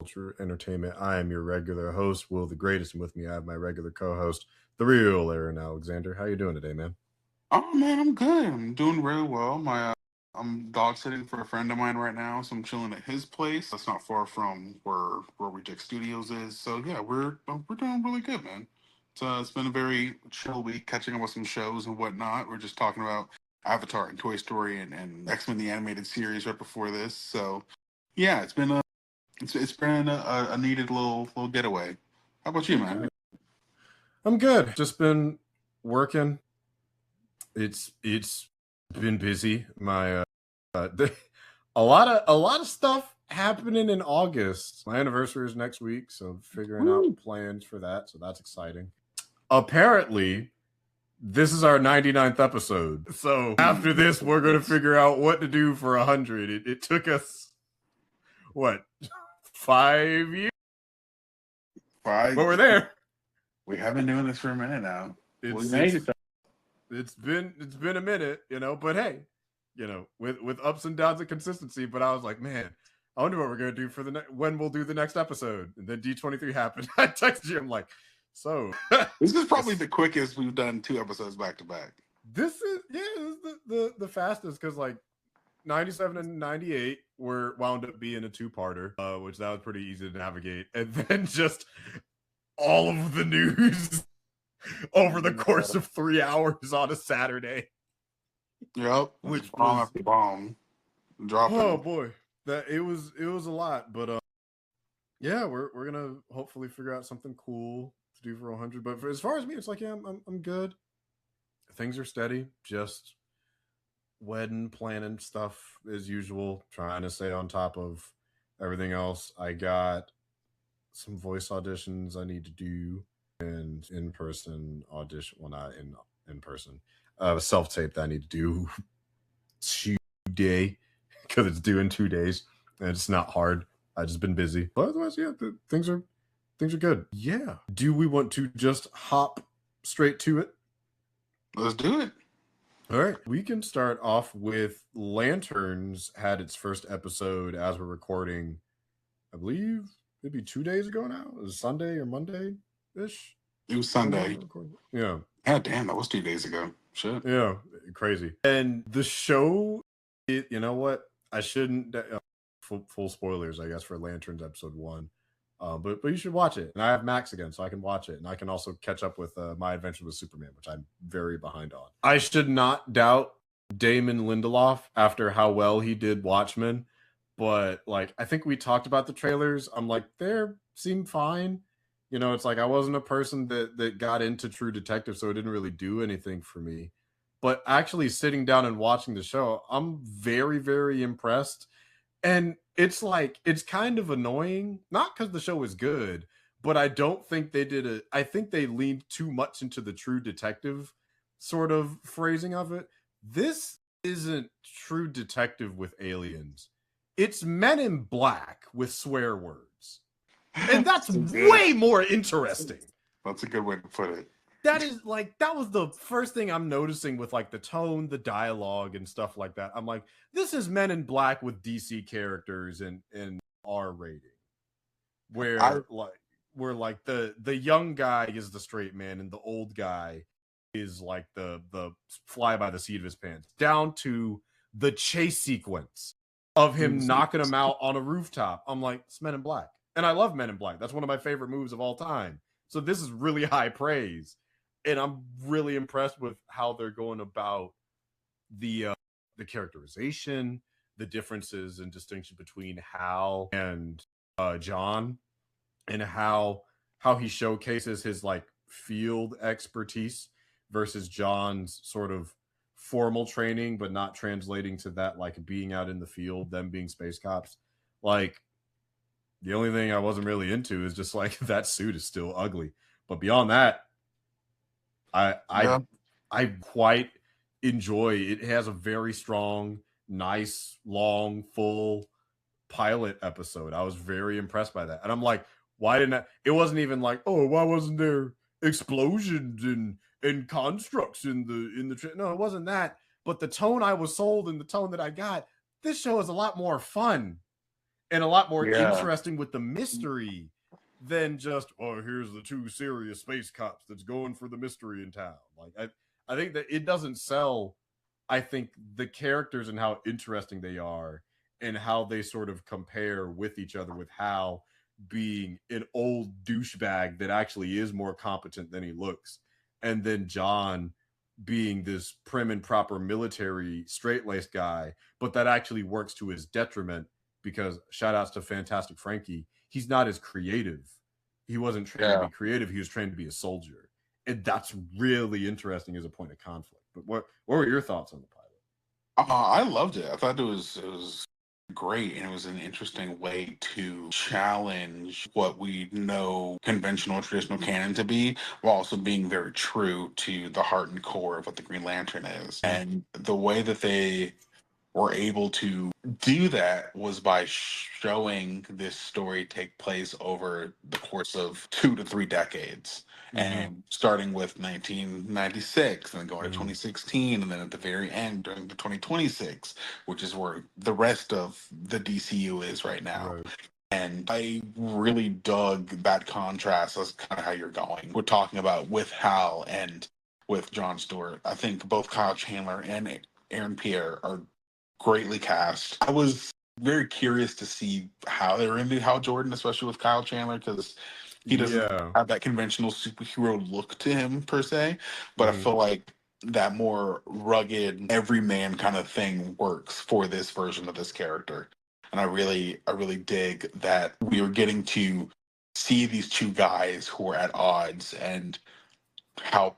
Culture Entertainment. I am your regular host, Will the Greatest, and with me I have my regular co-host, the real Aaron Alexander. How you doing today, man? Oh man, I'm good. I'm doing really well. I'm dog sitting for a friend of mine right now, so I'm chilling at his place. That's not far from where Reject Studios is. So yeah, we're doing really good, man. It's been a very chill week, catching up with some shows and whatnot. We're just talking about Avatar and Toy Story and X-Men the animated series right before this. So yeah, it's been a needed little getaway. How about you, man? Okay. I'm good. Just been working. It's been busy. My a lot of stuff happening in August. My anniversary is next week, so figuring out plans for that. So that's exciting. Apparently, this is our 99th episode. So after this, we're going to figure out what to do for 100. It took us, what, 5 years? Bye. But we're there. We have been doing this for a minute now. It's been a minute, but hey, with ups and downs of consistency. But I was like, man, I wonder what we're going to do for when we'll do the next episode. And then D23 happened. I texted you. I'm like, so this is probably the quickest we've done 2 episodes back to back. This is the fastest, because like 97 and 98 wound up being a 2-parter, which that was pretty easy to navigate, and then just all of the news over the course of 3 hours on a Saturday. Yep, which bomb after bomb dropping. Oh boy, that it was a lot, but yeah, we're gonna hopefully figure out something cool to do for 100. But as far as me, it's like, yeah, I'm good. Things are steady. Just wedding planning stuff as usual. Trying to stay on top of everything else. I got some voice auditions I need to do, and in-person audition. Well, not in person. Self-tape that I need to do today, because it's due in 2 days, and it's not hard. I've just been busy, but otherwise, yeah, things are good. Yeah. Do we want to just hop straight to it? Let's do it. All right. We can start off with Lanterns had its first episode as we're recording, I believe maybe 2 days ago now. It was Sunday or Monday-ish. It was Sunday. Yeah. God damn, that was 2 days ago. Shit. Yeah, crazy. And the show, you know what? I shouldn't, full spoilers, I guess, for Lanterns episode 1. But you should watch it. And I have Max again, so I can watch it. And I can also catch up with My Adventure with Superman, which I'm very behind on. I should not doubt Damon Lindelof after how well he did Watchmen. But, like, I think we talked about the trailers. I'm like, they seem fine. It's like I wasn't a person that got into True Detective, so it didn't really do anything for me. But actually sitting down and watching the show, I'm very, very impressed. And it's like, it's kind of annoying, not because the show is good, but I don't think they I think they leaned too much into the True Detective sort of phrasing of it. This isn't True Detective with aliens. It's Men in Black with swear words. And that's way more interesting. That's a good way to put it. That was the first thing I'm noticing with like the tone, the dialogue, and stuff like that. I'm like, this is Men in Black with DC characters and R rating, where the young guy is the straight man and the old guy is like the fly by the seat of his pants, down to the chase sequence of him knocking him out on a rooftop. I'm like, it's Men in Black. And I love Men in Black. That's one of my favorite movies of all time. So this is really high praise. And I'm really impressed with how they're going about the characterization, the differences and distinction between Hal and John, and how he showcases his like field expertise versus John's sort of formal training, but not translating to that like being out in the field, them being space cops. Like, the only thing I wasn't really into is just like that suit is still ugly. But beyond that, I quite enjoy it. It has a very strong, nice, long, full pilot episode. I was very impressed by that. And I'm like, why didn't it wasn't even like, oh, why wasn't there explosions and constructs in the no, it wasn't that. But the tone I was sold and the tone that I got, this show is a lot more fun. and a lot more Yeah. interesting with the mystery than just, oh, here's the two serious space cops that's going for the mystery in town. Like I think that it doesn't sell, I think, the characters and how interesting they are and how they sort of compare with each other, with Hal being an old douchebag that actually is more competent than he looks, and then John being this prim and proper military straight-laced guy, but that actually works to his detriment because, shout outs to Fantastic Frankie, he's not as creative. He wasn't trained to be creative, he was trained to be a soldier. And that's really interesting as a point of conflict. But what were your thoughts on the pilot? I loved it. I thought it was great, and it was an interesting way to challenge what we know conventional traditional canon to be, while also being very true to the heart and core of what the Green Lantern is. And the way that they were able to do that was by showing this story take place over the course of 2 to 3 decades. And starting with 1996 and then going to 2016, and then at the very end during the 2026, which is where the rest of the DCU is right now. Right. And I really dug that contrast. That's kind of how you're going. We're talking about with Hal and with Jon Stewart. I think both Kyle Chandler and Aaron Pierre are greatly cast. I was very curious to see how they were into Hal Jordan, especially with Kyle Chandler, because he doesn't have that conventional superhero look to him per se. But I feel like that more rugged, everyman kind of thing works for this version of this character. And I really dig that we are getting to see these two guys who are at odds, and how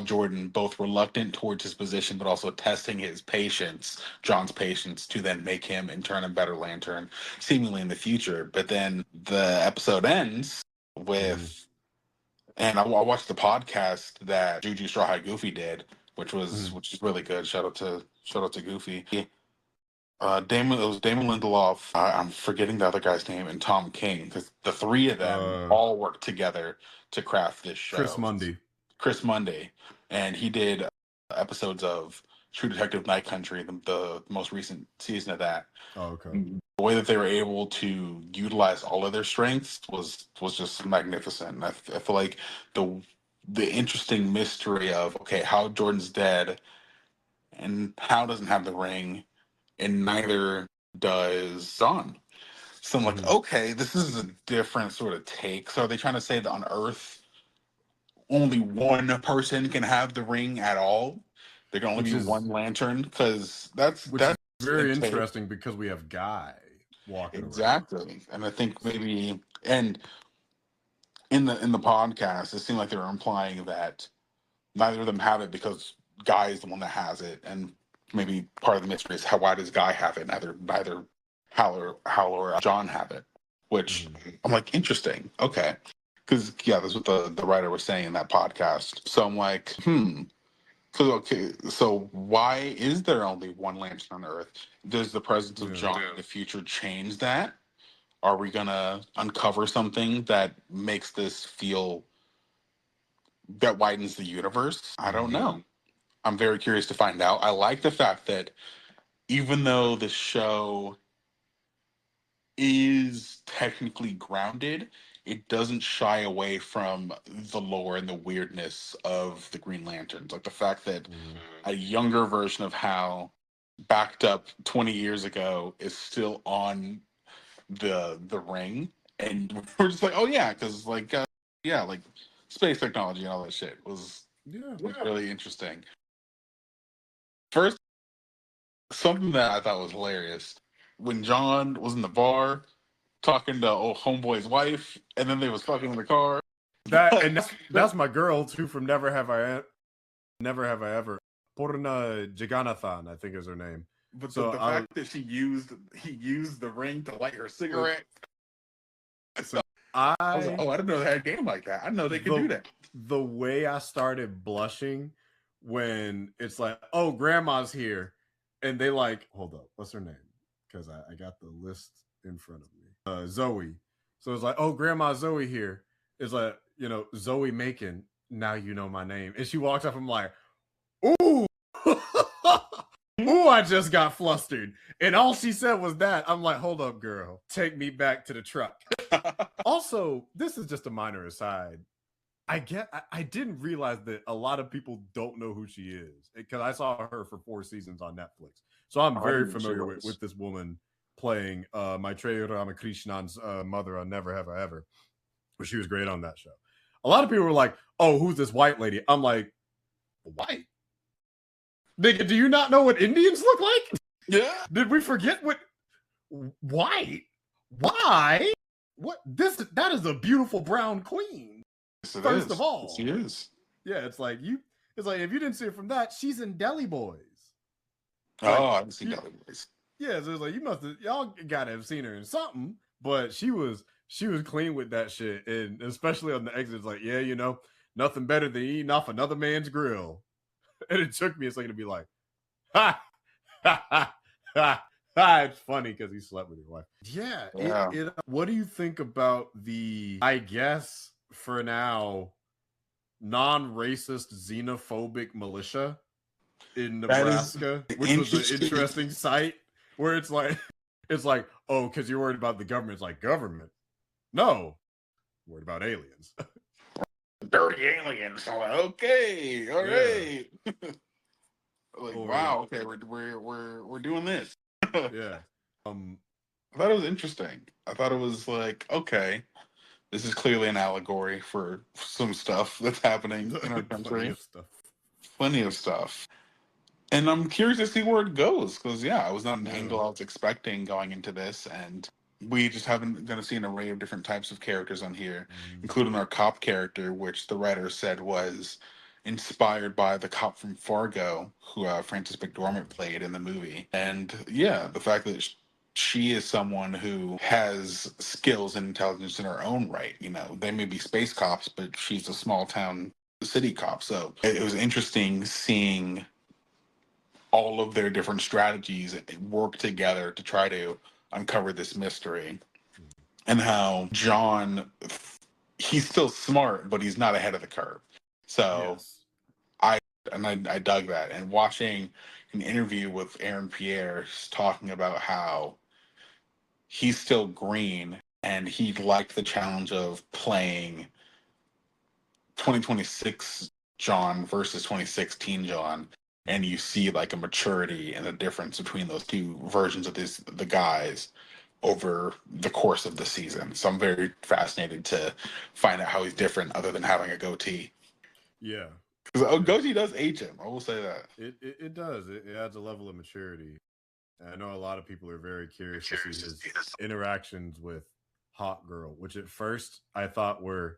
Jordan, both reluctant towards his position, but also testing his patience, John's patience, to then make him in turn a better Lantern, seemingly in the future. But then the episode ends with, and I watched the podcast that Juju Straw Hat Goofy did, which is really good. Shout out to Goofy. It was Damon Lindelof. I'm forgetting the other guy's name, and Tom King, because the three of them all worked together to craft this show. Chris Monday, and he did episodes of True Detective Night Country, the most recent season of that. Oh, okay. The way that they were able to utilize all of their strengths was just magnificent. I feel like the interesting mystery of, okay, how Jordan's dead and Hal doesn't have the ring, and neither does John. So I'm like, okay, this is a different sort of take. So are they trying to say that on Earth only one person can have the ring at all? There can only be one Lantern, because that's very interesting, because we have Guy walking around. And I think maybe, and in the podcast, it seemed like they were implying that neither of them have it because Guy is the one that has it, and maybe part of the mystery is why does Guy have it? Neither Hal or John have it, which I'm like, interesting. Okay. Because, that's what the writer was saying in that podcast. So I'm like, so why is there only one Lantern on Earth? Does the presence of John in the future change that? Are we going to uncover something that makes this feel, that widens the universe? I don't know. I'm very curious to find out. I like the fact that even though the show is technically grounded, it doesn't shy away from the lore and the weirdness of the Green Lanterns. Like the fact that a younger version of Hal, backed up 20 years ago, is still on the ring, and we're just like, oh yeah, because like space technology and all that shit was really interesting. First, something that I thought was hilarious, when John was in the bar talking to old homeboy's wife, and then they was fucking in the car. That's my girl too, from Never Have I Ever. Porna Jagannathan, I think is her name. But the fact that he used the ring to light her cigarette. So I was like, I didn't know they had a game like that. I didn't know they could do that. The way I started blushing when it's like, oh, grandma's here, and they like, hold up, what's her name? Because I got the list in front of me. Zoe. So it's like, oh, grandma Zoe here. It's like, Zoe Macon, now you know my name. And she walks up, I'm like, ooh. Ooh, I just got flustered. And all she said was that. I'm like, hold up, girl. Take me back to the truck. Also, this is just a minor aside. I didn't realize that a lot of people don't know who she is because I saw her for 4 seasons on Netflix. So I'm very familiar with this woman playing Maitreya Ramakrishnan's mother on Never Have I Ever. But she was great on that show. A lot of people were like, oh, who's this white lady? I'm like, white? Nigga, do you not know what Indians look like? Yeah. Did we forget what white? Why? What that is a beautiful brown queen. Yes, it First is. of all. She is. Yeah, it's like if you didn't see it from that, she's in Deli Boys. Oh, I haven't seen Deli Boys. Yeah, so it's like y'all gotta have seen her in something, but she was clean with that shit, and especially on the exit, it's like, yeah, nothing better than eating off another man's grill. And it took me a second to be like, ha ha ha ha. It's funny because he slept with your wife. Yeah. What do you think about the, I guess for now, non-racist xenophobic militia in Nebraska, which was an interesting sight where it's like, oh, because you're worried about the government. It's like, government? No, I'm worried about aliens. Dirty aliens. I'm like, okay, all right. Like, wow, okay, we're doing this. Yeah. I thought it was interesting. I thought it was like, okay, this is clearly an allegory for some stuff that's happening in our country. Plenty of stuff. And I'm curious to see where it goes, because it was not an angle I was expecting going into this, and we just haven't going to see an array of different types of characters on here, including our cop character, which the writer said was inspired by the cop from Fargo, who Frances McDormand played in the movie. And the fact that she is someone who has skills and intelligence in her own right. They may be space cops, but she's a small town city cop. So it was interesting seeing all of their different strategies work together to try to uncover this mystery, and how John, he's still smart, but he's not ahead of the curve. So I dug that. And watching an interview with Aaron Pierre talking about how he's still green and he liked the challenge of playing 2026 John versus 2016 John. And you see like a maturity and a difference between those two versions of the guys over the course of the season. So I'm very fascinated to find out how he's different other than having a goatee. Yeah. Because a goatee does age him. I will say that. It does. It adds a level of maturity. And I know a lot of people are very curious to see his interactions with Hawk Girl, which at first I thought was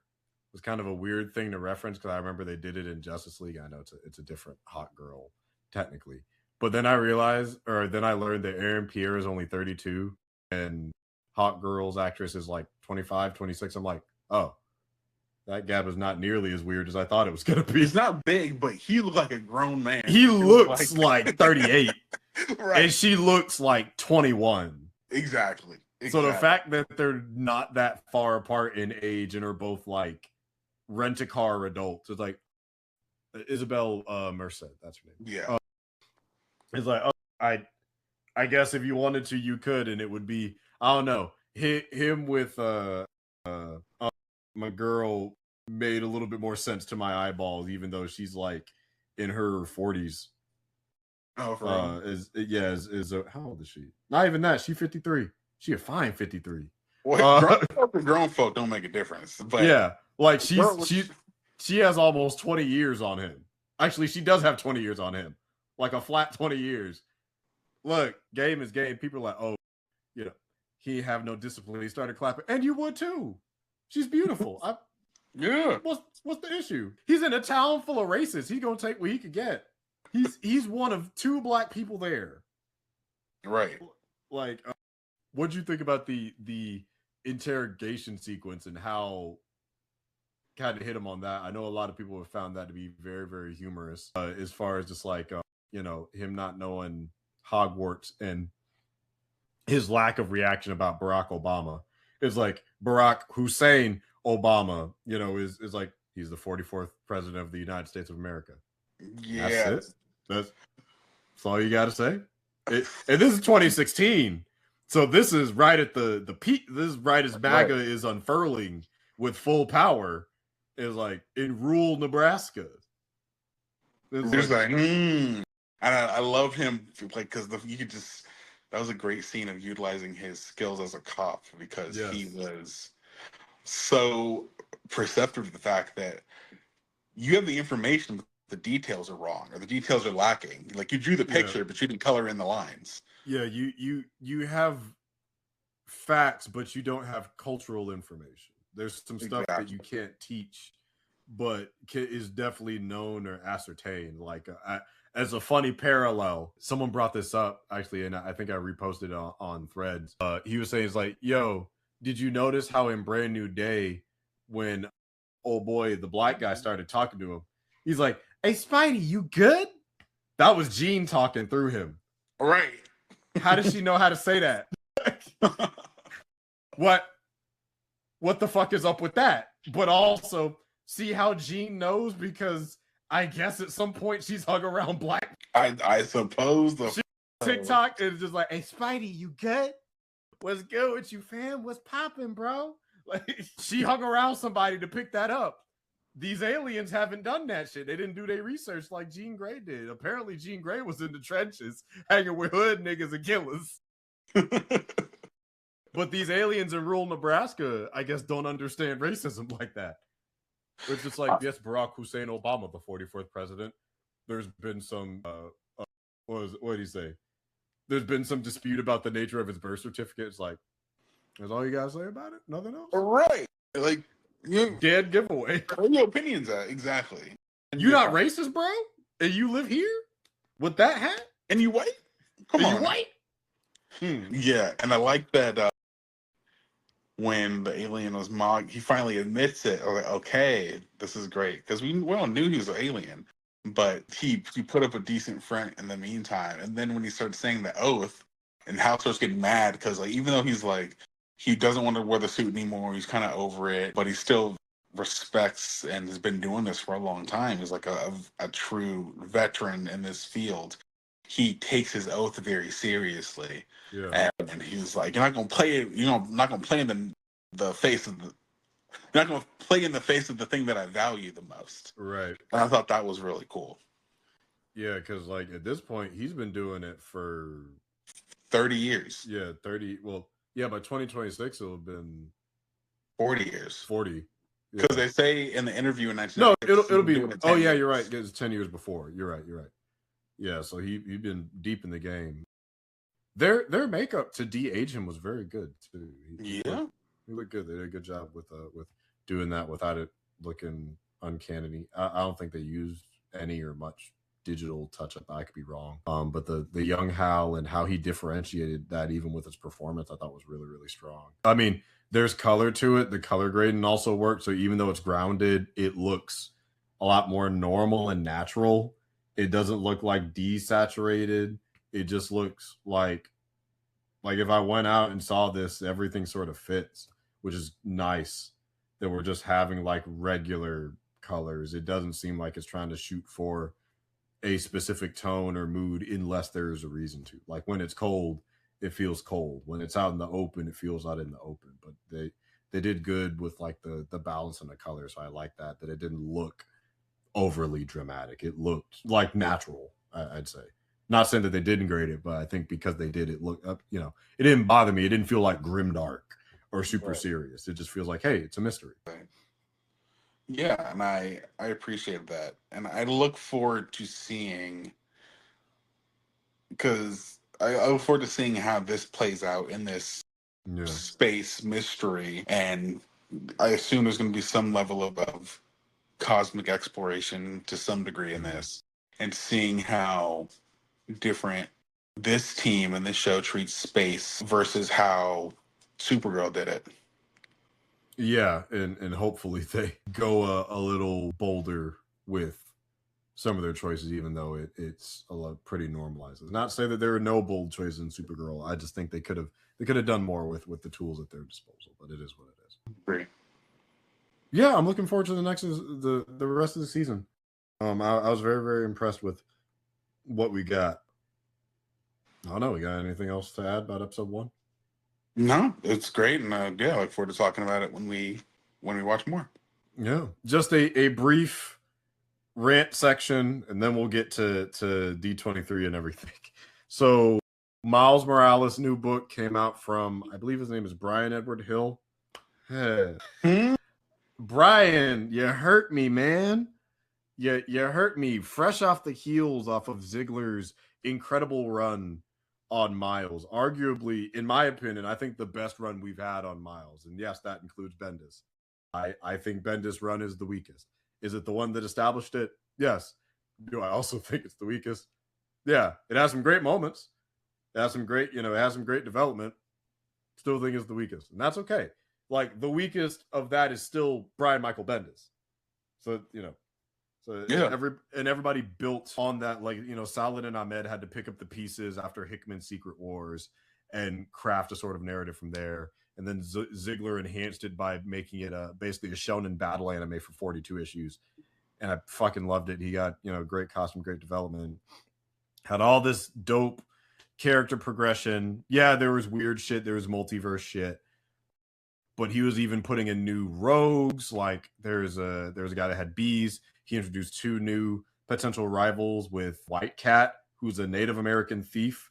kind of a weird thing to reference, because I remember they did it in Justice League. I know it's a different Hawk Girl technically, but then I learned that Aaron Pierre is only 32 and Hawk Girl's actress is like 25, 26. I'm like, oh, that gap is not nearly as weird as I thought it was going to be. It's not big, but he looked like a grown man. He looks like 38, right? And she looks like 21. Exactly. So the fact that they're not that far apart in age and are both like rent-a-car adults, it's like Isabel Merced, that's her name. Yeah. It's like, oh, I guess if you wanted to, you could, and it would be, I don't know, him with my girl made a little bit more sense to my eyeballs, even though she's like in her 40s. Oh, for real? How old is she? Not even that. She's 53. She a fine 53. Well, grown folk don't make a difference. But yeah, like she has almost 20 years on him. Actually, she does have 20 years on him. Like a flat 20 years. Look, game is game. People are like, oh, he have no discipline. He started clapping. And you would too. She's beautiful. What's the issue? He's in a town full of racists. He's gonna take what he could get. He's one of 2 black people there. Right. Like, what'd you think about the interrogation sequence and how kind of hit him on that? I know a lot of people have found that to be very, very humorous, as far as just like, him not knowing Hogwarts and his lack of reaction about Barack Obama. It's like Barack Hussein Obama, is like, he's the 44th president of the United States of America. Yeah. That's That's all you got to say. And this is 2016. So this is right at the peak. This is right as MAGA is unfurling with full power. Is like in rural Nebraska. There's like, and I love him like because you could just that was a great scene of utilizing his skills as a cop because he was so perceptive of the fact that you have the information, but the details are wrong or the details are lacking. Like you drew the picture, but you didn't color in the lines. Yeah, you have facts, but you don't have cultural information. There's some stuff that you can't teach, but is definitely known or ascertained. Like as a funny parallel, someone brought this up actually, and I think I reposted it on Threads. He was saying, "It's like, yo, did you notice how in Brand New Day, when old boy the black guy started talking to him, he's like, hey Spidey, you good?' That was Jean talking through him. Right? How does she know how to say that? What the fuck is up with that? But also, see how Jean knows because I guess at some point she's hung around black. I suppose TikTok is just like, hey Spidey, you good? What's good with you, fam? What's popping, bro? Like she hung around somebody to pick that up. These aliens haven't done that shit. They didn't do their research like Jean Grey did. Apparently, Jean Grey was in the trenches hanging with hood niggas and killers. But these aliens in rural Nebraska, I guess, don't understand racism like that. It's just like, yes, Barack Hussein Obama, the 44th president. There's been some, what did he say? There's been some dispute about the nature of his birth certificate. It's like, that's all you gotta say about it? Nothing else? Right. Like, dead giveaway. Where are your opinions at? Exactly. You not racist, bro? And you live here with that hat? And you white? Come on. You white? Yeah, and I like that when the alien was mocked, he finally admits it. I was like, okay, this is great. Because we all knew he was an alien. But he put up a decent front in the meantime. And then when he started saying the oath, and Hal starts getting mad, because like even though he's like, he doesn't want to wear the suit anymore, he's kind of over it, but he still respects and has been doing this for a long time. He's like a true veteran in this field. He takes his oath very seriously. Yeah. And he's like, you're not gonna play it, not gonna play in the face of the you're not gonna play in the face of the thing that I value the most. Right. And I thought that was really cool. Yeah, because like at this point he's been doing it for 30 years. Yeah, 30. Well, yeah, by 2026 it'll have been 40 years. 40. Because they say in the interview in 1996. No, it'll be. Oh yeah, you're right. It's 10 years before. You're right. Yeah, so he'd been deep in the game. Their makeup to de-age him was very good too. He looked good. They did a good job with doing that without it looking uncanny. I don't think they used any or much digital touch-up. I could be wrong. But the young Hal and how he differentiated that even with his performance, I thought was really, really strong. I mean, there's color to it. The color grading also worked. So even though it's grounded, it looks a lot more normal and natural. It doesn't look like desaturated. It just looks like if I went out and saw this, everything sort of fits, which is nice that we're just having like regular colors. It doesn't seem like it's trying to shoot for a specific tone or mood unless there's a reason to. Like when it's cold, it feels cold. When it's out in the open, it feels out in the open. But they did good with like the balance and the color. So I like that it didn't look overly dramatic. It looked like natural, I'd say. Not saying that they didn't grade it, but I think because they did, it looked up, it didn't bother me. It didn't feel like grimdark or super serious. It just feels like, hey, it's a mystery. Yeah, and I appreciate that. And I look forward to seeing, because I look forward to seeing how this plays out in this space mystery. And I assume there's going to be some level of cosmic exploration to some degree in this, and seeing how different this team and this show treats space versus how Supergirl did it. Yeah, and hopefully they go a little bolder with some of their choices, even though it's pretty normalized. It's not to say that there are no bold choices in Supergirl. I just think they could have done more with the tools at their disposal, but it is what it is. Great. Yeah, I'm looking forward to the rest of the season. I was very, very impressed with what we got. I don't know. We got anything else to add about episode 1? No, it's great, and yeah, I look forward to talking about it when we watch more. Yeah, just a brief rant section, and then we'll get to D23 and everything. So Miles Morales' new book came out from, I believe his name is Brian Edward Hill. Brian, you hurt me, man. You hurt me. Fresh off the heels off of Ziegler's incredible run on Miles. Arguably, in my opinion, I think the best run we've had on Miles. And yes, that includes Bendis. I think Bendis' run is the weakest. Is it the one that established it? Yes. Do I also think it's the weakest? Yeah. It has some great moments. It has some great, it has some great development. Still think it's the weakest. And that's okay. Like, the weakest of that is still Brian Michael Bendis. So, yeah. Everybody built on that. Like, Salad and Ahmed had to pick up the pieces after Hickman's Secret Wars and craft a sort of narrative from there. And then Ziegler enhanced it by making it basically a shonen battle anime for 42 issues. And I fucking loved it. He got, great costume, great development. Had all this dope character progression. Yeah, there was weird shit. There was multiverse shit. But he was even putting in new rogues. Like, there's a guy that had bees. He introduced 2 new potential rivals with White Cat, who's a Native American thief.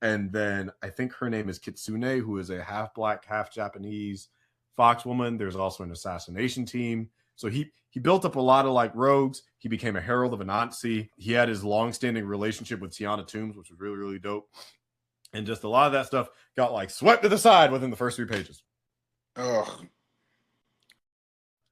And then I think her name is Kitsune, who is a half black, half Japanese fox woman. There's also an assassination team. So he built up a lot of like rogues. He became a herald of Anansi. He had his long-standing relationship with Tiana Toombs, which was really, really dope. And just a lot of that stuff got like swept to the side within the first 3 pages. Ugh.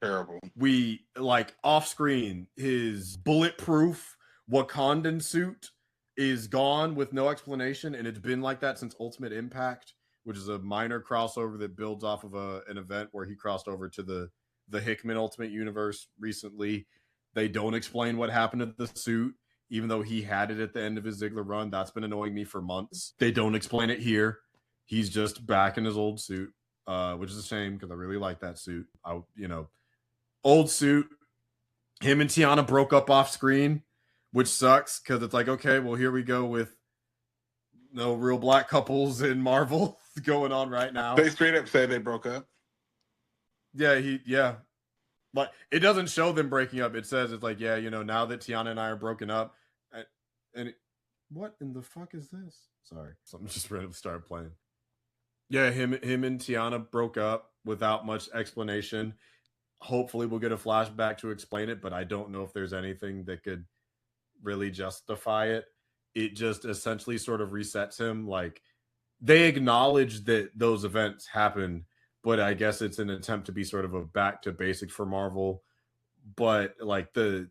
Terrible. We, like, off screen, his bulletproof Wakandan suit is gone with no explanation, and it's been like that since Ultimate Impact, which is a minor crossover that builds off of an event where he crossed over to the Hickman Ultimate Universe recently. They don't explain what happened to the suit, even though he had it at the end of his Ziegler run. That's been annoying me for months. They don't explain it here. He's just back in his old suit, which is a shame because I really like that suit. Old suit. Him and Tiana broke up off screen, which sucks because it's like, okay, well, here we go with no real black couples in Marvel going on right now. They straight up say they broke up. Yeah. But it doesn't show them breaking up. It says it's like, yeah, now that Tiana and I are broken up. What in the fuck is this? Sorry, something just randomly started playing. Yeah, him and Tiana broke up without much explanation. Hopefully we'll get a flashback to explain it, but I don't know if there's anything that could really justify it. It just essentially sort of resets him. Like, they acknowledge that those events happened, but I guess it's an attempt to be sort of a back to basics for Marvel. But like there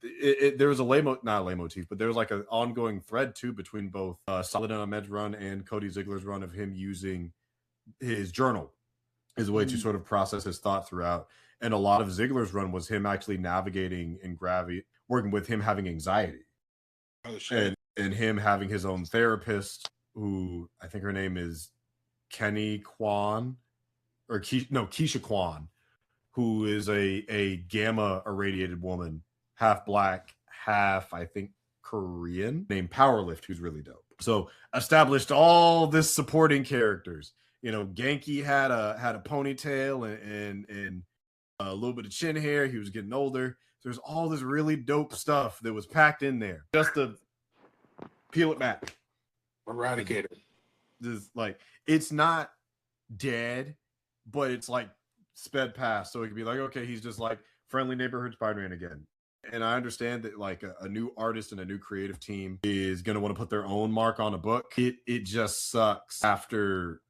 was not a leitmotif, but there was like an ongoing thread too between both Salad and Ahmed's run and Cody Ziegler's run of him using his journal as a way to sort of process his thought throughout. And a lot of Ziegler's run was him actually navigating and working with him having anxiety. Oh, shit. And him having his own therapist, who I think her name is Kenny Kwan, or Keisha Kwan, who is a gamma irradiated woman, half black, half, I think, Korean, named Powerlift, who's really dope. So established all this supporting characters. Genki had a ponytail and a little bit of chin hair. He was getting older. So there's all this really dope stuff that was packed in there. Just to peel it back. Eradicated. Just like, it's not dead, but it's like sped past. So it could be like, okay, he's just like friendly neighborhood Spider-Man again. And I understand that like a new artist and a new creative team is going to want to put their own mark on a book. It just sucks after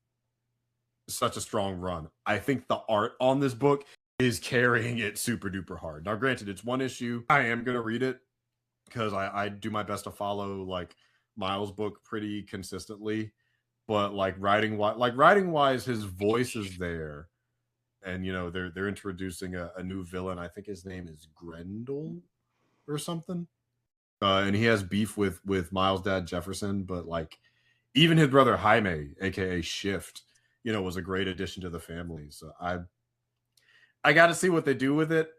such a strong run. I think the art on this book is carrying it super duper hard. Now, granted, it's 1 issue. I am going to read it because I do my best to follow like Miles' book pretty consistently. But like writing wise, his voice is there. And, they're introducing a new villain. I think his name is Grendel or something. And he has beef with Miles' dad, Jefferson. But like, even his brother Jaime, a.k.a. Shift, was a great addition to the family. So I got to see what they do with it.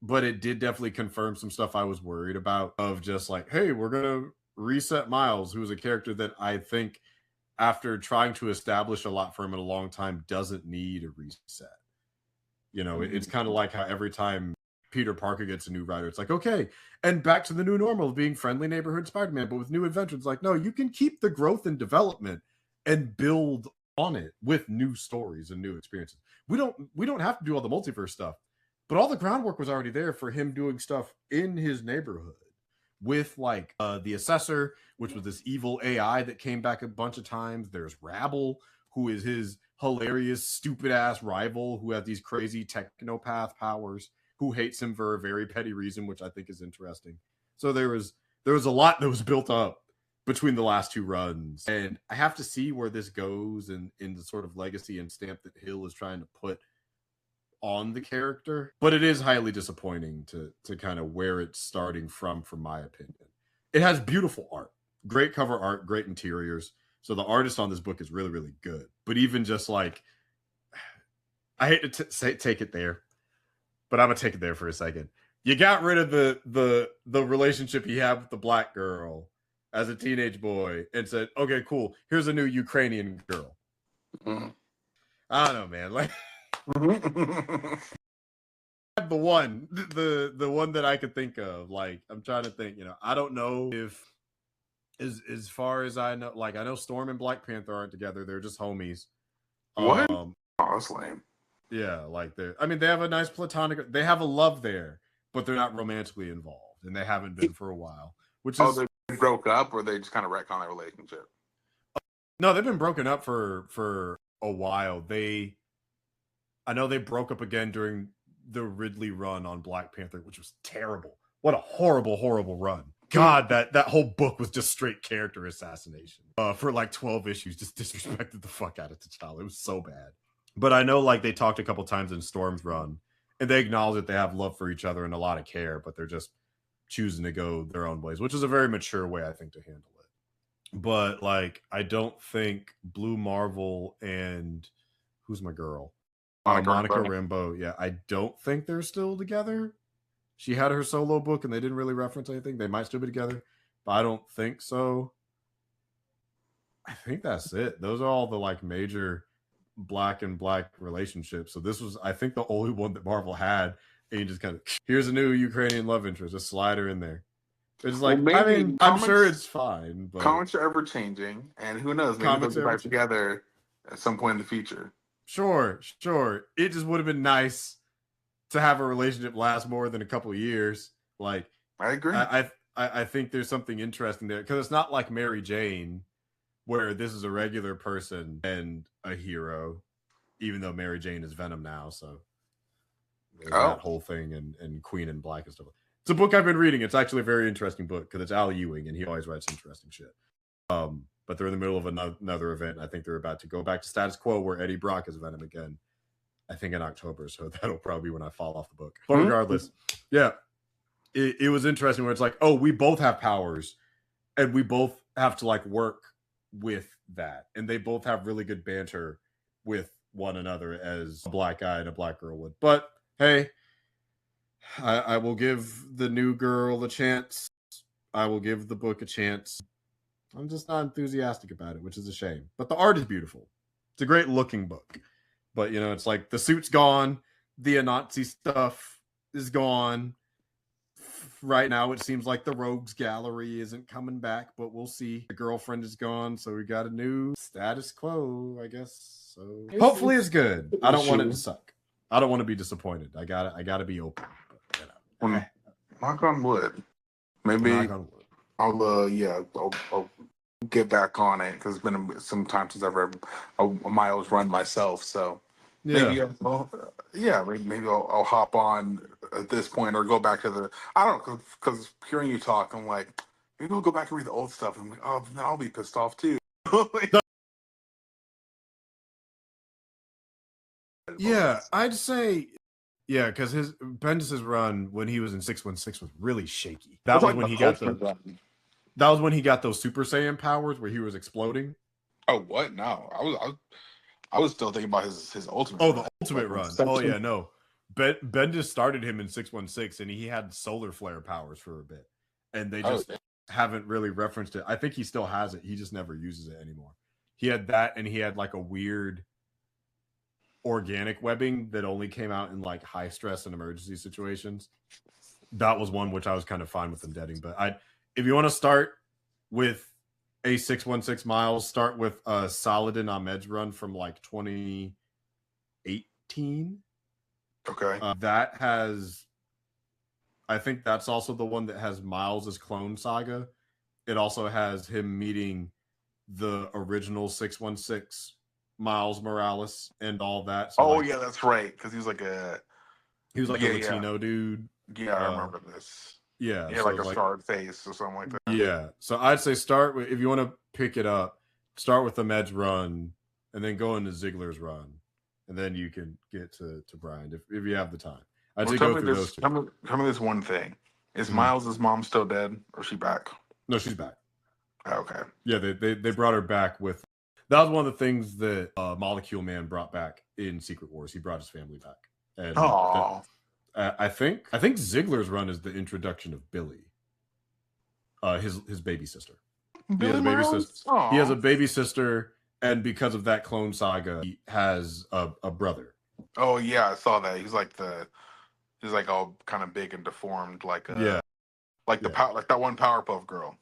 But it did definitely confirm some stuff I was worried about, of just like, hey, we're going to Reset Miles, who is a character that I think, after trying to establish a lot for him in a long time, doesn't need a reset. You know, it's kind of like how every time Peter Parker gets a new writer, it's like, okay, and back to the new normal of being friendly neighborhood Spider-Man, but with new adventures. Like, no, you can keep the growth and development and build on it with new stories and new experiences. We don't have to do all the multiverse stuff, but all the groundwork was already there for him doing stuff in his neighborhood with like the Assessor, which was this evil AI that came back a bunch of times. There's Rabble, who is his hilarious, stupid ass rival who has these crazy technopath powers, who hates him for a very petty reason, which I think is interesting. So there was a lot that was built up between the last two runs, and I have to see where this goes and in the sort of legacy and stamp that Hill is trying to put on the character. But it is highly disappointing to kind of where it's starting from my opinion. It has beautiful art, great cover art, great interiors. So the artist on this book is really, really good. But even just like, I hate to take it there, but I'm gonna take it there for a second. You got rid of the relationship he had with the black girl as a teenage boy and said, okay, cool, here's a new Ukrainian girl. I don't know, man. Like the one that I could think of. Like, I'm trying to think, you know, I don't know if as far as I know, like I know Storm and Black Panther aren't together, they're just homies. What? Oh, that's lame. Yeah, like they have a nice platonic, they have a love there, but they're not romantically involved, and they haven't been for a while. Which is, they broke up, or they just kind of retcon their relationship? No, they've been broken up for a while. I know they broke up again during the Ridley run on Black Panther, which was terrible. What a horrible run. God, that whole book was just straight character assassination. For like 12 issues, just disrespected the fuck out of T'Challa. It was so bad. But I know, like, they talked a couple times in Storm's run, and they acknowledge that they have love for each other and a lot of care, but they're just choosing to go their own ways, which is a very mature way, I think, to handle it. But, like, I don't think Blue Marvel and who's my girl? Monica Rambeau. Yeah, I don't think they're still together. She had her solo book, and they didn't really reference anything. They might still be together, but I don't think so. I think that's it. Those are all the, like, major black and black relationships. So this was, I think, the only one that Marvel had, and you just kind of, here's a new Ukrainian love interest, just slide her in there. It's like, well, I mean, I'm sure it's fine, but comics are ever changing, and who knows, maybe they'll get back together at some point in the future. Sure. It just would have been nice to have a relationship last more than a couple of years. Like, I agree. I think there's something interesting there, because it's not like Mary Jane, where this is a regular person and a hero, even though Mary Jane is Venom now. So that whole thing and Queen in Black and stuff. It's a book I've been reading. It's actually a very interesting book because it's Al Ewing, and he always writes interesting shit. But they're in the middle of another event. I think they're about to go back to status quo where Eddie Brock is Venom again, I think in October. So that'll probably be when I fall off the book. But regardless, yeah, it was interesting where it's like, oh, we both have powers and we both have to like work with that. And they both have really good banter with one another as a black guy and a black girl would. But hey, I will give the new girl a chance. I will give the book a chance. I'm just not enthusiastic about it, which is a shame. But the art is beautiful. It's a great looking book. But, you know, it's like the suit's gone. The Anansi stuff is gone. Right now, it seems like the Rogues Gallery isn't coming back, but we'll see. The girlfriend is gone, so we got a new status quo, I guess. So hopefully it's good. I don't want it to suck. I don't want to be disappointed. I gotta be open. But, you know. Knock on wood. Maybe I'll get back on it because it's been some time since I've read a Miles run myself. So maybe I'll hop on at this point or go back to the. I don't know, because hearing you talk, I'm like, maybe I'll go back and read the old stuff. I'm like, oh, then I'll be pissed off too. Yeah, I'd say. Yeah, because Bendis' run when he was in 616 was really shaky. That was when he got That was when he got those Super Saiyan powers where he was exploding. Oh, what? No, I was still thinking about his ultimate. Oh, the ultimate run. Oh yeah, no. Bendis started him in 616, and he had solar flare powers for a bit, and they just haven't really referenced it. I think he still has it. He just never uses it anymore. He had that, and he had like a weird organic webbing that only came out in like high stress and emergency situations. That was one which I was kind of fine with them deading. But if you want to start with a 616 miles, start with Saladin Ahmed's run from like 2018. Okay. That has, I think that's also the one that has Miles' Clone Saga. It also has him meeting the original 616 Miles Morales and all that. So yeah, that's right. Because he was like a Latino dude. Yeah, I remember this. Yeah, so like a scarred face or something like that. Yeah, so I'd say start with, if you want to pick it up, start with the Med's run, and then go into Ziggler's run, and then you can get to Brian if you have the time. I'd say go through those two. Tell me this one thing: is Miles' mom still dead, or is she back? No, she's back. Okay. Yeah, they brought her back with. That was one of the things that Molecule Man brought back in Secret Wars. He brought his family back. And I think Ziggler's run is the introduction of Billy, his baby sister. He has a baby sister, and because of that clone saga, he has a brother. Oh yeah, I saw that. He's like all kind of big and deformed, like that one Powerpuff Girl.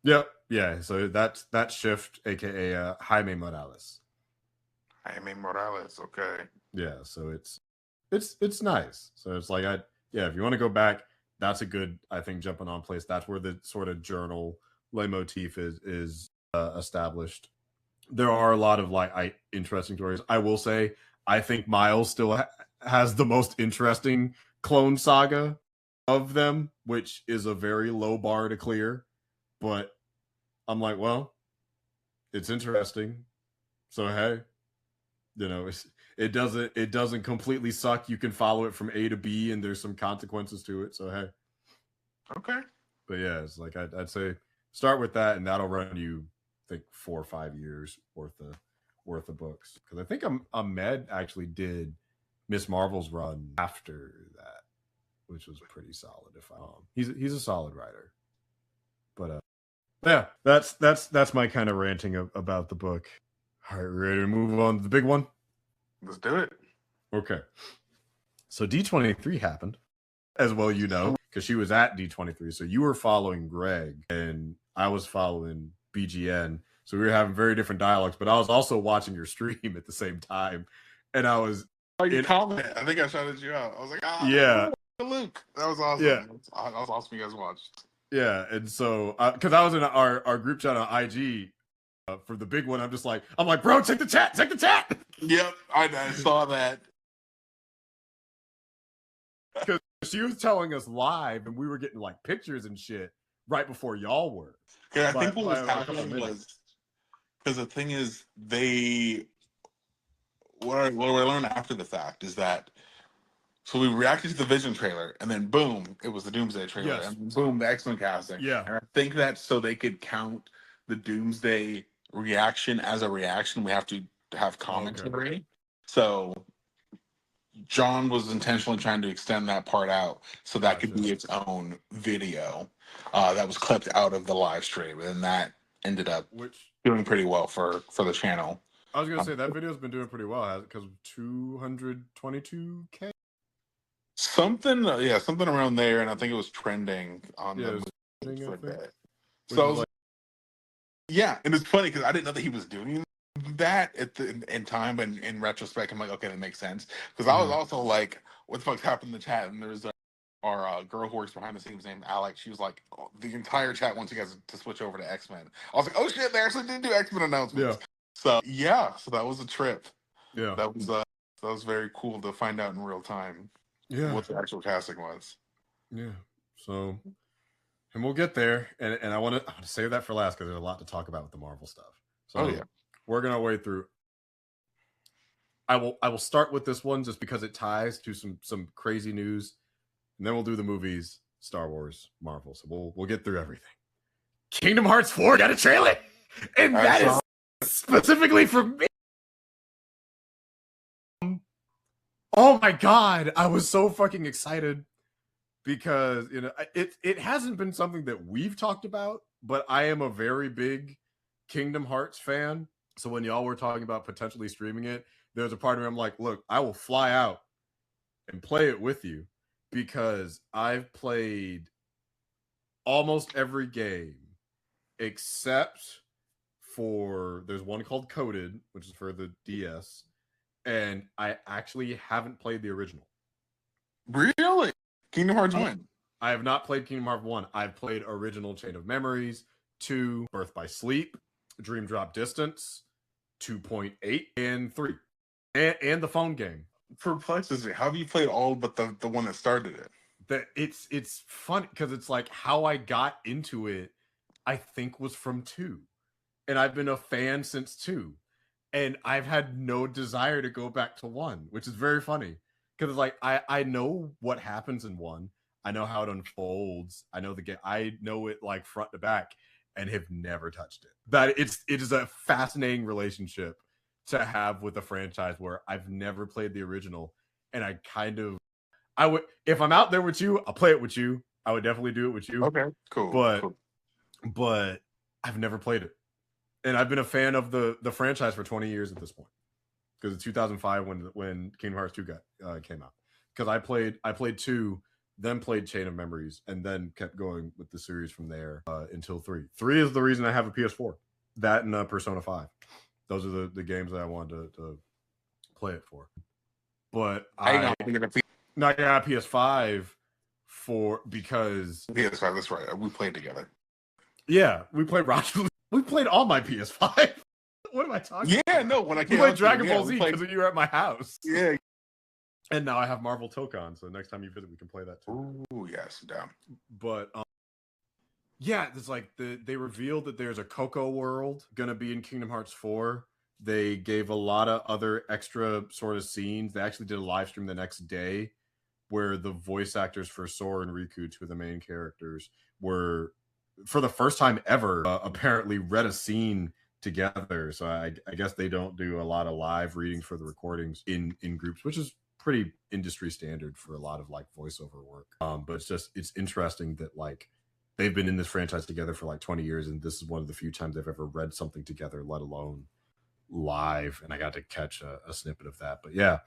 Yep, yeah. So that's Shift, aka Jaime Morales. Jaime Morales, okay. Yeah, so it's nice. So it's like if you want to go back, that's a good, I think, jumping on place. That's where the sort of journal leitmotif is established. There are a lot of interesting stories. I will say, I think Miles still has the most interesting clone saga of them, which is a very low bar to clear. But I'm like, well, it's interesting. So hey, it doesn't completely suck. You can follow it from A to B, and there's some consequences to it. So hey, okay. But yeah, it's like I'd say start with that, and that'll run you, I think, 4 or 5 years worth of books. Because I think Ahmed actually did Miss Marvel's run after that, which was pretty solid. He's a solid writer. But yeah, that's my kind of ranting about the book. All right, ready to move on to the big one? Let's do it. Okay. So D23 happened, as well, because she was at D23. So you were following Greg, and I was following BGN. So we were having very different dialogues, but I was also watching your stream at the same time. And I was... Oh, you comment. I think I shouted you out. I was like, yeah. Luke. That was awesome. Yeah. That was awesome you guys watched. Yeah, and so, because I was in our group chat on IG for the big one, I'm like, bro, check the chat. Yep, I saw that. Because she was telling us live, and we were getting pictures and shit right before y'all were. Yeah, I think what was happening was, because the thing is, what I learned after the fact is that, so we reacted to the Vision trailer, and then boom, it was the Doomsday trailer, and boom, the X-Men casting. Yeah, and I think that's so they could count the Doomsday reaction as a reaction. We have to have commentary. Okay. So John was intentionally trying to extend that part out so that could be its own video that was clipped out of the live stream, and that ended up doing pretty well for the channel. I was gonna say that video's been doing pretty well because 222K. Something around there, and I think it was trending on for that. So I was yeah, and it's funny because I didn't know that he was doing that in time, but in retrospect, I'm like, okay, that makes sense. Because I was also like, what the fuck's happened in the chat? And there's our girl who works behind the scenes named Alex. She was like, the entire chat wants you guys to switch over to X-Men. I was like, oh shit, they actually did do X-Men announcements. Yeah. So that was a trip. Yeah, that was very cool to find out in real time. Yeah, what the actual casting was. Yeah. So, and we'll get there, and I want to save that for last because there's a lot to talk about with the Marvel stuff. So we're gonna wade through. I will start with this one just because it ties to some crazy news, and then we'll do the movies, Star Wars, Marvel. So we'll get through everything. Kingdom Hearts 4 got a trailer, and that is specifically for me. Oh my god, I was so fucking excited because it hasn't been something that we've talked about but I am a very big Kingdom Hearts fan. So when y'all were talking about potentially streaming it, there's a part where I'm like, look, I will fly out and play it with you because I've played almost every game except for there's one called Coded, which is for the DS, and I actually haven't played the original. Really? Kingdom Hearts 1? I have not played Kingdom Hearts 1. I've played original Chain of Memories, 2, Birth by Sleep, Dream Drop Distance, 2.8, and 3. And the phone game. Perplexes me. How have you played all but the one that started it? That it's fun because it's like how I got into it, I think was from 2. And I've been a fan since 2. And I've had no desire to go back to 1, which is very funny. Because it's like I know what happens in 1. I know how it unfolds. I know the game. I know it like front to back, and have never touched it. That it is a fascinating relationship to have with a franchise where I've never played the original, and I would, if I'm out there with you, I'll play it with you. I would definitely do it with you. Okay, cool. But I've never played it, and I've been a fan of the franchise for 20 years at this point. Because in 2005 when Kingdom Hearts 2 came out, because I played 2. Then played Chain of Memories, and then kept going with the series from there until 3. 3 is the reason I have a PS4. That and Persona 5. Those are the games that I wanted to play it for. But I got a PS5 because PS5. That's right. We played together. Yeah, we played Rocket. We played all my PS5. What am I talking about? Yeah, no. When I we played Dragon Ball Z because you were at my house. Yeah. And now I have Marvel Tokon, so next time you visit, we can play that too. Oh, yes, down. But yeah, it's like they revealed that there's a Coco world gonna be in Kingdom Hearts 4. They gave a lot of other extra sort of scenes. They actually did a live stream the next day where the voice actors for Sora and Riku, 2 of the main characters, were for the first time ever apparently read a scene together. So I guess they don't do a lot of live reading for the recordings in groups, which is pretty industry standard for a lot of like voiceover work. But it's interesting that like they've been in this franchise together for like 20 years, and this is one of the few times they've ever read something together, let alone live. And I got to catch a snippet of that. But yeah,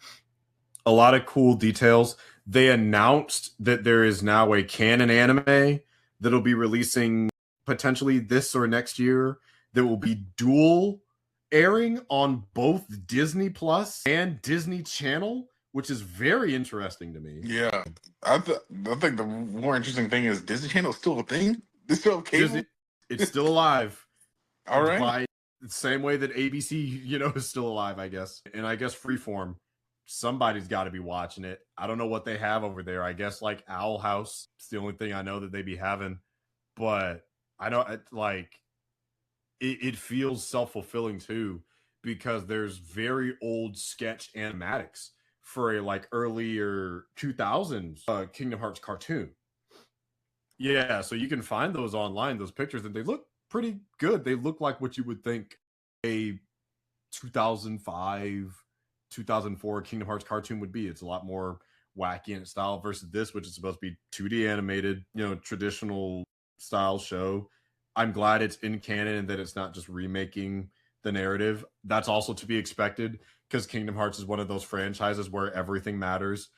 a lot of cool details. They announced that there is now a canon anime that'll be releasing potentially this or next year that will be dual airing on both Disney Plus and Disney Channel, which is very interesting to me. Yeah. I think the more interesting thing is Disney Channel is still a thing? It's still cable? Disney, it's still alive. All right. By the same way that ABC, is still alive, I guess. And I guess Freeform, somebody's got to be watching it. I don't know what they have over there. I guess like Owl House. It's the only thing I know that they be having. But I don't like it feels self-fulfilling too, because there's very old sketch animatics for a like earlier 2000s Kingdom Hearts cartoon. Yeah, so you can find those online, those pictures, and they look pretty good. They look like what you would think a 2005, 2004 Kingdom Hearts cartoon would be. It's a lot more wacky in its style versus this, which is supposed to be 2D animated, traditional style show. I'm glad it's in canon and that it's not just remaking the narrative. That's also to be expected, because Kingdom Hearts is one of those franchises where everything matters.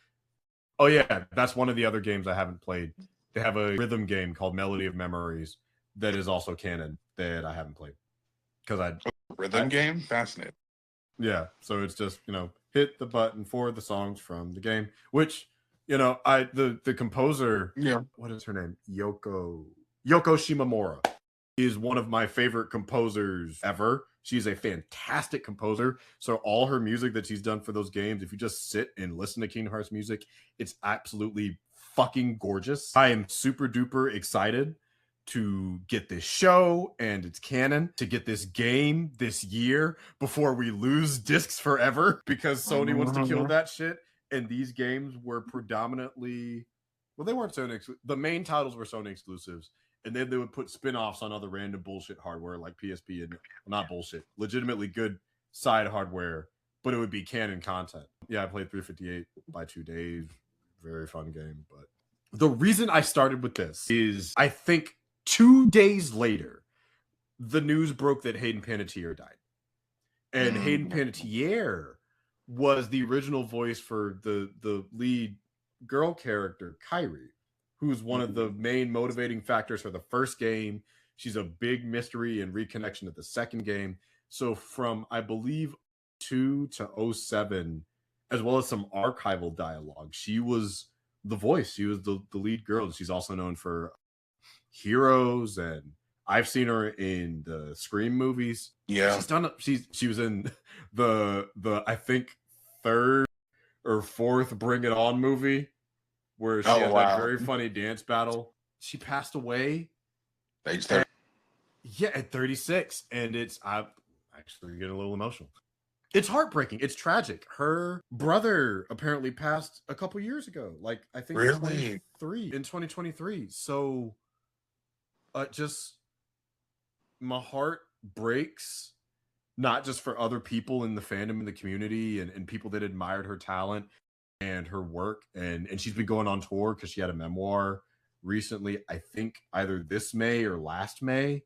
Oh yeah, that's one of the other games I haven't played. They have a rhythm game called Melody of Memories that is also canon that I haven't played. Rhythm game? Fascinating. Yeah, so it's just, hit the button for the songs from the game, which, the composer, what is her name? Yoko Shimomura is one of my favorite composers ever. She's a fantastic composer. So all her music that she's done for those games, if you just sit and listen to Kingdom Hearts music, it's absolutely fucking gorgeous. I am super duper excited to get this show and its canon, to get this game this year before we lose discs forever, because Sony wants to kill that shit. And these games were predominantly, well, they weren't Sony, the main titles were Sony exclusives. And then they would put spin-offs on other random bullshit hardware like PSP and, well, not bullshit, legitimately good side hardware, but it would be canon content. Yeah, I played 358 by 2 days. Very fun game. But the reason I started with this is I think 2 days later, the news broke that Hayden Panettiere died. And Hayden Panettiere was the original voice for the lead girl character, Kyrie, who's one of the main motivating factors for the first game. She's a big mystery and reconnection at the second game. So from, I believe, 2 to 07, as well as some archival dialogue, she was the voice. She was the lead girl. She's also known for Heroes, and I've seen her in the Scream movies. Yeah, she was in the I think 3rd or 4th Bring It On movie, where she had that very funny dance battle. She passed away age 30. at 36, and I'm actually getting a little emotional. It's heartbreaking. It's tragic. Her brother apparently passed a couple years ago. Like, I think in 2023. So just my heart breaks, not just for other people in the fandom, in the community, and people that admired her talent and her work. And she's been going on tour because she had a memoir recently, I think either this May or last May,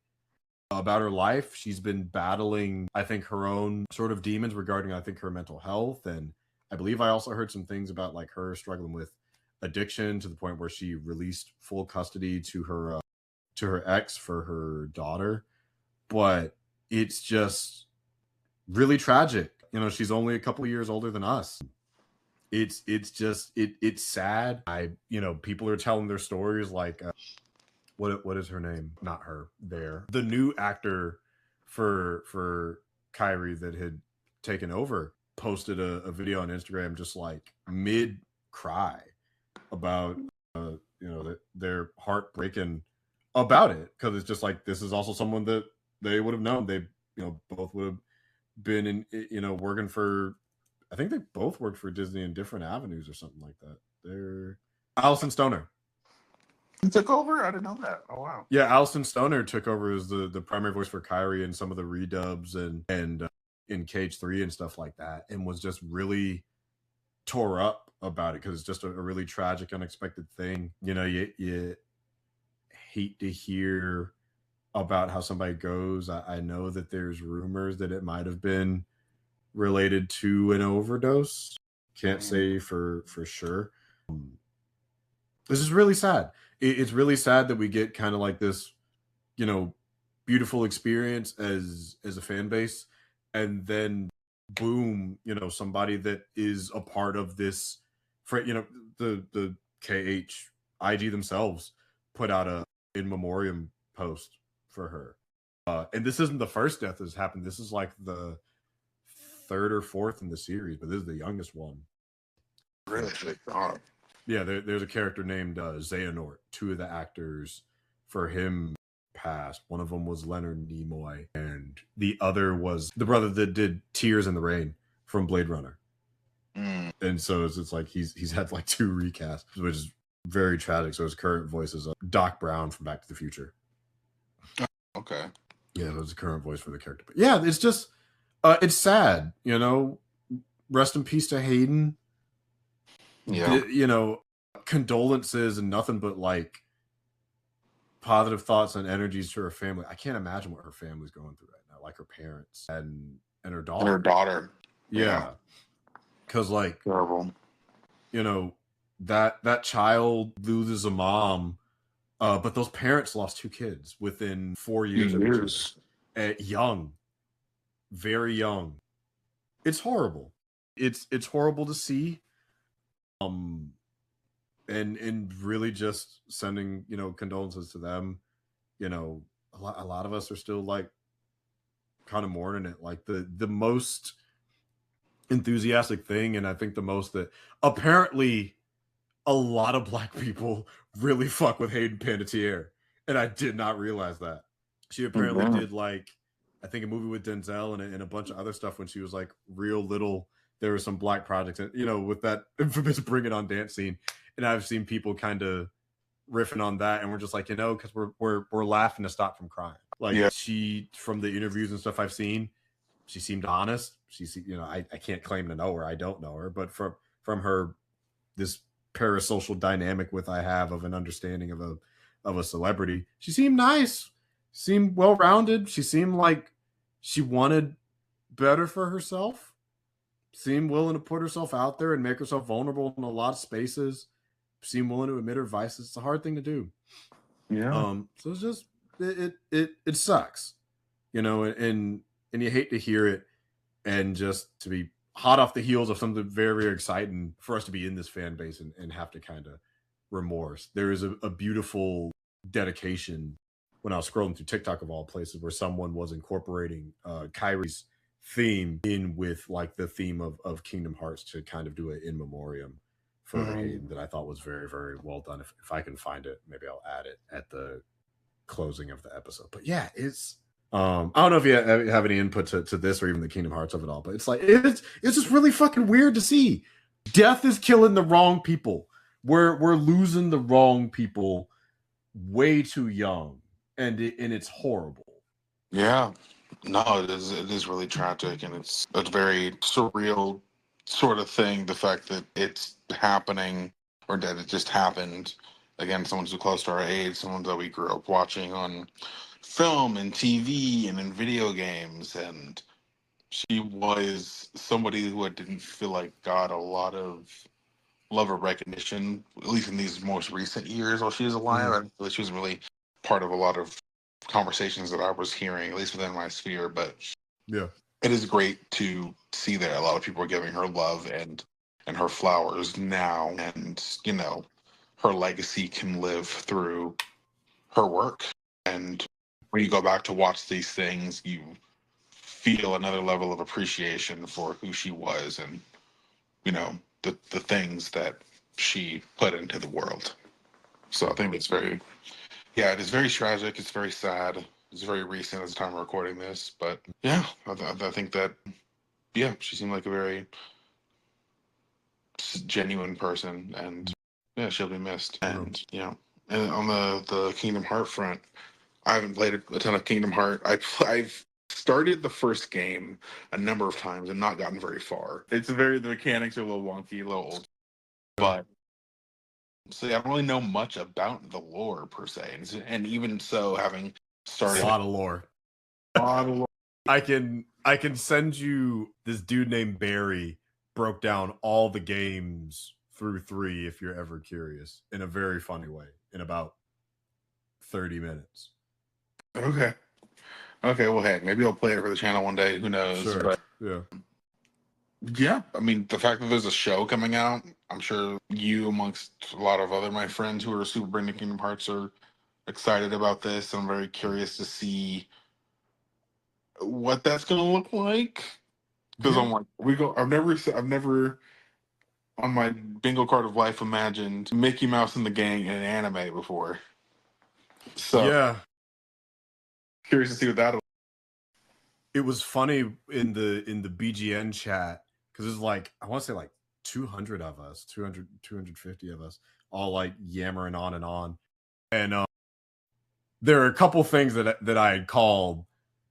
about her life. She's been battling, I think, her own sort of demons regarding, I think, her mental health. And I believe I also heard some things about like her struggling with addiction to the point where she released full custody to her ex for her daughter. But it's just really tragic. You know, she's only a couple of years older than us. It's sad. People are telling their stories like, what is her name? Not her. The new actor for Kyrie that had taken over posted a video on Instagram, just like mid cry about that they're heartbreaking about it, because it's just like, this is also someone that they would have known. They both would have been in working for, I think they both worked for Disney in different avenues or something like that. They're Allison Stoner. He took over? I didn't know that. Oh, wow. Yeah, Allison Stoner took over as the primary voice for Kyrie and some of the redubs and in Cage 3 and stuff like that, and was just really tore up about it, because it's just a really tragic, unexpected thing. You hate to hear about how somebody goes. I know that there's rumors that it might have been related to an overdose. Can't say for sure. This is really sad. It's really sad that we get kind of like this, beautiful experience as a fan base, and then boom, somebody that is a part of this, the KHIG themselves put out a in memoriam post for her. And this isn't the first death that's happened. This is like the 3rd or 4th in the series, but this is the youngest one. Really? Yeah, there's a character named Xehanort. 2 of the actors for him passed. One of them was Leonard Nimoy, and the other was the brother that did Tears in the Rain from Blade Runner. And so it's like he's had like 2 recasts, which is very tragic. So his current voice is Doc Brown from Back to the Future. Okay. Yeah, that was the current voice for the character. But yeah, it's just it's sad. Rest in peace to Hayden. Yeah. Condolences and nothing but like positive thoughts and energies to her family. I can't imagine what her family's going through right now, like her parents and her daughter. And her daughter. Yeah. Because like, terrible. That child loses a mom, but those parents lost 2 kids within 4 years of each other. Young, very young. It's horrible. It's horrible to see. And really just sending, condolences to them. A lot of us are still like kind of mourning it. Like the most enthusiastic thing, and I think the most that apparently a lot of Black people really fuck with Hayden Panettiere, and I did not realize that. She apparently did like, I think, a movie with Denzel and a bunch of other stuff when she was like real little. There were some Black projects, with that infamous Bring It On dance scene. And I've seen people kind of riffing on that, and we're just like, because we're laughing to stop from crying. Like, she, from the interviews and stuff I've seen, she seemed honest. I can't claim to know her. I don't know her, but from her, this parasocial dynamic I have of an understanding of of a celebrity. She seemed nice, seemed well-rounded. She seemed like she wanted better for herself, seemed willing to put herself out there and make herself vulnerable in a lot of spaces, seemed willing to admit her vices. It's a hard thing to do. Yeah. So it's just it sucks, you know, and you hate to hear it, and just to be hot off the heels of something very, very exciting for us to be in this fan base and have to kind of remorse. There is a beautiful dedication when I was scrolling through TikTok of all places where someone was incorporating Kyrie's theme in with like the theme of Kingdom Hearts to kind of do it in memoriam for Hayden, that I thought was very, very well done. If I can find it, maybe I'll add it at the closing of the episode. But yeah, it's I don't know if you have any input to this or even the Kingdom Hearts of it all, but it's like it's just really fucking weird to see. Death is killing the wrong people. We're losing the wrong people way too young, and it's horrible. Yeah, no, it is really tragic, and it's a very surreal sort of thing. The fact that it's happening, or that it just happened. Again, someone so close to our age, someone that we grew up watching on film and TV and in video games, and she was somebody who didn't feel like got a lot of love or recognition, at least in these most recent years while she was alive. I feel like she was really part of a lot of conversations that I was hearing, at least within my sphere. But yeah, it is great to see that a lot of people are giving her love and her flowers now, and you know, her legacy can live through her work. And when you go back to watch these things, you feel another level of appreciation for who she was, and you know, the things that she put into the world. So I think it's very, yeah, it is very tragic. It's very sad. It's very recent at the time of recording this, but yeah, I think that, yeah, she seemed like a very genuine person, and yeah, she'll be missed. And you know, and on the Kingdom Heart front, I haven't played a ton of Kingdom Heart. I've started the first game a number of times and not gotten very far. The mechanics are a little wonky, a little old, but so yeah, I don't really know much about the lore per se, and even so, having started a lot of lore. I can send you this dude named Barry broke down all the games through 3 if you're ever curious, in a very funny way, in about 30 minutes. Okay, well, hey, maybe I'll play it for the channel one day. Who knows? Sure. But yeah, I mean, the fact that there's a show coming out, I'm sure you, amongst a lot of other my friends who are super big into Kingdom Hearts, are excited about this. I'm very curious to see what that's going to look like, because I'm like, I've never on my bingo card of life imagined Mickey Mouse and the gang in an anime before. So yeah, curious to see what that. It was funny in the BGN chat, because it's like, I want to say like 200 of us, 250 of us, all like yammering on and on. And there are a couple things that I had called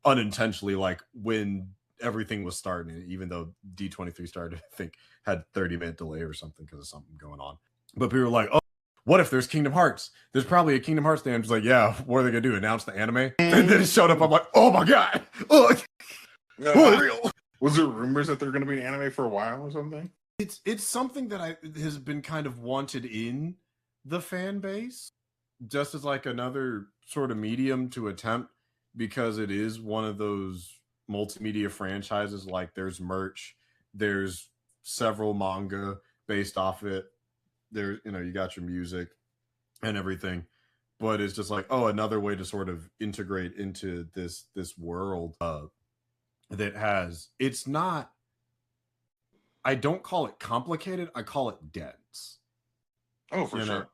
unintentionally, like when everything was starting, even though D23 started, I think had 30-minute delay or something because of something going on. But people were like, oh, what if there's Kingdom Hearts? There's probably a Kingdom Hearts thing. I'm just like, yeah, what are they gonna do? Announce the anime? And then it showed up. I'm like, oh my god, real. Was there rumors that they're gonna be an anime for a while or something? It's something that has been kind of wanted in the fan base, just as like another sort of medium to attempt, because it is one of those multimedia franchises. Like there's merch, there's several manga based off it. There, you know, you got your music and everything, but it's just like, oh, another way to sort of integrate into this world that has, it's not, I don't call it complicated, I call it dense. Oh, for sure.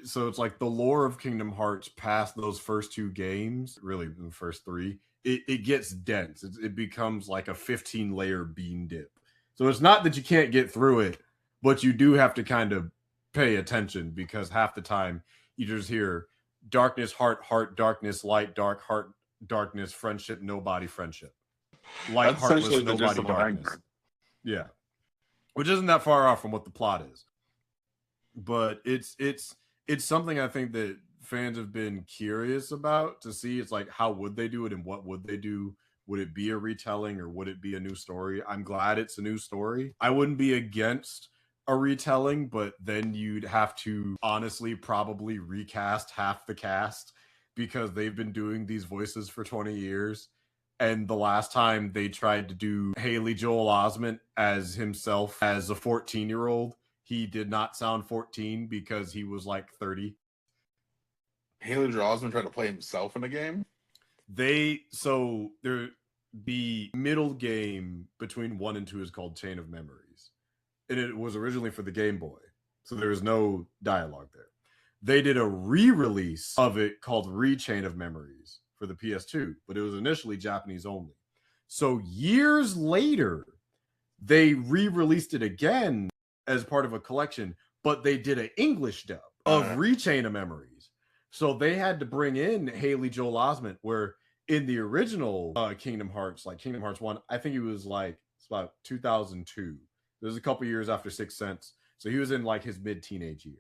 So it's like the lore of Kingdom Hearts past those first 2 games, really the first 3, it gets dense. It becomes like a 15-layer bean dip. So it's not that you can't get through it, but you do have to kind of pay attention, because half the time you just hear darkness, heart, darkness, light, dark, heart, darkness, friendship, nobody, friendship. Light, heartless, nobody, darkness. Yeah. Which isn't that far off from what the plot is. But it's something I think that fans have been curious about to see. It's like, how would they do it and what would they do? Would it be a retelling or would it be a new story? I'm glad it's a new story. I wouldn't be against a retelling, but then you'd have to honestly probably recast half the cast because they've been doing these voices for 20 years. And the last time they tried to do Haley Joel Osment as himself as a 14-year-old, he did not sound 14 because he was like 30. Haley Joel Osment tried to play himself in a game? The middle game between 1 and 2 is called Chain of Memories. And it was originally for the Game Boy. So there was no dialogue there. They did a re-release of it called Re-Chain of Memories for the PS2, but it was initially Japanese only. So years later, they re-released it again as part of a collection, but they did an English dub of Re-Chain of Memories. So they had to bring in Haley Joel Osment, where in the original Kingdom Hearts, like Kingdom Hearts 1, I think he was like, it's about 2002. It was a couple years after Sixth Sense. So he was in like his mid-teenage years.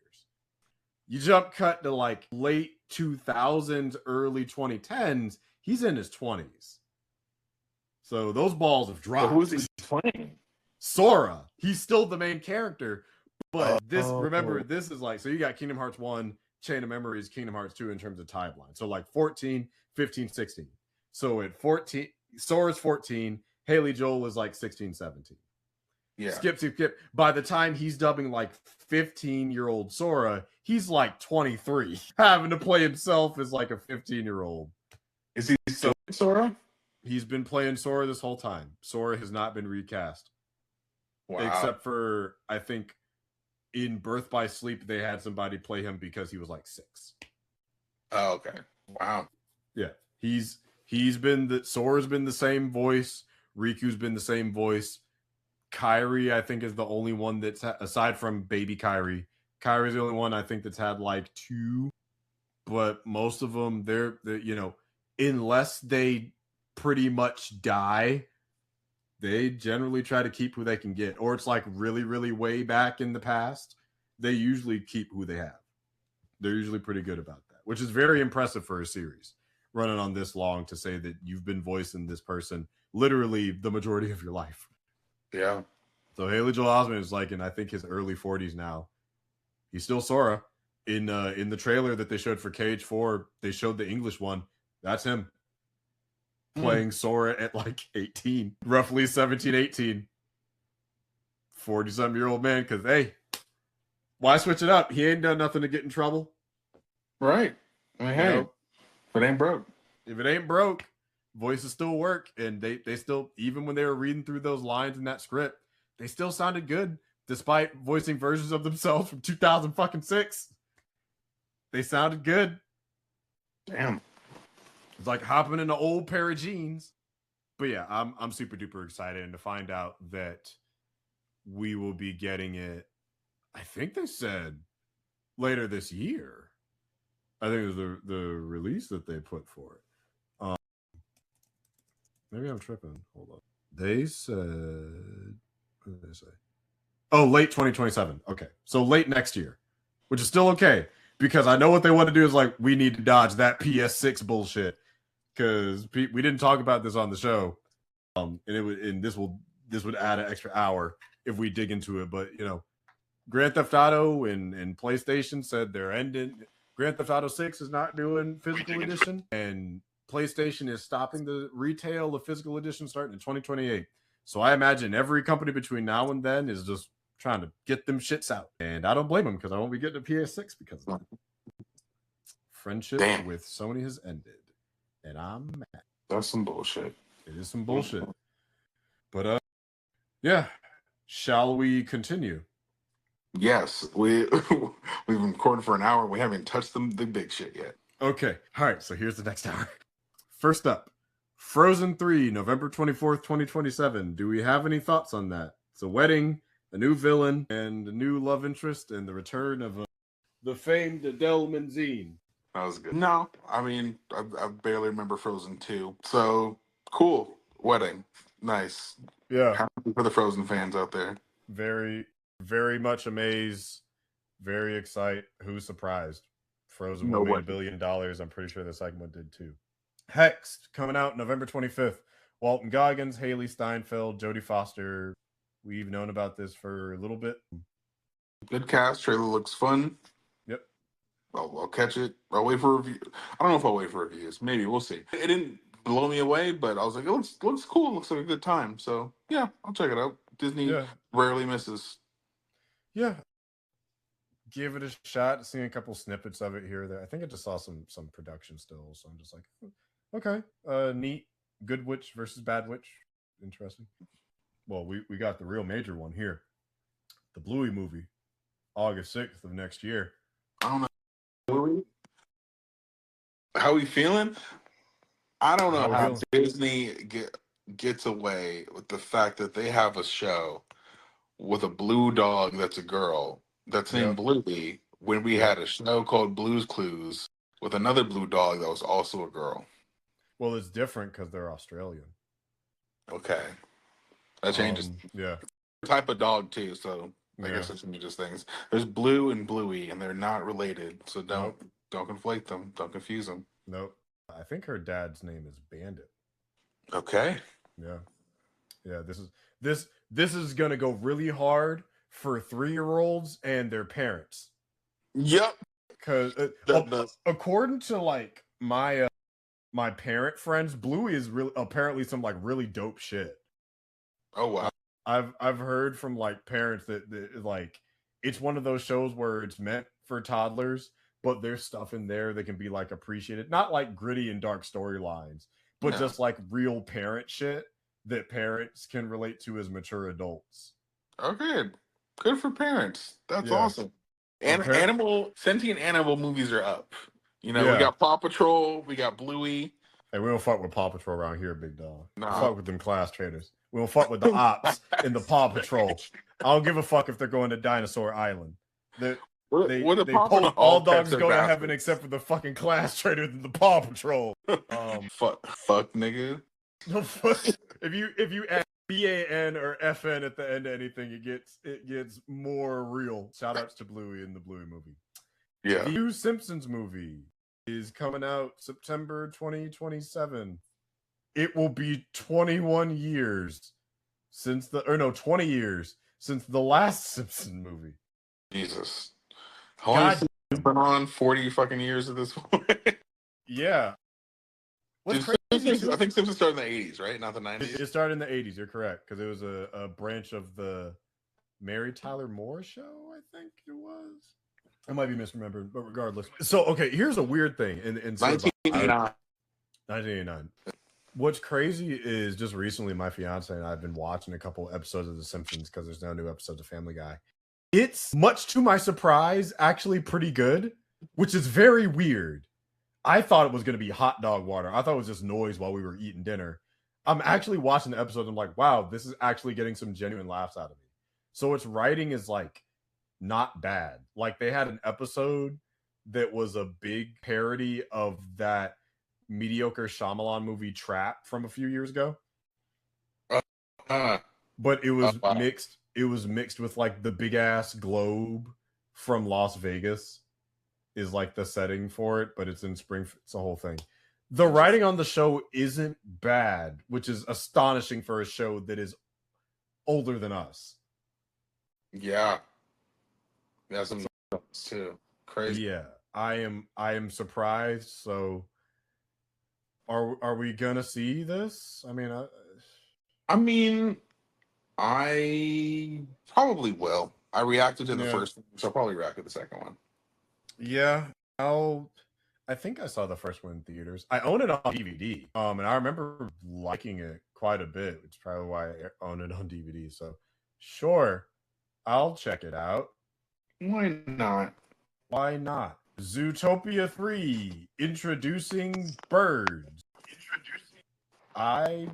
You jump cut to like late 2000s, early 2010s, he's in his 20s. So those balls have dropped. So who's he playing? Sora. He's still the main character. But remember, this is like, so you got Kingdom Hearts 1, Chain of Memories, Kingdom Hearts 2 in terms of timeline. So like 14, 15, 16. So at 14, Sora's 14, Haley Joel is like 16, 17. Yeah. Skip. By the time he's dubbing like 15-year-old Sora, he's like 23, having to play himself as like a 15-year-old. Is he still Sora? He's been playing Sora this whole time. Sora has not been recast. Wow. Except for, I think, in Birth by Sleep, they had somebody play him because he was like 6. Oh, okay. Wow. Yeah. Sora's been the same voice. Riku's been the same voice. Kairi, I think, is the only one that's, aside from baby Kairi's the only one I think that's had like 2. But most of them, they're unless they pretty much die, they generally try to keep who they can get. Or it's like really, really way back in the past, they usually keep who they have. They're usually pretty good about that, which is very impressive for a series running on this long to say that you've been voicing this person literally the majority of your life. Yeah. So Haley Joel Osment is like in, I think, his early 40s now. He's still Sora. In the trailer that they showed for KH4, they showed the English one. That's him playing Sora at like 18, roughly 17, 18. 40-something-year-old man, because, hey, why switch it up? He ain't done nothing to get in trouble. Right. I mean, hey, if it ain't broke. If it ain't broke, voices still work. And they still, even when they were reading through those lines in that script, they still sounded good, despite voicing versions of themselves from 2006. They sounded good. Damn. It's like hopping in an old pair of jeans. But yeah, I'm super duper excited, and to find out that we will be getting it, I think they said later this year. I think it was the release that they put for it. Maybe I'm tripping. Hold on. They said, what did they say? Oh, late 2027. Okay. So late next year, which is still okay, because I know what they want to do is like, we need to dodge that PS6 bullshit, because we didn't talk about this on the show. And this would add an extra hour if we dig into it. But, Grand Theft Auto and PlayStation said they're ending. Grand Theft Auto 6 is not doing physical edition, and PlayStation is stopping the retail of physical edition starting in 2028. So I imagine every company between now and then is just trying to get them shits out. And I don't blame them, because I won't be getting a PS6 because of that. Friendship with Sony has ended, and I'm mad. That's some bullshit. It is some bullshit. But yeah. Shall we continue? Yes, we've been recording for an hour. We haven't touched the big shit yet. Okay. All right. So here's the next hour. First up, Frozen 3, November 24th, 2027. Do we have any thoughts on that? It's a wedding, a new villain, and a new love interest, and the return of the famed Adele Menzine. That was good. No, I mean, I barely remember Frozen 2. So, cool. Wedding. Nice. Yeah. Happy for the Frozen fans out there. Very, very much amazed. Very excited. Who's surprised? Frozen No one made way. $1 billion. I'm pretty sure the second one did too. Hexed, coming out November 25th. Walton Goggins, Haley Steinfeld, Jodie Foster. We've known about this for a little bit. Good cast. Trailer looks fun. Yep. I'll catch it. I'll wait for review. I don't know if I'll wait for reviews. Maybe we'll see. It didn't blow me away, but I was like, it looks cool. It looks like a good time. So yeah, I'll check it out. Disney rarely misses. Yeah. Give it a shot. Seeing a couple snippets of it here or there. I think I just saw some production still, so I'm just like, okay, neat. Good Witch versus Bad Witch. Interesting. Well, we got the real major one here. The Bluey movie, August 6th of next year. I don't know. How we feeling? I don't know how Disney gets away with the fact that they have a show with a blue dog that's a girl that's named Bluey when we had a show called Blue's Clues with another blue dog that was also a girl. Well, it's different because they're Australian. Okay. That changes. Yeah. Type of dog too, so I guess that changes things. There's Blue and Bluey, and they're not related, so don't conflate them. Don't confuse them. Nope. I think her dad's name is Bandit. Okay. Yeah. Yeah. This is gonna go really hard for 3-year-olds and their parents. Yep. Because according to like my parent friends, Bluey is really apparently some like really dope shit. Oh wow. I've heard from like parents that like it's one of those shows where it's meant for toddlers, but there's stuff in there that can be like appreciated. Not like gritty and dark storylines, but just like real parent shit that parents can relate to as mature adults. Okay. Good for parents. That's awesome. And sentient animal movies are up. You know, we got Paw Patrol, we got Bluey. Hey, we don't fuck with Paw Patrol around here, big dog. Nah. We fuck with them class traders. We don't fuck with the ops in the Paw Patrol. I don't give a fuck if they're going to Dinosaur Island. They post all dogs go to heaven except for the fucking class traders in the Paw Patrol. Fuck nigga. If you add BAN or FN at the end of anything, it gets more real. Shout outs to Bluey in the Bluey movie. Yeah. The new Simpsons movie is coming out September 2027. It will be 21 years since 20 years since the last Simpson movie. Jesus. How long has it been on? 40 fucking years at this point? Yeah. What's crazy? I think Simpsons started in the 80s, right? Not the 90s? It started in the 80s, you're correct. Because it was a branch of the Mary Tyler Moore show, I think it was. I might be misremembering, but regardless. So, okay, here's a weird thing. In 1989. What's crazy is just recently my fiance and I have been watching a couple episodes of The Simpsons because there's no new episodes of Family Guy. It's, much to my surprise, actually pretty good, which is very weird. I thought it was going to be hot dog water. I thought it was just noise while we were eating dinner. I'm actually watching the episode and I'm like, wow, this is actually getting some genuine laughs out of me. So its writing is like not bad. Like they had an episode that was a big parody of that mediocre Shyamalan movie Trap from a few years ago. But it was mixed. It was mixed with like the big ass globe from Las Vegas is like the setting for it, but it's in Springfield. It's a whole thing. The writing on the show isn't bad, which is astonishing for a show that is older than us. Yeah. Yeah, some too. Crazy. Yeah. I am surprised. So are we gonna see this? I mean, I probably will. I reacted to the first one, so I'll probably react to the second one. Yeah, I think I saw the first one in theaters. I own it on DVD. And I remember liking it quite a bit, which is probably why I own it on DVD. So sure, I'll check it out. Why not? Why not? Zootopia 3, introducing birds. I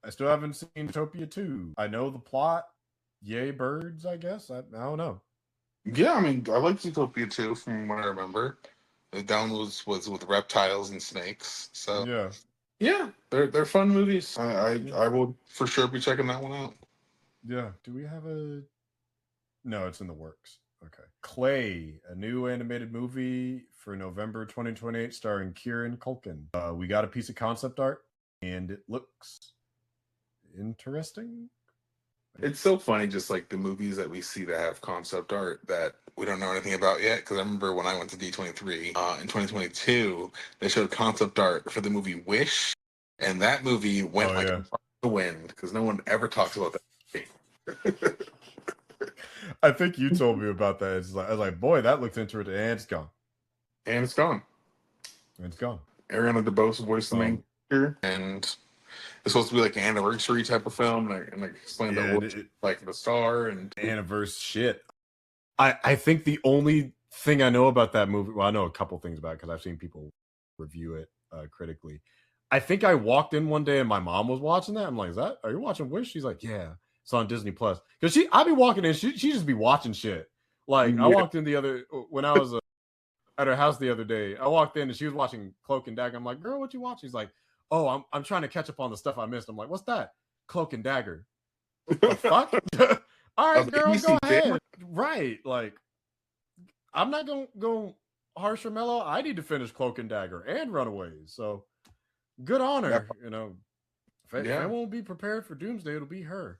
still haven't seen Zootopia 2. I know the plot. Yay, birds, I guess. I don't know. Yeah, I mean, I like Zootopia 2 from what I remember. The down was with reptiles and snakes. So yeah, they're fun movies. I will for sure be checking that one out. Yeah. Do we have a? No, it's in the works. Okay. Clay, a new animated movie for November 2028 starring Kieran Culkin. We got a piece of concept art and it looks interesting. It's so funny, just like the movies that we see that have concept art that we don't know anything about yet. Because I remember when I went to D23 in 2022, they showed concept art for the movie Wish, and that movie went the wind because no one ever talks about that. I think you told me about that. I was like, boy, that looks interesting, and it's gone. And it's gone. It's gone. Ariana DeBose voiced the main character, and it's supposed to be like an anniversary type of film, and like explain like the star and anniversary shit. I think the only thing I know about that movie, well, I know a couple things about it because I've seen people review it critically. I think I walked in one day and my mom was watching that. I'm like, are you watching Wish? She's like, yeah, it's on Disney Plus. Because I be walking in, she just be watching shit. Like I walked in when I was at her house the other day. I walked in and she was watching Cloak and Dagger. I'm like, girl, what you watch? She's like, oh, I'm trying to catch up on the stuff I missed. I'm like, what's that? Cloak and Dagger. The fuck? All right, girl, go ahead. Right. Like, I'm not going to go harsh or mellow. I need to finish Cloak and Dagger and Runaways. So good on her. Yeah. You know, if I won't be prepared for Doomsday, it'll be her.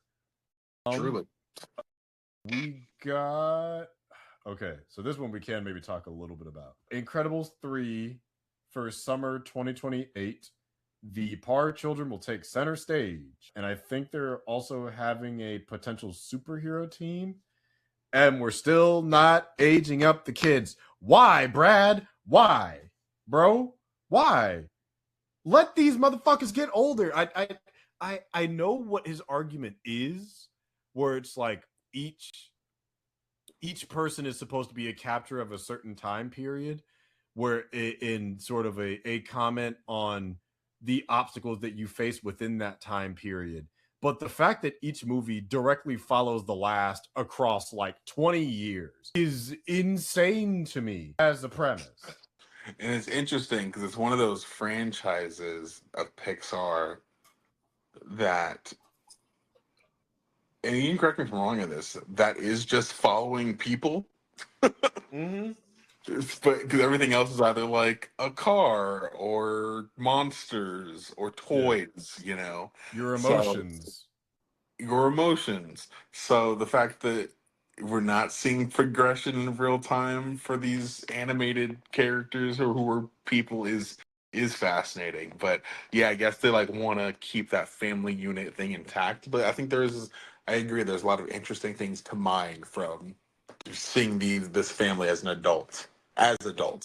Truly. We got... Okay, so this one we can maybe talk a little bit about. Incredibles 3 for summer 2028. The Parr children will take center stage. And I think they're also having a potential superhero team. And we're still not aging up the kids. Why, Brad? Why? Bro? Why? Let these motherfuckers get older. I know what his argument is, where it's like each person is supposed to be a capture of a certain time period, where in sort of a comment on the obstacles that you face within that time period. But the fact that each movie directly follows the last across like 20 years is insane to me as a premise. And it's interesting because it's one of those franchises of Pixar that, and you can correct me if I'm wrong in this, that is just following people. Mm-hmm. But because everything else is either like a car or monsters or toys, you know, your emotions. So the fact that we're not seeing progression in real time for these animated characters who are people is fascinating. But yeah, I guess they like want to keep that family unit thing intact. But I think I agree. There's a lot of interesting things to mine from seeing this family as adults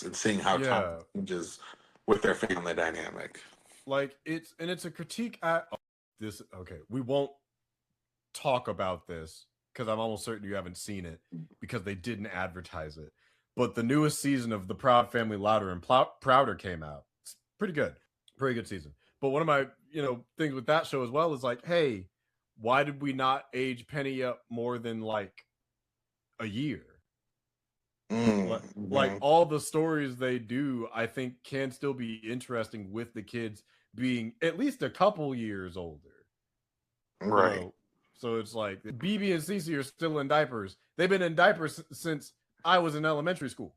and seeing how time changes with their family dynamic. Like it's a critique at this. Okay, we won't talk about this because I'm almost certain you haven't seen it because they didn't advertise it. But the newest season of The Proud Family Louder and Prouder came out. It's pretty good season. But one of my things with that show as well is like, hey, why did we not age Penny up more than like a year? Like all the stories they do, I think can still be interesting with the kids being at least a couple years older. Right. So it's like BB and Cece are still in diapers. They've been in diapers since I was in elementary school.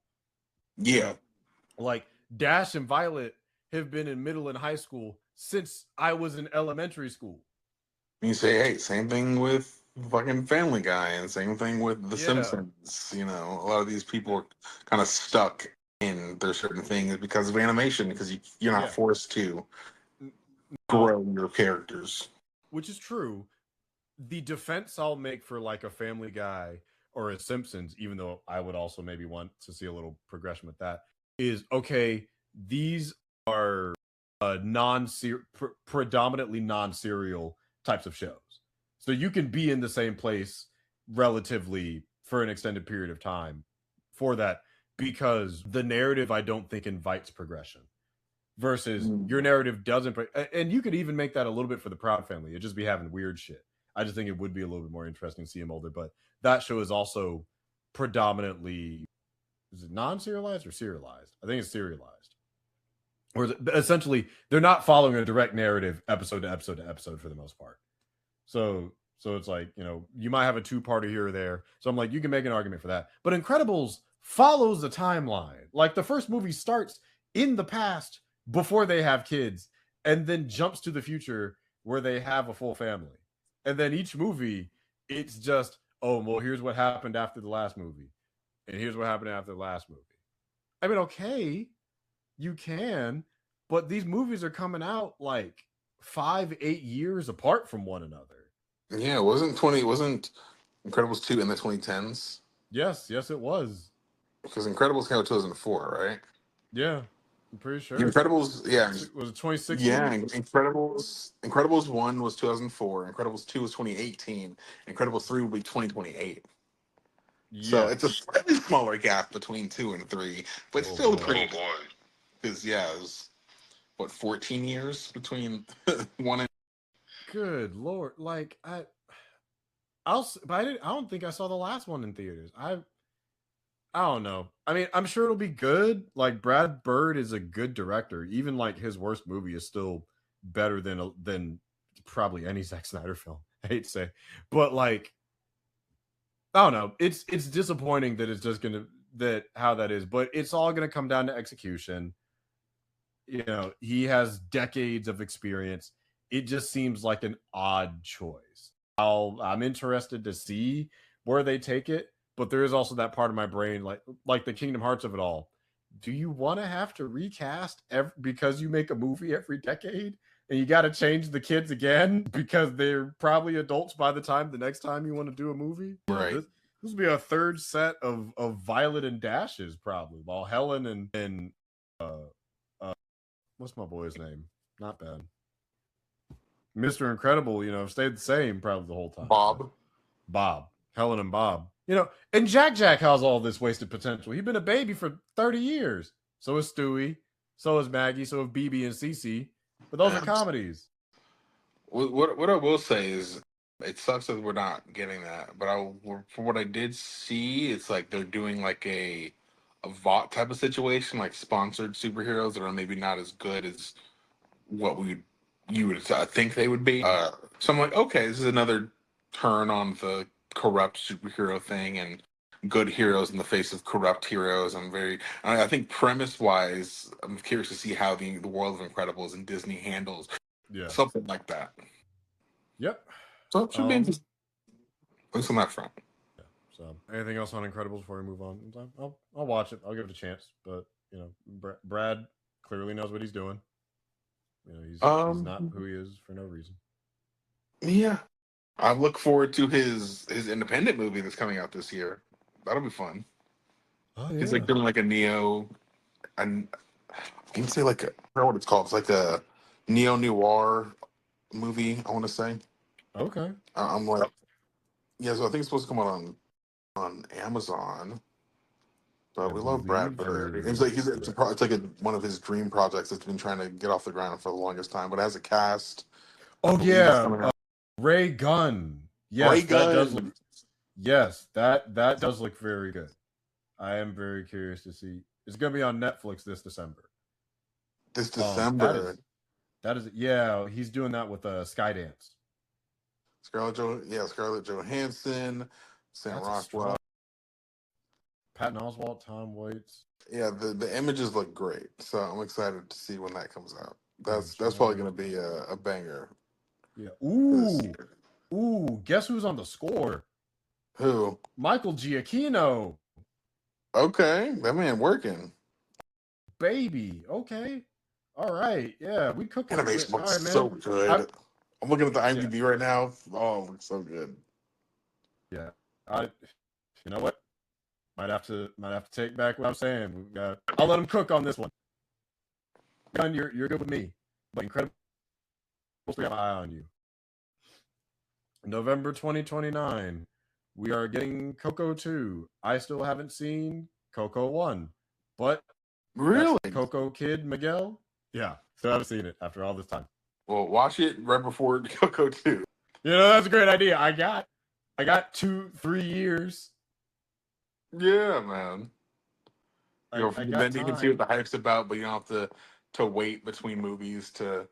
Yeah. Like Dash and Violet have been in middle and high school since I was in elementary school. You say, hey, same thing with fucking Family Guy and same thing with The Simpsons. You know, a lot of these people are kind of stuck in their certain things because of animation, because you're not forced to grow your characters. Which is true. The defense I'll make for like a Family Guy or a Simpsons, even though I would also maybe want to see a little progression with that, is okay, these are predominantly non-serial types of shows. So you can be in the same place relatively for an extended period of time for that, because the narrative I don't think invites progression versus your narrative doesn't. And you could even make that a little bit for the Proud Family. It'd just be having weird shit. I just think it would be a little bit more interesting to see him older. But that show is also predominantly, is it non-serialized or serialized? I think it's serialized. Or essentially, they're not following a direct narrative episode to episode to episode for the most part. So So it's like, you might have a two-parter here or there. So I'm like, you can make an argument for that. But Incredibles follows the timeline. Like the first movie starts in the past before they have kids and then jumps to the future where they have a full family. And then each movie, it's just, oh, well, here's what happened after the last movie. And here's what happened after the last movie. I mean, okay, you can, but these movies are coming out like 5-8 years apart from one another. Yeah, wasn't Incredibles 2 in the 2010s? Yes, it was. Because Incredibles came out 2004, right? Yeah, I'm pretty sure. Incredibles, yeah. Was it 2016? Yeah, Incredibles 1 was 2004, Incredibles 2 was 2018, Incredibles 3 will be 2028. Yeah. So it's a slightly smaller gap between 2 and 3, but still pretty good. Because, yeah, it was, 14 years between 1 and... Good Lord. Like, I don't think I saw the last one in theaters. I don't know. I mean, I'm sure it'll be good. Like, Brad Bird is a good director. Even like his worst movie is still better than probably any Zack Snyder film. I hate to say, but like, I don't know. It's disappointing that it's just how that is, but it's all gonna come down to execution. He has decades of experience. It just seems like an odd choice. I'm interested to see where they take it, but there is also that part of my brain, like the Kingdom Hearts of it all. Do you want to have to recast because you make a movie every decade and you got to change the kids again because they're probably adults by the next time you want to do a movie? Right. This will be a third set of Violet and Dashes probably, while Helen and what's my boy's name? Not bad. Mr. Incredible, stayed the same probably the whole time. Bob. Helen and Bob. And Jack has all this wasted potential. He's been a baby for 30 years. So is Stewie. So is Maggie. So is BB and Cece. But those are comedies. What I will say is, it sucks that we're not getting that. But from what I did see, it's like they're doing like a VOT type of situation, like sponsored superheroes that are maybe not as good as what you would think they would be. So I'm like, okay, this is another turn on the corrupt superhero thing and good heroes in the face of corrupt heroes. I think premise wise, I'm curious to see how the world of Incredibles and Disney handles something like that. Yep. So it should be interesting. At least on that front. Yeah. So anything else on Incredibles before we move on? I'll watch it. I'll give it a chance. But Brad clearly knows what he's doing. He's not who he is for no reason. Yeah. I look forward to his independent movie that's coming out this year. That'll be fun. Oh, yeah. He's like doing like a neo, and I can say like I don't know what it's called. It's like a neo-noir movie, I want to say. Okay. I'm like, yeah. So I think it's supposed to come out on Amazon. But we love Brad Bird. It's like it's like one of his dream projects that's been trying to get off the ground for the longest time. But it has a cast. Oh yeah, Ray Gunn. Yes, Ray Gunn. That does look. Yes, that does look very good. I am very curious to see. It's going to be on Netflix this December. This December. That is yeah. He's doing that with Skydance. Scarlett Johansson, Sam Rockwell. Patton Oswalt, Tom Waits. Yeah, the images look great, so I'm excited to see when that comes out. That's probably going to be a banger. Yeah. Ooh. Guess who's on the score? Who? Michael Giacchino. Okay, that man working. Baby. Okay. All right. Yeah, we cooking. Animation looks so good. I'm looking at the IMDb right now. Oh, it looks so good. Yeah. You know what? Might have to take back what I'm saying. I'll let him cook on this one. Gunn, you're good with me, but Incredible. We have an eye on you. November 2029, we are getting Coco 2. I still haven't seen Coco 1, but really, Coco Kid Miguel. Yeah, still haven't seen it after all this time. Well, watch it right before Coco 2. That's a great idea. I got 2-3 years. Yeah, man. Then you can see what the hype's about, but you don't have to wait between movies to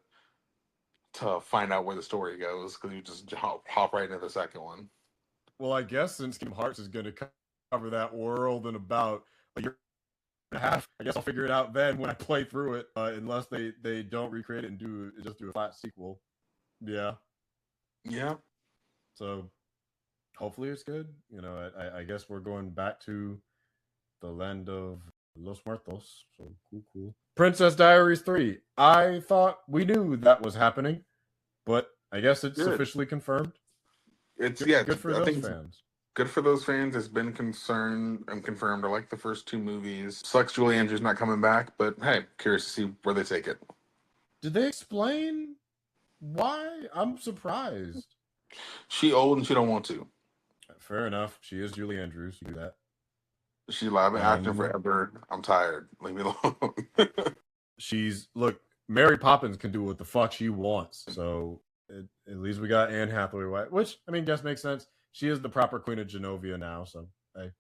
to find out where the story goes because you just hop right into the second one. Well, I guess since Kingdom Hearts is going to cover that world in about a year and a half, I guess I'll figure it out then when I play through it, unless they don't recreate it and just do a flat sequel. Yeah. Yeah. So hopefully it's good. You know, I guess we're going back to the land of Los Muertos. So cool. Princess Diaries 3. I thought we knew that was happening, but I guess it's officially confirmed. It's good for those fans. Good for those fans. It's been confirmed. I like the first two movies. Sucks Julie Andrews not coming back, but hey, curious to see where they take it. Did they explain why? I'm surprised. She old and she don't want to. Fair enough. She is Julie Andrews. You do that. She's like, I've been acting forever. I'm tired. Leave me alone. Look, Mary Poppins can do what the fuck she wants. So at least we got Anne Hathaway White, which I mean, guess makes sense. She is the proper Queen of Genovia now. So hey,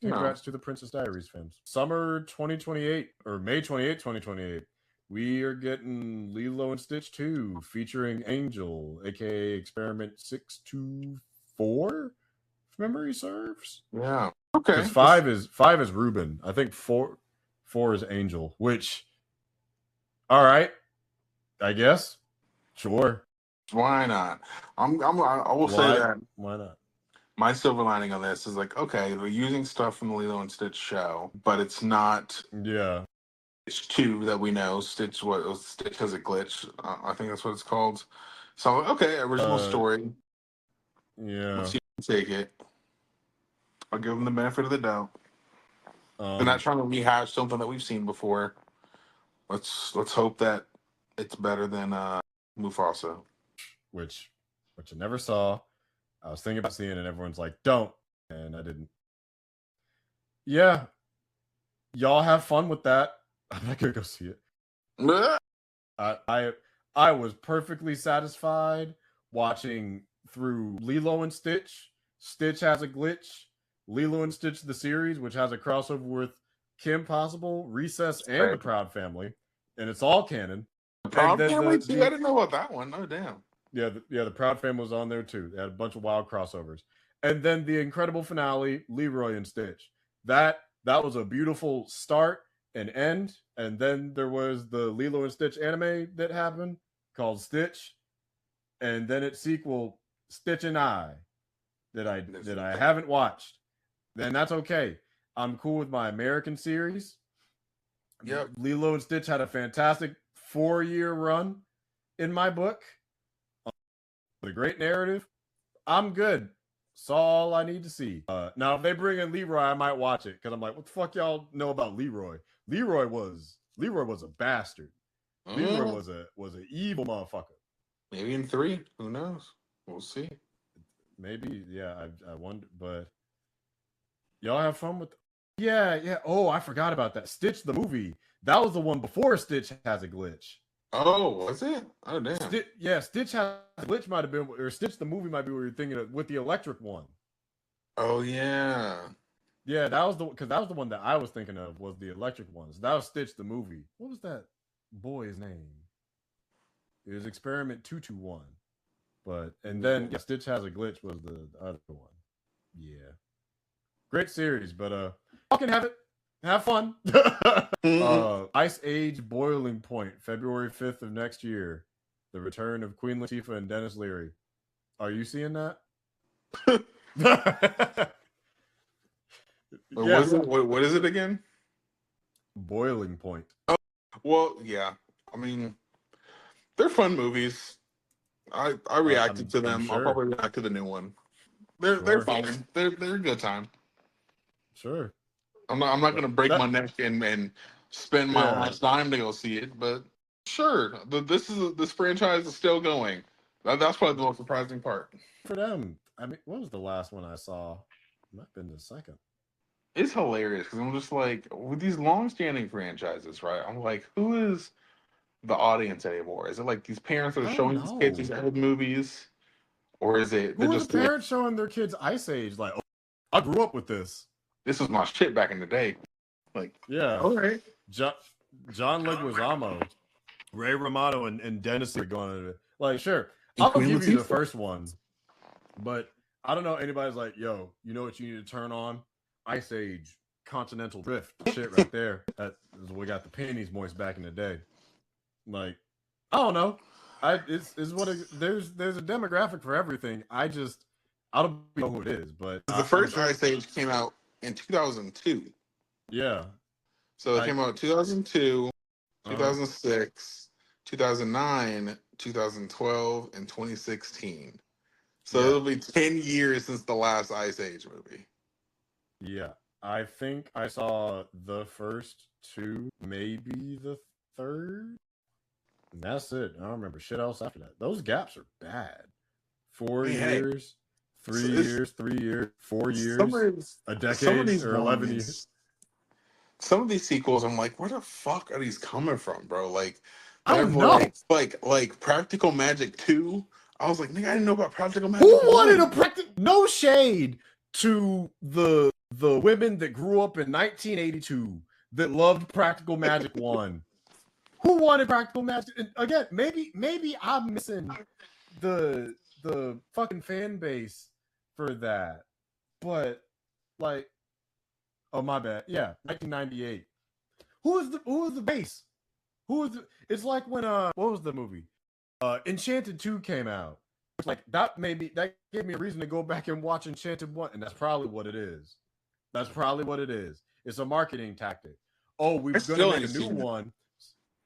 congrats to the Princess Diaries fans. Summer 2028 or May 28, 2028. We are getting Lilo and Stitch 2 featuring Angel, aka Experiment 624, if memory serves. Yeah. Okay. Because five is Ruben. I think four is Angel. Which, all right, I guess, sure. Why not? I will say that. Why not? My silver lining on this is like, okay, they're using stuff from the Lilo and Stitch show, but it's not. Yeah. Stitch 2 that we know. Stitch has a glitch. I think that's what it's called. So okay, original story. Yeah. Let's see if we take it. I'll give them the benefit of the doubt. They're not trying to rehash something that we've seen before. Let's hope that it's better than Mufasa, which I never saw. I was thinking about seeing it, and everyone's like, "Don't," and I didn't. Yeah, y'all have fun with that. I'm not gonna go see it. I was perfectly satisfied watching through Lilo and Stitch. Stitch has a glitch. Lilo and Stitch the series, which has a crossover with Kim Possible, Recess, and the Proud Family, and it's all canon. The Proud Family too? I didn't know about that one. Oh damn. Yeah, the Proud Family was on there too. They had a bunch of wild crossovers, and then the incredible finale, Leroy and Stitch. That was a beautiful start and end, and then there was the Lilo and Stitch anime that happened called Stitch, and then its sequel, Stitch and I, that I haven't watched. Then that's okay. I'm cool with my American series. Yep. Lilo and Stitch had a fantastic 4-year run in my book. The great narrative. I'm good. That's all I need to see. Now, if they bring in Leroy, I might watch it because I'm like, what the fuck y'all know about Leroy? Leroy was a bastard. Leroy was an evil motherfucker. Maybe in 3. Who knows? We'll see. Maybe, yeah. I wonder, but y'all have fun with. Yeah. Oh, I forgot about that. Stitch the movie. That was the one before Stitch has a glitch. Oh, was it? Oh, damn. Stitch has a glitch might have been, or Stitch the movie might be what you're thinking of with the electric one. Oh, yeah. Yeah, that was the one that I was thinking of was the electric ones. That was Stitch the movie. What was that boy's name? It was Experiment 221. And then Stitch has a glitch was the other one. Yeah. Great series, but y'all can have it. Have fun. Ice Age Boiling Point, February 5th of next year. The return of Queen Latifah and Dennis Leary. Are you seeing that? What is it again? Boiling Point. Oh, well, yeah. I mean, they're fun movies. I reacted to them. Sure. I'll probably react to the new one. They're fun. They're a good time. Sure. I'm not going to break my neck and spend my last dime to go see it, but sure, this franchise is still going. That's probably the most surprising part for them. I mean, what was the last one I saw? It might have been the second. It's hilarious because I'm just like, with these long-standing franchises, right? I'm like, who is the audience anymore? Is it like these parents that are showing these kids these old movies, or is it who are the parents showing their kids Ice Age? Like, oh, I grew up with this. This was my shit back in the day. Like, yeah, all right. John Leguizamo Ray Romano and Dennis are going to like, sure, I'll give you the first one, but I don't know anybody's like, yo, you know what you need to turn on? Ice Age, Continental Drift, shit right there. That is we got the pennies moist back in the day. Like, I don't know. There's a demographic for everything. I don't know who it is, but the first Ice Age came out in 2002. Yeah. So it came out in 2002, 2006, 2009, 2012, and 2016. So it'll be 10 years since the last Ice Age movie. Yeah. I think I saw the first two, maybe the third. And that's it. I don't remember shit else after that. Those gaps are bad. 4 years, 3 years, 3 years, 4 years, a decade, or 11 years. Some of these sequels, I'm like, where the fuck are these coming from, bro? Like, I don't know. Like Practical Magic 2. I was like, nigga, I didn't know about Practical Magic. Who wanted a no shade to the women that grew up in 1982 that loved Practical Magic 1. Who wanted Practical Magic? And again, maybe I'm missing the fucking fan base for that. But like, oh my bad. Yeah, 1998. Who was the base? It's like when what was the movie? Enchanted 2 came out. Like that gave me a reason to go back and watch Enchanted 1, and that's probably what it is. It's a marketing tactic. Oh, we're gonna make a new one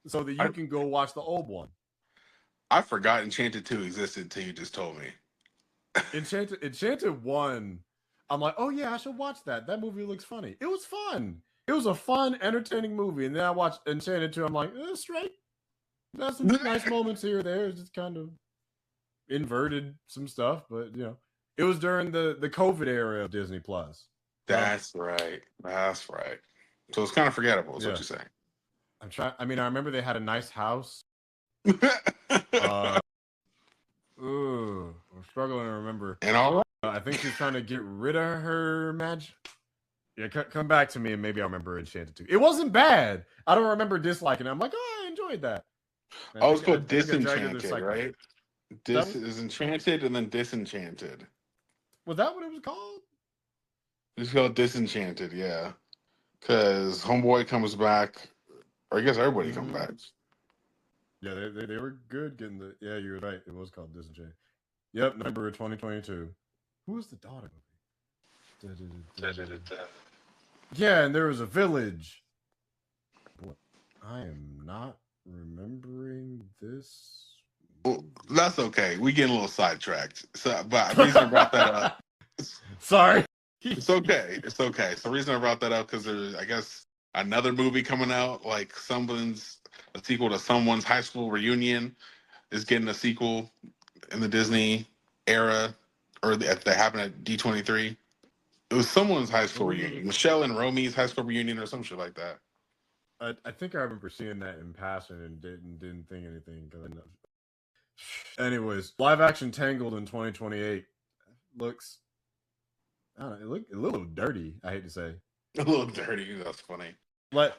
so that you can go watch the old one. I forgot Enchanted 2 existed until you just told me. Enchanted 1, I'm like, oh yeah, I should watch that. That movie looks funny. It was fun. It was a fun, entertaining movie. And then I watched Enchanted 2, I'm like, straight. There's some nice moments here or there. It's just kind of inverted some stuff, but you know, it was during the COVID era of Disney Plus. That's right. So it's kind of forgettable, is what you're saying. I remember they had a nice house. I'm struggling to remember. And all right. I think she's trying to get rid of her magic. Yeah, come back to me and maybe I'll remember Enchanted 2. It wasn't bad. I don't remember disliking it. I'm like, oh, I enjoyed that. It's called Disenchanted, right? Is Enchanted and then Disenchanted. Was that what it was called? It's called Disenchanted, yeah. Because Homeboy comes back, or I guess everybody comes back. Yeah, they were good getting the. Yeah, you were right. It was called Disenchanted. Yep, November 2022. Who was the daughter movie? Yeah, and there was a village. What? I am not remembering this. Well, that's okay. We get a little sidetracked. So, but the reason I brought that up. Sorry. It's okay. So the reason I brought that up because there's, I guess, another movie coming out, like a sequel to someone's high school reunion is getting a sequel in the Disney era, or that happened at D23. It was someone's high school reunion, Michelle and Romy's high school reunion, or some shit like that. I think I remember seeing that in passing and didn't think anything. Anyways, live action Tangled in 2028 looks. I don't know, it looked a little dirty. I hate to say. A little dirty. That's funny. Like,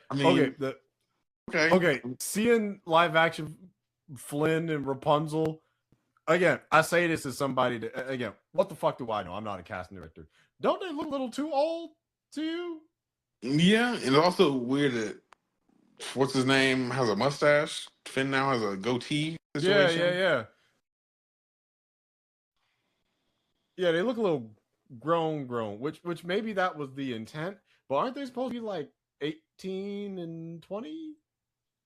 okay. Seeing live action Flynn and Rapunzel. Again, I say this as somebody that, again, what the fuck do I know? I'm not a casting director. Don't they look a little too old to you? Yeah, and it's also weird that what's his name has a mustache. Finn now has a goatee situation. Yeah. Yeah, they look a little grown, which maybe that was the intent, but aren't they supposed to be like 18 and 20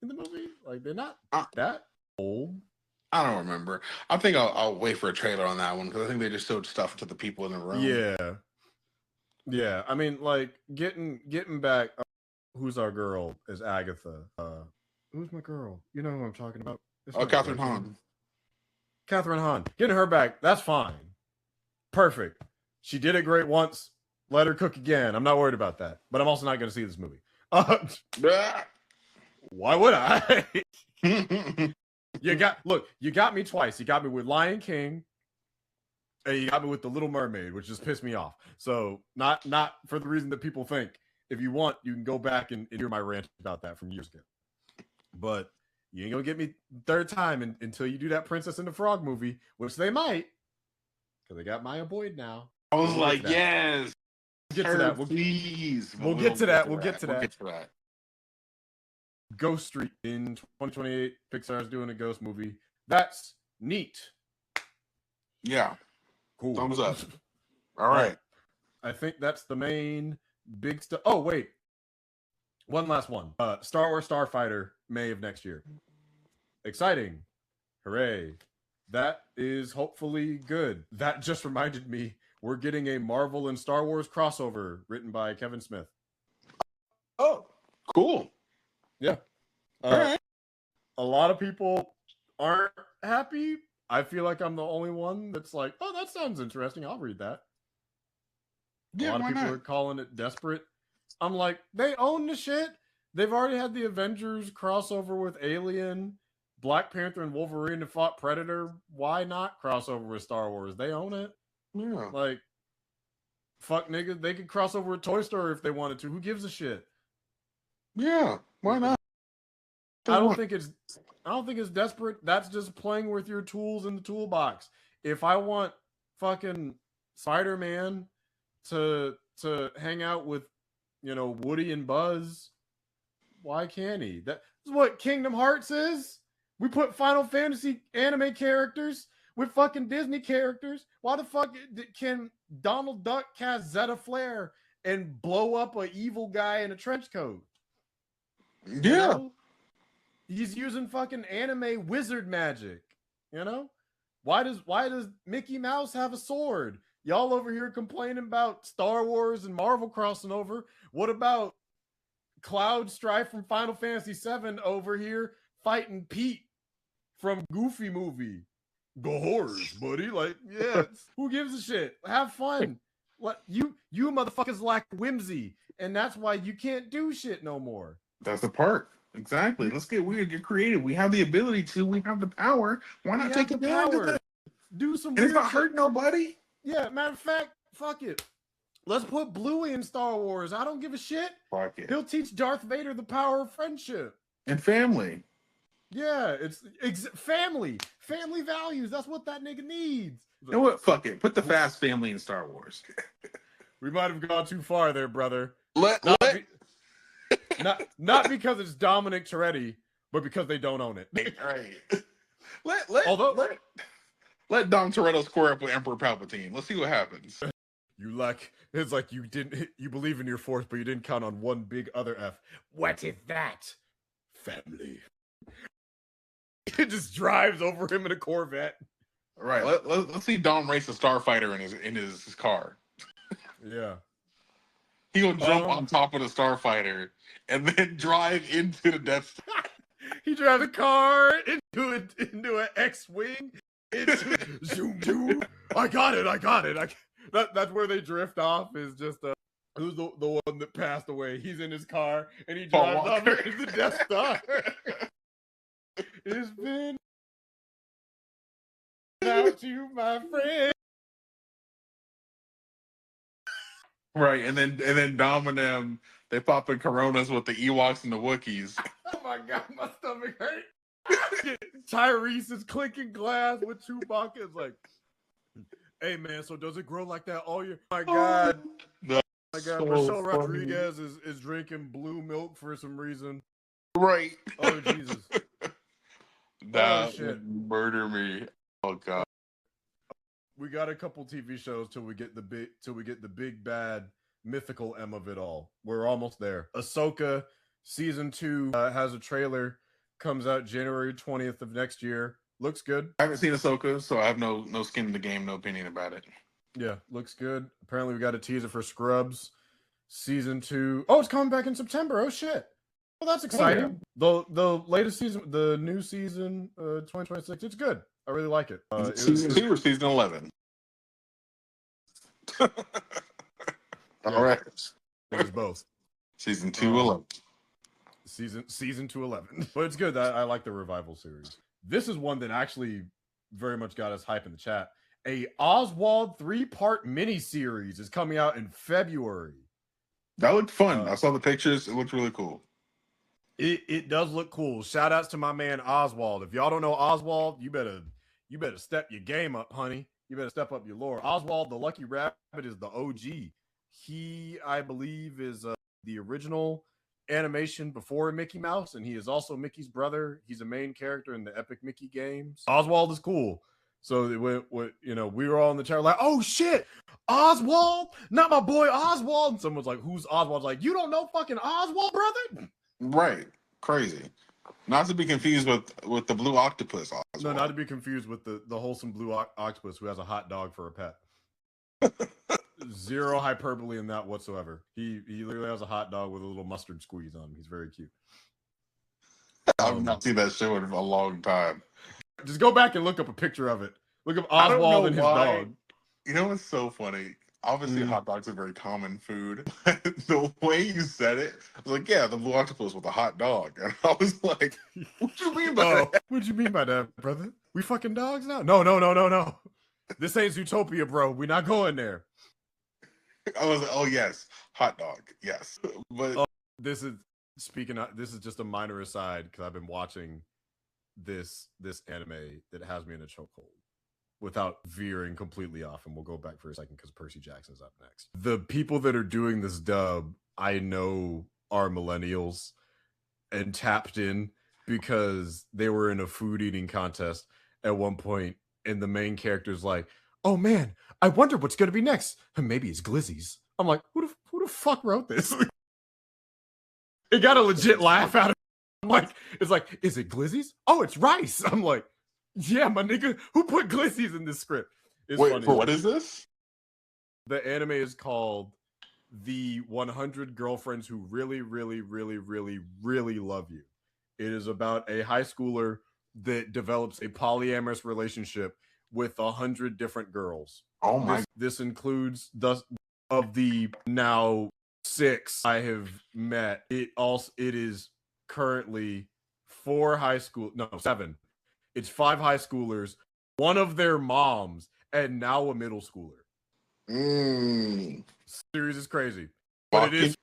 in the movie? Like, they're not that old. I don't remember. I think I'll wait for a trailer on that one because I think they just showed stuff to the people in the room. Yeah. I mean, like getting back. Who's our girl? Is Agatha? Who's my girl? You know who I'm talking about? Catherine Hahn. Catherine Hahn. Getting her back. That's fine. Perfect. She did it great once. Let her cook again. I'm not worried about that. But I'm also not going to see this movie. Why would I? You got me twice. You got me with Lion King, and you got me with The Little Mermaid, which just pissed me off. So not for the reason that people think. If you want, you can go back and hear my rant about that from years ago. But You ain't gonna get me third time until you do that Princess and the Frog movie, which they might, because they got Maya Boyd now. I was like, yes. We'll get to that. Please. We'll get to that. We'll get to that. We'll get to that. Ghost Street in 2028. Pixar's doing a Ghost movie. That's neat. Yeah. Cool. Thumbs up. All right. I think that's the main big stuff. Oh, wait. One last one. Star Wars Starfighter, May of next year. Exciting. Hooray. That is hopefully good. That just reminded me, we're getting a Marvel and Star Wars crossover written by Kevin Smith. Oh, cool. Yeah. All right. A lot of people aren't happy. I feel like I'm the only one that's like, oh, that sounds interesting. I'll read that. Yeah, a lot of people are calling it desperate. I'm like, they own the shit. They've already had the Avengers crossover with Alien, Black Panther, and Wolverine that fought Predator. Why not crossover with Star Wars? They own it. Yeah. Like, fuck niggas. They could cross over with Toy Story if they wanted to. Who gives a shit? Yeah. Why not? I don't think it's desperate. That's just playing with your tools in the toolbox. If I want fucking Spider-Man to hang out with, Woody and Buzz, why can't he? That's what Kingdom Hearts is. We put Final Fantasy anime characters with fucking Disney characters. Why the fuck can Donald Duck cast Zeta Flare and blow up an evil guy in a trench coat? Yeah. He's using fucking anime wizard magic. Why does Mickey Mouse have a sword? Y'all over here complaining about Star Wars and Marvel crossing over. What about Cloud Strife from Final Fantasy VII over here fighting Pete from Goofy movie? Go horrors, buddy. Like, yeah, who gives a shit? Have fun. You motherfuckers lack whimsy, and that's why you can't do shit no more. That's the part. Exactly. Let's get weird, get creative. We have the ability to. We have the power. Why not take advantage of that? Do some. And it's not hurt nobody. Yeah, matter of fact, fuck it. Let's put Bluey in Star Wars. I don't give a shit. Fuck it. He'll teach Darth Vader the power of friendship and family. Yeah, it's family values. That's what that nigga needs. You know what? Fuck it. Put the Fast family in Star Wars. We might have gone too far there, brother. Not because it's Dominic Toretto, but because they don't own it. Right. Let Dom Toretto square up with Emperor Palpatine. Let's see what happens. It's like you believe in your force, but you didn't count on one big other F. What is that? Family. It just drives over him in a Corvette. Right. Let's see Dom race a starfighter in his car. Yeah. He gonna jump on top of the starfighter and then drive into the Death Star. He drives a car into an X-wing. Zoom, zoom. I got it. That's where they drift off. Is just who's the one that passed away? He's in his car and he drives off into the Death Star. It's been out to my friend. Right, and then Dom and them, they pop in Coronas with the Ewoks and the Wookiees. Oh my god, my stomach hurt. Tyrese is clinking glass with Chewbacca. It's like, hey man, so does it grow like that all year? Oh my god. Oh my god, so Michelle Rodriguez is drinking blue milk for some reason. Right. Oh Jesus. That would murder me. Oh god. We got a couple TV shows till we get the big bad mythical M of it all. We're almost there. Ahsoka season 2 has a trailer. Comes out January 20th of next year. Looks good. I haven't seen Ahsoka, so I have no skin in the game, no opinion about it. Yeah, looks good. Apparently we got a teaser for Scrubs season 2. Oh, it's coming back in September. Oh shit. Well, that's exciting. Oh, yeah. The latest season, the new season, 2026. It's good. I really like it. Season 2 or season 11? All right. I think it's both. Season 2, 11. Season 2, 11. But it's good. I like the revival series. This is one that actually very much got us hype in the chat. A Oswald 3-part miniseries is coming out in February. That looked fun. I saw the pictures. It looked really cool. It does look cool. Shout outs to my man Oswald. If y'all don't know Oswald, you better step your game up, honey. You better step up your lore. Oswald the Lucky Rabbit is the OG. He, I believe, is the original animation before Mickey Mouse, and he is also Mickey's brother. He's a main character in the Epic Mickey games. Oswald is cool. So we were all in the chat like, oh shit, Oswald, not my boy Oswald. And someone's like, who's Oswald? Like, you don't know fucking Oswald, brother? Right, crazy. Not to be confused with the blue octopus. Oswald. No, not to be confused with the wholesome blue octopus who has a hot dog for a pet. Zero hyperbole in that whatsoever. He literally has a hot dog with a little mustard squeeze on him. He's very cute. I've not seen that show in a long time. Just go back and look up a picture of it. Look up Oswald and his dog. You know what's so funny? Obviously, hot dogs are very common food. The way you said it, I was like, yeah, the blue octopus with a hot dog. And I was like, what you mean by that? What you mean by that, brother? We fucking dogs now? No. This ain't Zootopia, bro. We're not going there. I was like, oh, yes. Hot dog. Yes. But this is just a minor aside because I've been watching this anime that has me in a chokehold without veering completely off, and we'll go back for a second because Percy Jackson's up next. The people that are doing this dub, I know, are millennials and tapped in because they were in a food eating contest at one point, and the main character's like, oh man, I wonder what's going to be next. Maybe it's glizzies. I'm like, who the fuck wrote this? It got a legit laugh out of it. I'm like, it's like, is it glizzies? Oh, it's rice. I'm like, yeah, my nigga, who put glizzies in this script? It's wait, funny. For what is this? The anime is called The 100 Girlfriends Who Really, Really, Really, Really, Really Love You. It is about a high schooler that develops a polyamorous relationship with 100 different girls. Oh my! This includes of the now 6 I have met. It is currently 7. It's 5 high schoolers, one of their moms, and now a middle schooler. Series is crazy, but it is.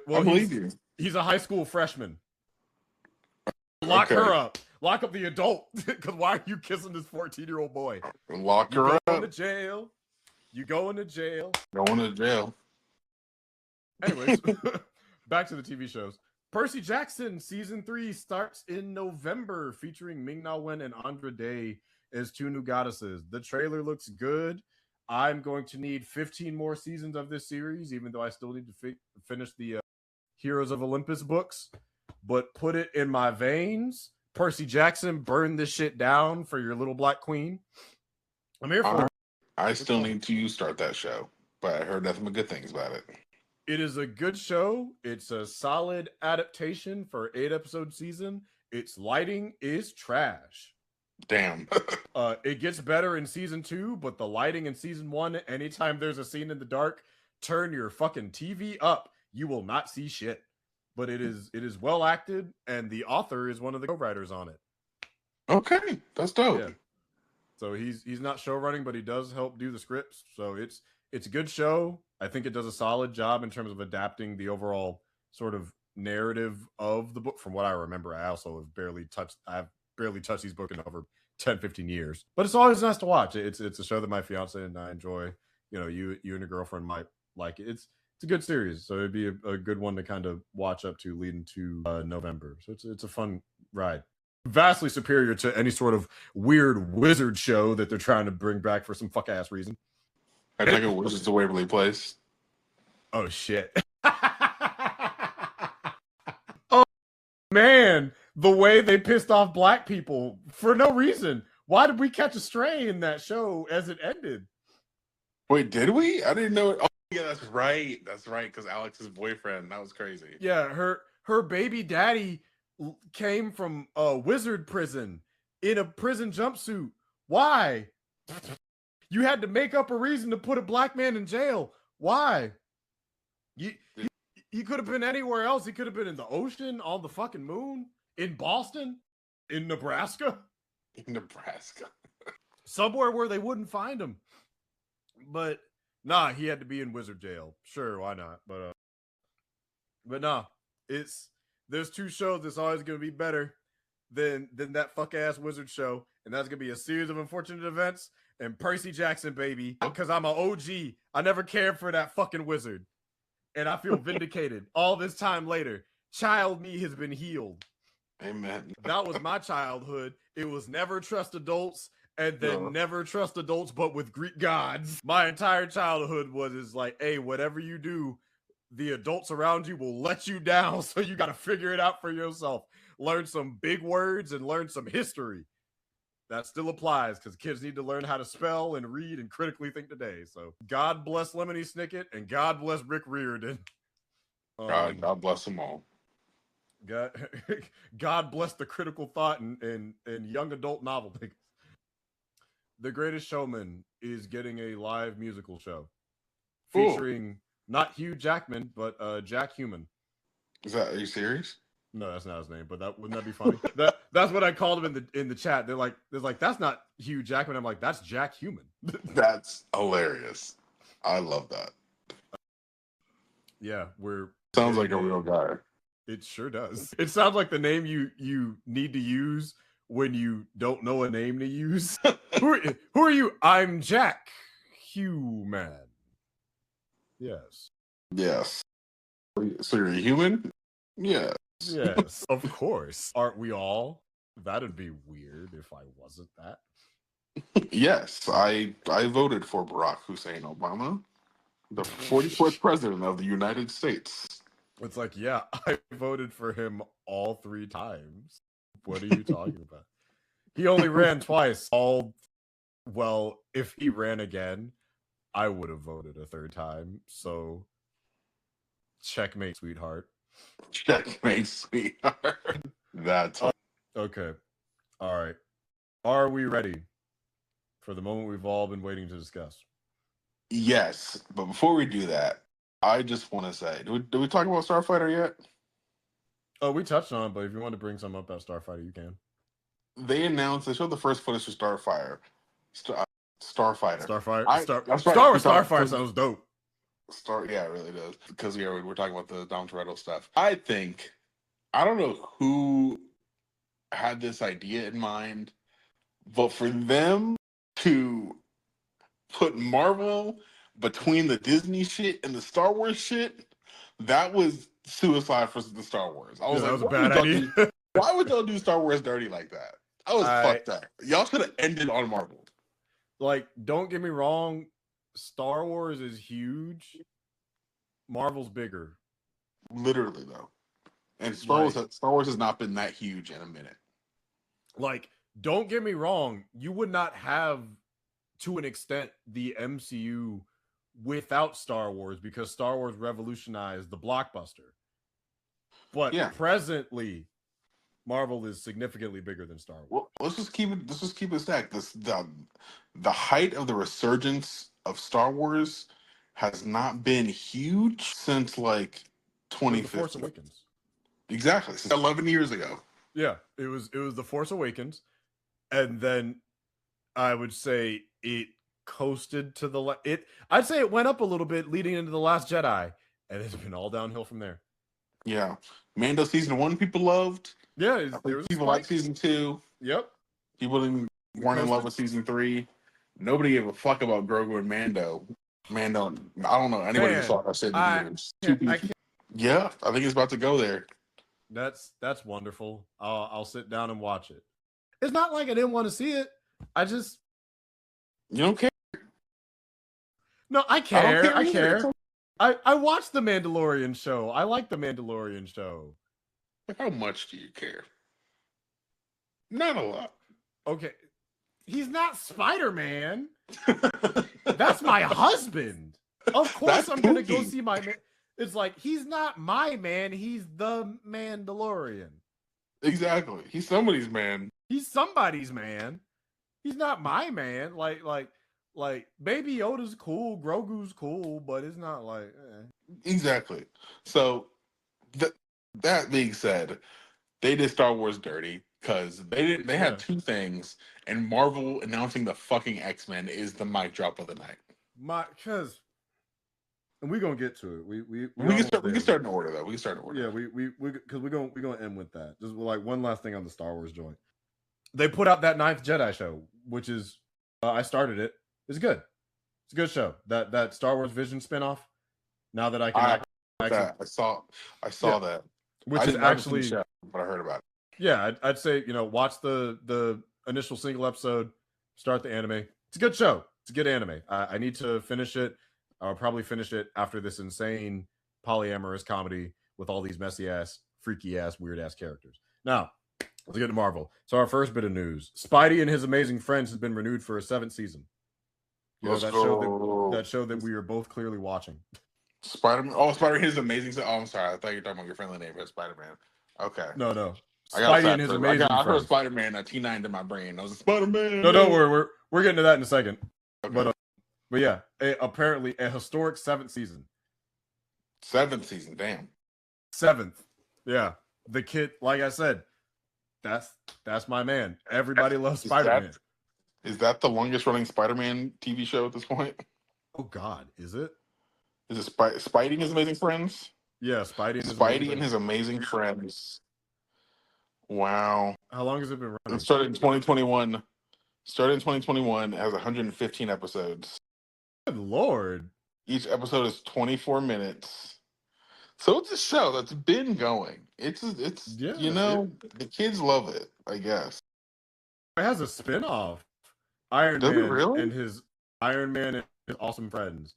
Well, I believe you. He's a high school freshman. Lock her up. Lock up the adult. Because why are you kissing this 14-year-old boy? Lock her up. Going to jail. You going to jail. Going to jail. Anyways, back to the TV shows. Percy Jackson season 3 starts in November, featuring Ming-Na Wen and Andra Day as 2 new goddesses. The trailer looks good. I'm going to need 15 more seasons of this series, even though I still need to finish the Heroes of Olympus books. But put it in my veins. Percy Jackson, burn this shit down for your little black queen. I'm here for it. I still need to start that show, but I heard nothing but good things about it. It is a good show. It's a solid adaptation for 8-episode season. Its lighting is trash. Damn. It gets better in season 2, but the lighting in season 1, anytime there's a scene in the dark, turn your fucking TV up. You will not see shit. But it is well acted, and the author is one of the co-writers on it. Okay, that's dope. Yeah. So he's not show running, but he does help do the scripts. So it's a good show. I think it does a solid job in terms of adapting the overall sort of narrative of the book. From what I remember, I've barely touched these books in over 10, 15 years. But it's always nice to watch. It's a show that my fiance and I enjoy. You know, you and your girlfriend might like it. It's a good series, so it'd be a good one to kind of watch up to leading to November. So it's a fun ride. Vastly superior to any sort of weird wizard show that they're trying to bring back for some fuck ass reason. I think it was just a Waverly Place. Oh shit! Oh man, the way they pissed off black people for no reason. Why did we catch a stray in that show as it ended? Wait, did we? I didn't know it. Oh yeah, that's right. That's right. Because Alex's boyfriend. That was crazy. Yeah, her baby daddy came from a wizard prison in a prison jumpsuit. Why? You had to make up a reason to put a black man in jail. Why? He could have been anywhere else. He could have been in the ocean, on the fucking moon, in Boston, in Nebraska. In Nebraska. Somewhere where they wouldn't find him. But nah, he had to be in wizard jail. Sure, why not? But nah, there's two shows that's always going to be better than that fuck ass wizard show, and that's going to be a series of unfortunate events and Percy Jackson, baby, because I'm an OG. I never cared for that fucking wizard, and I feel vindicated all this time later. Child me has been healed. Amen. That was my childhood. It was never trust adults, and then never trust adults, but with Greek gods. My entire childhood was like, hey, whatever you do, the adults around you will let you down, so you got to figure it out for yourself. Learn some big words and learn some history. That still applies because kids need to learn how to spell and read and critically think today. So God bless Lemony Snicket and God bless Rick Riordan. God bless them all. God bless the critical thought and young adult novel makers. The Greatest Showman is getting a live musical show featuring not Hugh Jackman, but Jack Human. Are you serious? No, that's not his name, but wouldn't that be funny? That's what I called him in the chat. They're like, that's not Hugh Jackman. I'm like, that's Jack Human. That's hilarious. I love that. Yeah, sounds like a real guy. It sure does. It sounds like the name you need to use when you don't know a name to use. Who are you? I'm Jack Human. Yes. Yes. So you're a human? Yeah. Yes, of course. Aren't we all? That'd be weird if I wasn't that. Yes, I voted for Barack Hussein Obama, the 44th president of the United States. It's like, yeah, I voted for him all 3 times. What are you talking about? He only ran twice. Well, if he ran again, I would have voted a 3rd time. So, checkmate, sweetheart. Checkmate, sweetheart. That's okay. All right. Are we ready for the moment we've all been waiting to discuss? Yes, but before we do that, I just want to say, do we talk about Starfighter yet? Oh, we touched on it, but if you want to bring some up about Starfighter, you can. They showed the first footage for Starfighter. Starfighter. Star Wars Starfighter sounds dope. Yeah, it really does. Because we're talking about the Dom Toretto stuff. I don't know who had this idea in mind, but for them to put Marvel between the Disney shit and the Star Wars shit, that was suicide for the Star Wars. I was that was a bad idea. Why would y'all do Star Wars dirty like that? I was fucked up. Y'all should have ended on Marvel. Like, don't get me wrong, Star Wars is huge. Marvel's bigger. Literally, though. And Star Wars has not been that huge in a minute. Like, don't get me wrong, you would not have, to an extent, the MCU without Star Wars because Star Wars revolutionized the blockbuster. But presently, Marvel is significantly bigger than Star Wars. Well, let's just keep it stacked. The height of the resurgence of Star Wars has not been huge since like 2015. The Force Awakens. Exactly, since 11 years ago. Yeah, it was The Force Awakens, and then I would say it coasted to I'd say it went up a little bit leading into The Last Jedi, and it's been all downhill from there. Yeah, Mando season 1 people loved. Yeah, people like season 2. Yep. People weren't in love with season 3. Nobody gave a fuck about Grogu and Mando. I don't know anybody who saw that shit in years. Yeah, I think it's about to go there. That's wonderful. I'll sit down and watch it. It's not like I didn't want to see it. You don't care. No, I care. I care. I watched the Mandalorian show. I like the Mandalorian show. How much do you care? Not a lot. Okay. He's not Spider-Man. That's my husband. Of course I'm going to go see my man. It's like, he's not my man. He's the Mandalorian. Exactly. He's somebody's man. He's somebody's man. He's not my man. Like Baby Yoda's cool. Grogu's cool, but it's not like... Exactly. So, that being said, they did Star Wars dirty because they had 2 things, and Marvel announcing the fucking X-Men is the mic drop of the night. Because and we're gonna get to it. We can start in order though. We can start in order. Yeah, we because we're gonna end with that. Just like one last thing on the Star Wars joint. They put out that Ninth Jedi show, which is I started it. It's good. It's a good show. That Star Wars Vision spinoff. Now that I can, I saw that. Which is actually, show, but I heard about it. Yeah, I'd say watch the initial single episode, start the anime. It's a good show. It's a good anime. I need to finish it. I'll probably finish it after this insane polyamorous comedy with all these messy ass, freaky ass, weird ass characters. Now, let's get to Marvel. So our first bit of news: Spidey and His Amazing Friends has been renewed for a 7th season. That show that we are both clearly watching. Spider-Man. Oh, Spider-Man is amazing. Oh, I'm sorry. I thought you were talking about your friendly neighborhood Spider-Man. Okay. No. Spidey and His Amazing Friends. I heard Spider-Man. T9 in my brain. I was Spider-Man. No, don't worry. We're getting to that in a second. Okay. But yeah, apparently a historic 7th season. 7th season. Damn. 7th. Yeah. The kid, like I said, that's my man. Everybody loves Spider-Man. Is that the longest running Spider-Man TV show at this point? Oh God, is it? Is it Spidey and His Amazing Friends? Yeah, Spidey and His Amazing Friends. Wow. How long has it been running? It started in 2021. It has 115 episodes. Good Lord. Each episode is 24 minutes. So it's a show that's been going. It's the kids love it, I guess. It has a spin-off. Iron Man and his awesome friends.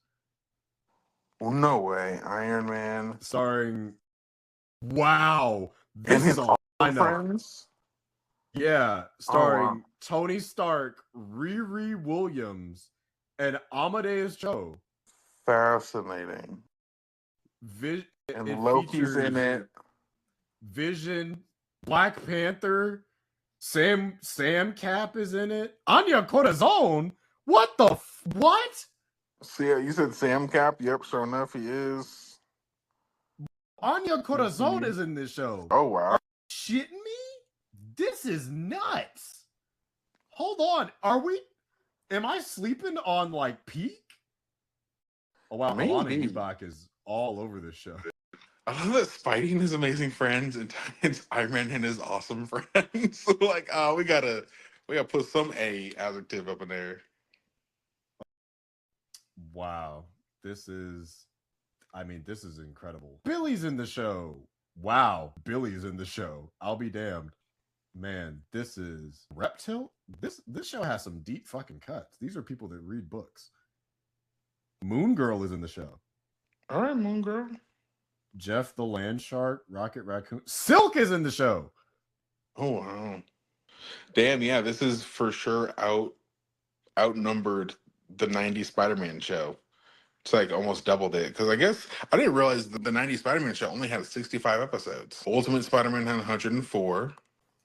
No way. Iron Man. Starring This is all I know. Friends? Yeah, starring Tony Stark, Riri Williams, and Amadeus Cho. Fascinating. And Loki's in it. Vision, Black Panther, Sam Cap is in it. Anya Corazon. What the what? See, you said Sam Cap. Yep, sure enough, he is. Anya Corazon is in this show. Oh wow! Are you shitting me? This is nuts. Hold on, am I sleeping on like peak? Oh wow, Alana Ebach is all over this show. I love that Spidey and His Amazing Friends and Iron Man and His Awesome Friends. Like, we gotta put some adjective up in there. Wow, this is incredible. Billy's in the show. Wow, Billy's in the show. I'll be damned. Man, this is Reptile. This show has some deep fucking cuts. These are people that read books. Moon Girl is in the show. All right, Moon Girl. Jeff the Land Shark, Rocket Raccoon. Silk is in the show. Oh wow. Damn, yeah, this is for sure outnumbered the 90s Spider-Man show. It's like almost doubled it. Because I guess I didn't realize that the 90s Spider-Man show only had 65 episodes. Ultimate Spider-Man had 104.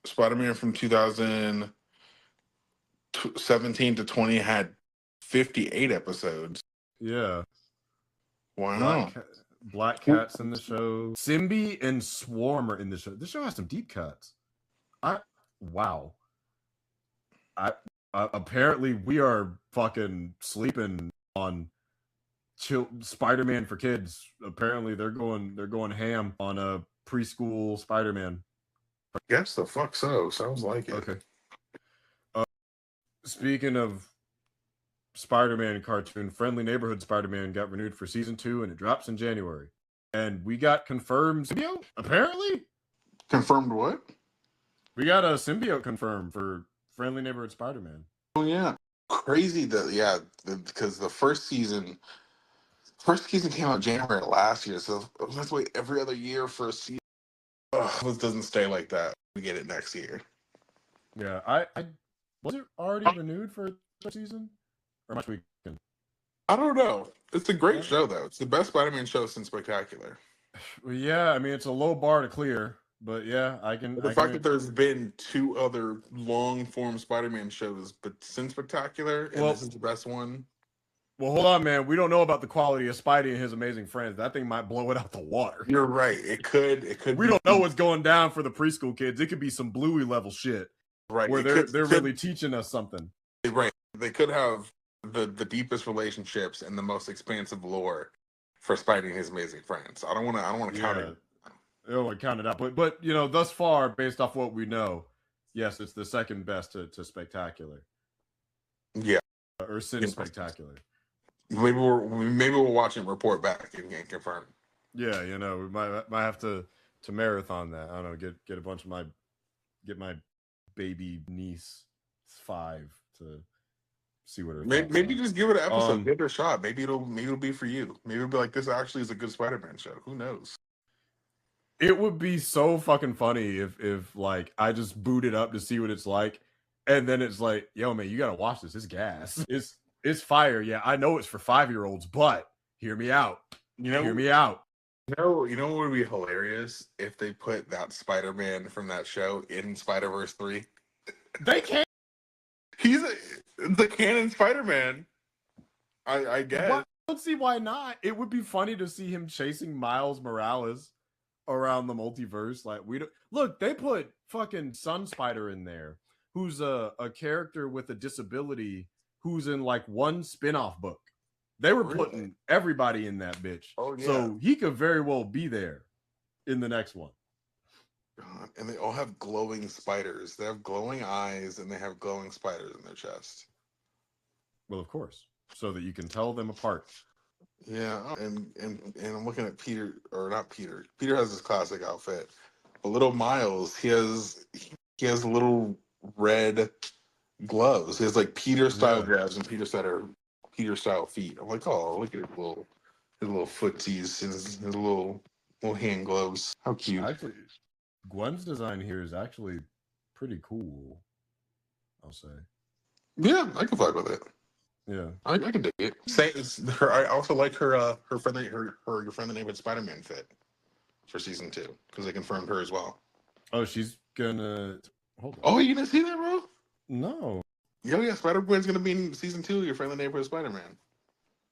Spider-Man from 2017 to 20 had 58 episodes. Yeah. Wow. Black Cat's in the show. Symbi and Swarm are in the show. This show has some deep cuts. Apparently we are fucking sleeping on Spider-Man for kids. Apparently they're going ham on a preschool Spider-Man. I guess the fuck so. Sounds like it. Okay. Speaking of Spider-Man cartoon, Friendly Neighborhood Spider-Man got renewed for season 2 and it drops in January. And we got confirmed symbiote, apparently. Confirmed what? We got a symbiote confirmed for Friendly Neighborhood Spider-Man. Oh yeah. Crazy that because the first season came out January last year, so let's wait every other year for a season. This doesn't stay like that. We get it next year. Yeah, I was it already renewed for the season? Or much weekend? I don't know. It's a great show though. It's the best Spider-Man show since Spectacular. Well, yeah, I mean it's a low bar to clear, but yeah, I can. The fact that there's been 2 other long-form Spider-Man shows, but since Spectacular, and this is the best one. Well, hold on, man. We don't know about the quality of Spidey and His Amazing Friends. That thing might blow it out the water. You're right. It could. We don't know what's going down for the preschool kids. It could be some Bluey level shit, right? Where they're really teaching us something. Right. They could have the deepest relationships and the most expansive lore for spiting his amazing friends. I don't want to count it. I don't want to count it out, but you know, thus far, based off what we know, yes, it's the second best to Spectacular. Yeah, or Sin Spectacular. Maybe we'll watch and report back and confirm. Yeah, you know, we might have to marathon that. I don't know, get a bunch of my baby niece 5 to see what her maybe just give it an episode, give it a shot. Maybe it'll be for you. Maybe it'll be like, this actually is a good Spider-Man show. Who knows? It would be so fucking funny if like I just boot it up to see what it's like, and then it's like, yo man, you gotta watch this. It's gas. It's fire. Yeah, I know it's for 5-year-olds, but hear me out. Hear me out. You know what would be hilarious if they put that Spider-Man from that show in Spider-Verse 3? They can't. He's the canon Spider-Man. I guess. I don't see why not. It would be funny to see him chasing Miles Morales around the multiverse. Like, we don't look, they put fucking Sun Spider in there, who's a character with a disability who's in like one spin-off book. They were putting everybody in that bitch. Oh, yeah. So he could very well be there in the next one. God, and they all have glowing spiders. They have glowing eyes and they have glowing spiders in their chest. Well, of course, so that you can tell them apart. Yeah, and I'm looking at Peter, or not Peter. Peter has his classic outfit. But little Miles, he has little red gloves. He has like Peter style gloves and Peter style feet. I'm like, oh, look at his little footsies, his little hand gloves. How cute! Actually, Gwen's design here is actually pretty cool, I'll say. Yeah, I can vibe with it. Yeah, I can dig it. I also like her friendly neighborhood Spider-Man fit for season 2 because they confirmed her as well. Oh, she's gonna hold on. Oh, you didn't see that, bro? No. Yeah, Spider-Gwen's gonna be in season 2 of Your Friendly Neighborhood Spider-Man.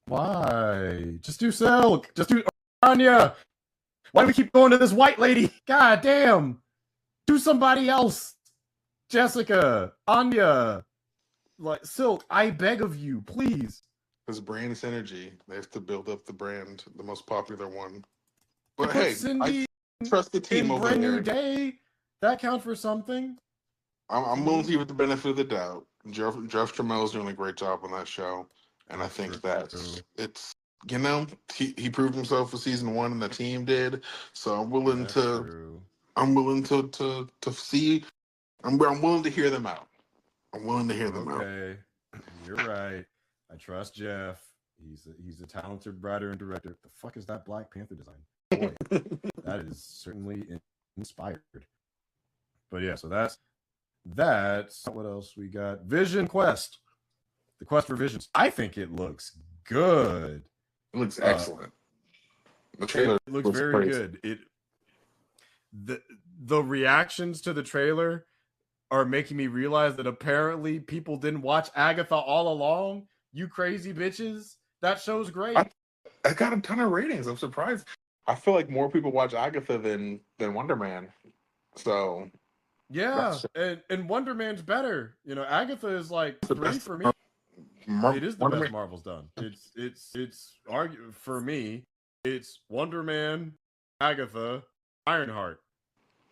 Why? Just do Silk. Just do Anya. Why do we keep going to this white lady? God damn. Do somebody else. Jessica, Anya, like Silk, I beg of you, please. Because brand synergy. They have to build up the brand, the most popular one. But hey, Cindy, I trust the team over Brand there. New Day, that counts for something. I'm willing to give it the benefit of the doubt. Jeff Tramel's doing a great job on that show. And I think that it's, you know, he proved himself for season 1 and the team did. So I'm willing to see. I'm willing to hear them out. I'm willing to hear them out. Okay, you're right. I trust Jeff. He's a talented writer and director. The fuck is that Black Panther design? Boy, that is certainly inspired. But yeah, so that's what else we got. VisionQuest. The quest for visions. I think it looks good. It looks excellent. The trailer looks very good. The reactions to the trailer are making me realize that apparently people didn't watch Agatha all along. You crazy bitches. That show's great. I got a ton of ratings. I'm surprised. I feel like more people watch Agatha than Wonder Man. So yeah, and Wonder Man's better. You know, Agatha is like 3 for me. It is the best Marvel's done. It's for me. It's Wonder Man, Agatha, Ironheart.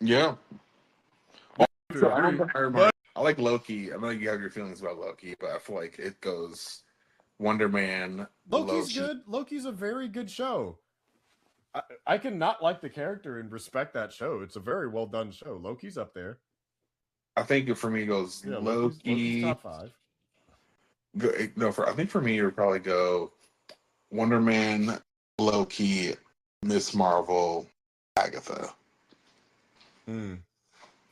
Yeah. I like Loki. I know you have your feelings about Loki, but I feel like it goes Wonder Man. Loki's good. Loki's a very good show. I can not like the character and respect that show. It's a very well done show. Loki's up there. I think for me it goes Loki's top 5. I think for me it would probably go Wonder Man, Loki, Miss Marvel, Agatha.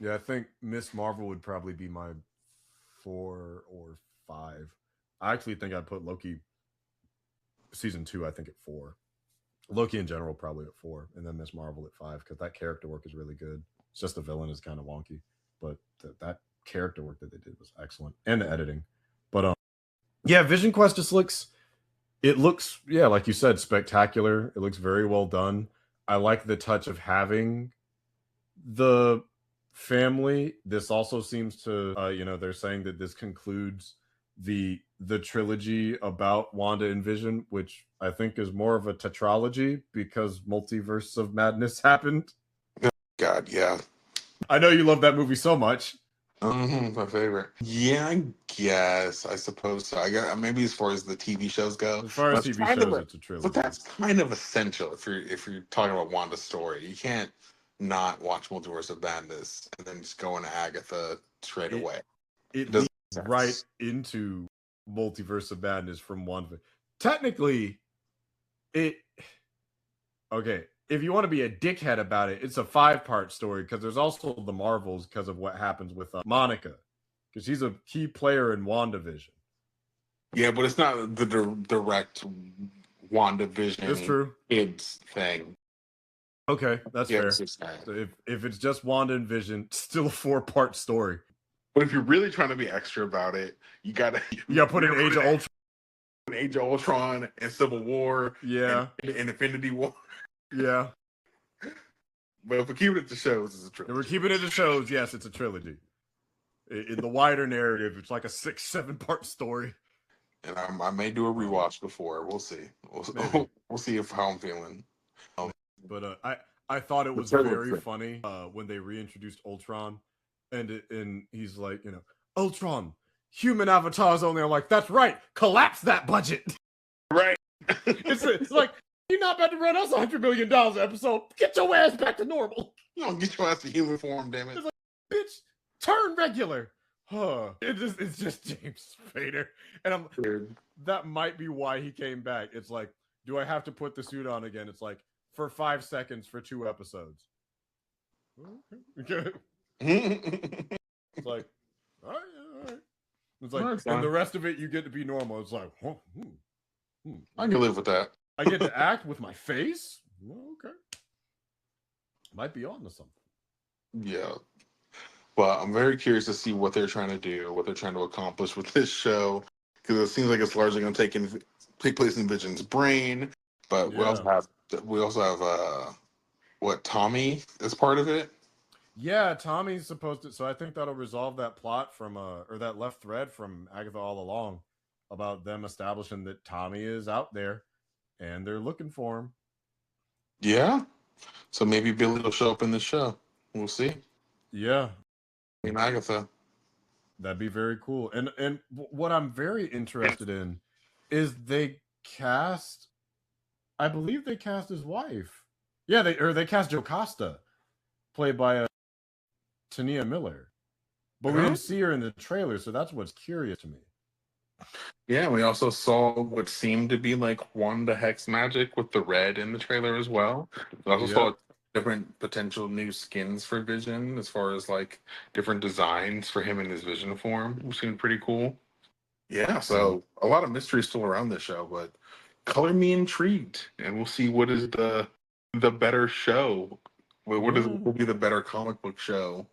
Yeah, I think Miss Marvel would probably be my 4 or 5. I actually think I'd put Loki season 2, I think at 4. Loki in general probably at 4, and then Miss Marvel at 5, because that character work is really good. It's just the villain is kind of wonky, but that character work that they did was excellent, and the editing. But yeah, VisionQuest just looks, yeah, like you said, spectacular. It looks very well done. I like the touch of having the family. This also seems to, they're saying that this concludes the trilogy about Wanda and Vision, which I think is more of a tetralogy because Multiverse of Madness happened. God, yeah. I know you love that movie so much. My favorite. Yeah, I guess. I suppose so. I guess maybe as far as the TV shows go. As far as TV shows, it's a trilogy. But that's kind of essential if you're talking about Wanda's story. You can't not watch Multiverse of Madness and then just go into Agatha straight away. It leads right into Multiverse of Madness from one. Technically, okay. If you want to be a dickhead about it, it's a 5-part story because there's also the Marvels because of what happens with Monica, because she's a key player in WandaVision. Yeah, but it's not the direct WandaVision. That's true. Kids thing. Okay, that's fair. So if it's just Wanda and Vision, still a 4-part story. But if you're really trying to be extra about it, you gotta put in Age of Ultron, Age of Ultron, and Civil War, and Infinity War. Yeah. But if we're keeping it to shows, it's a trilogy. If we're keeping it to shows, yes, it's a trilogy. In the wider narrative, it's like a 6-7 part story. And I may do a rewatch before. We'll see. We'll see how I'm feeling. But I thought it was very funny when they reintroduced Ultron, and he's like, Ultron, human avatars only. I'm like, that's right, collapse that budget. Right. It's like, you're not about to run us $100 million an episode. Get your ass back to normal. You don't get your ass to human form, damn it. It's like, bitch, turn regular. It's just James Spader. And that might be why he came back. It's like, do I have to put the suit on again? It's like, for 5 seconds for 2 episodes. Okay. It's like, all right. It's like, and the rest of it, you get to be normal. It's like, I can live with that. I get to act with my face? Okay. Might be on to something. Yeah. Well, I'm very curious to see what they're trying to do, what they're trying to accomplish with this show, because it seems like it's largely going to take place in Vision's brain. But we also have what, Tommy is part of it? Yeah, Tommy's supposed to. So I think that'll resolve that plot from or that left thread from Agatha all along about them establishing that Tommy is out there. And they're looking for him. Yeah. So maybe Billy will show up in the show. We'll see. Yeah. In Agatha. That'd be very cool. And what I'm very interested in is I believe they cast his wife. Yeah, they cast Jocasta, played by Tania Miller. But we didn't see her in the trailer, so that's what's curious to me. Yeah, we also saw what seemed to be like Wanda Hex magic with the red in the trailer as well. We also saw different potential new skins for Vision as far as like different designs for him in his Vision form, which seemed pretty cool. Yeah, so a lot of mystery still around this show, but color me intrigued, and we'll see what is the better show. What will be the better comic book show,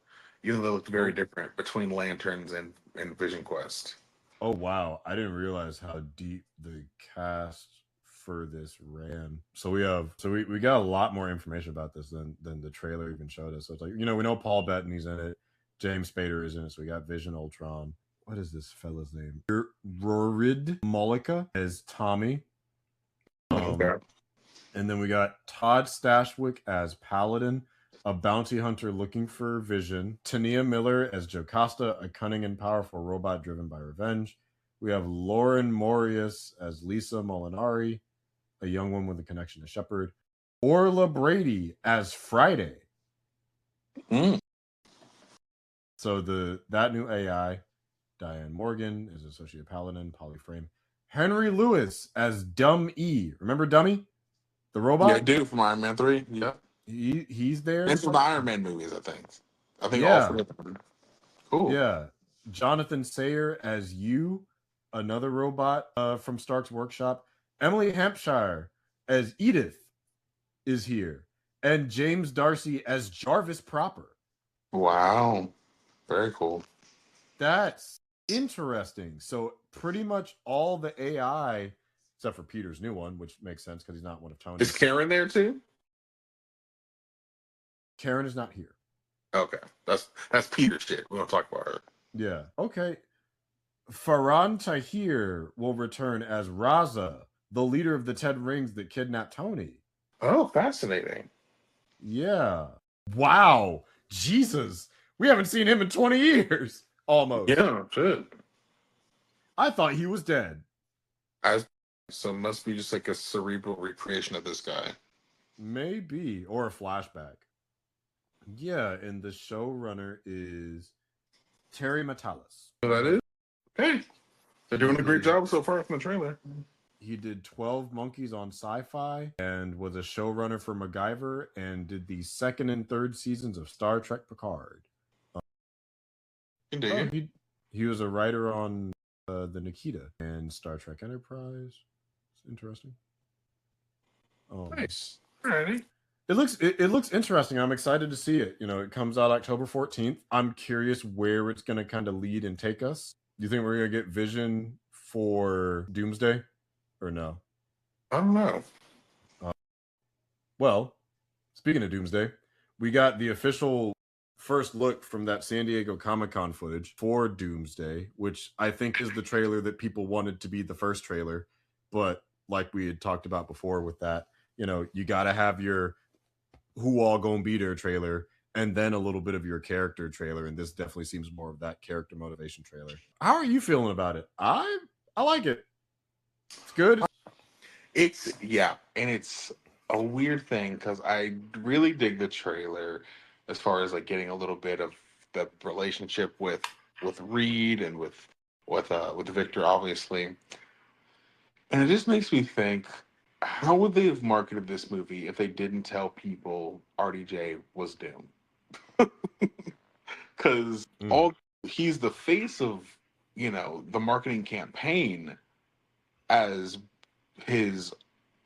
even though it's very different between Lanterns and VisionQuest. Oh wow, I didn't realize how deep the cast for this ran. So we got a lot more information about this than the trailer even showed us. So it's like, we know Paul Bettany's in it, James Spader is in it, so we got Vision, Ultron. What is this fella's name? Rorid Mollica as Tommy. And then we got Todd Stashwick as Paladin, a bounty hunter looking for Vision. Tania Miller as Jocasta, a cunning and powerful robot driven by revenge. We have Lauren Morius as Lisa Molinari, a young one with a connection to Shepard. Orla Brady as Friday. So that new AI, Diane Morgan, is Associate Paladin, Polyframe. Henry Lewis as Dumb E. Remember Dummy? The robot? Yeah, dude from Iron Man 3. Yeah. He's there. And from the Iron Man movies, I think all 3 of them. Cool. Yeah. Jonathan Sayer as you, another robot from Stark's workshop. Emily Hampshire as Edith is here. And James Darcy as Jarvis proper. Wow. Very cool. That's interesting. So pretty much all the AI, except for Peter's new one, which makes sense because he's not one of Tony's. Is Karen there too? Karen is not here. Okay. That's Peter's shit. We don't talk about her. Yeah. Okay. Ferran Tahir will return as Raza, the leader of the 10 rings that kidnapped Tony. Oh, fascinating. Yeah. Wow. Jesus. We haven't seen him in 20 years. Almost. Yeah, shit. I thought he was dead. So it must be just like a cerebral recreation of this guy. Maybe. Or a flashback. Yeah, and the showrunner is Terry Matalas. So that is? Hey, they're doing a great job so far from the trailer. He did 12 Monkeys on Sci-Fi and was a showrunner for MacGyver and did the 2nd and 3rd seasons of Star Trek Picard. Indeed. He was a writer on the Nikita and Star Trek Enterprise. It's interesting. Nice. Alrighty. It looks interesting. I'm excited to see it. You know, it comes out October 14th. I'm curious where it's going to kind of lead and take us. Do you think we're going to get Vision for Doomsday or no? I don't know. Well, speaking of Doomsday, we got the official first look from that San Diego Comic-Con footage for Doomsday, which I think is the trailer that people wanted to be the first trailer. But like we had talked about before with that, you know, you got to have your who all gonna be there trailer and then a little bit of your character trailer. And this definitely seems more of that character motivation trailer. How are you feeling about it? I like it. It's good. And it's a weird thing because I really dig the trailer as far as like getting a little bit of the relationship with Reed and with Victor, obviously. And it just makes me think, how would they have marketed this movie if they didn't tell people RDJ was Doom? Because he's the face of, you know, the marketing campaign as his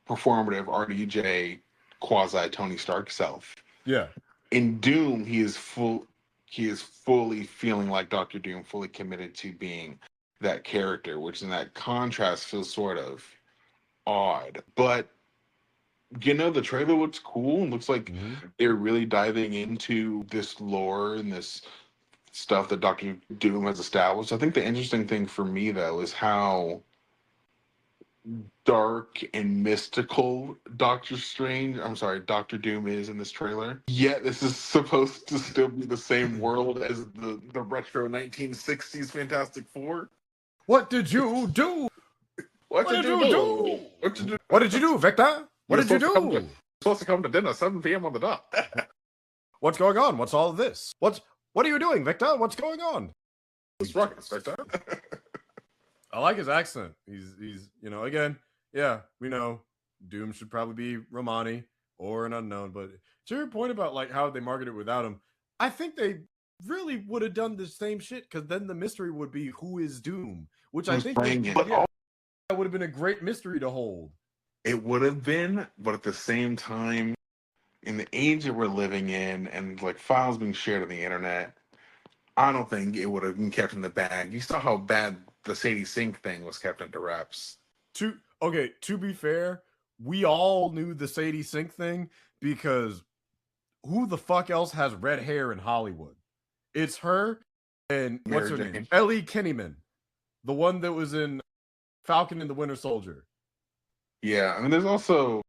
performative RDJ quasi Tony Stark self. Yeah. In Doom, he is fully feeling like Dr. Doom, fully committed to being that character, which in that contrast feels sort of odd. But you know, the trailer looks cool and looks like they're really diving into this lore and this stuff that Dr. Doom has established. I think the interesting thing for me though is how dark and mystical Doctor Doom is in this trailer. Yet this is supposed to still be the same world as the retro 1960s Fantastic Four. What did you do? What did you do? What did you do, Victor? What did you do? You're supposed to come to dinner 7 p.m. on the dot. What's going on? What's all of this? What are you doing, Victor? What's going on? It's rockets, Victor. I like his accent. He's you know, again, yeah, we know Doom should probably be Romani or an unknown, but to your point about like how they market it without him, I think they really would have done the same shit because then the mystery would be who is Doom, which I think that would have been a great mystery to hold. It would have been, but at the same time, in the age that we're living in and like files being shared on the internet, I don't think it would have been kept in the bag. You saw how bad the Sadie Sink thing was kept under wraps. To be fair, we all knew the Sadie Sink thing because who the fuck else has red hair in Hollywood? It's her and what's her name? Ellie Kinnaman, the one that was in Falcon and the Winter Soldier. Yeah, I mean, there's also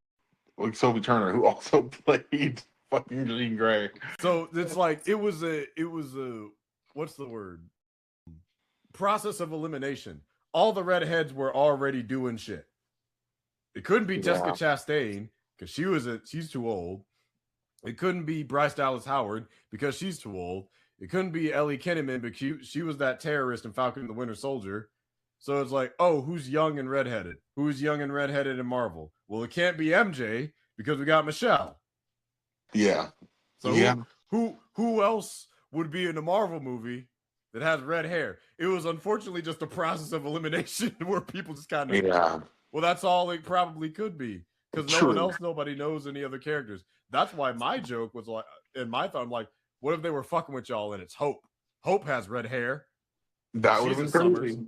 like Sophie Turner, who also played fucking Jean Grey. So it's like it was a what's the word? Process of elimination. All the redheads were already doing shit. It couldn't be Jessica Chastain because she's too old. It couldn't be Bryce Dallas Howard because she's too old. It couldn't be Ellie Kinnaman because she was that terrorist in Falcon and the Winter Soldier. So it's like, oh, who's young and redheaded? Who's young and redheaded in Marvel? Well, it can't be MJ because we got Michelle. Yeah. So who else would be in a Marvel movie that has red hair? It was unfortunately just a process of elimination where people just kind of well, that's all it probably could be because nobody knows any other characters. That's why my joke was like, in my thought, I'm like, what if they were fucking with y'all and it's Hope? Hope has red hair. That would have been crazy.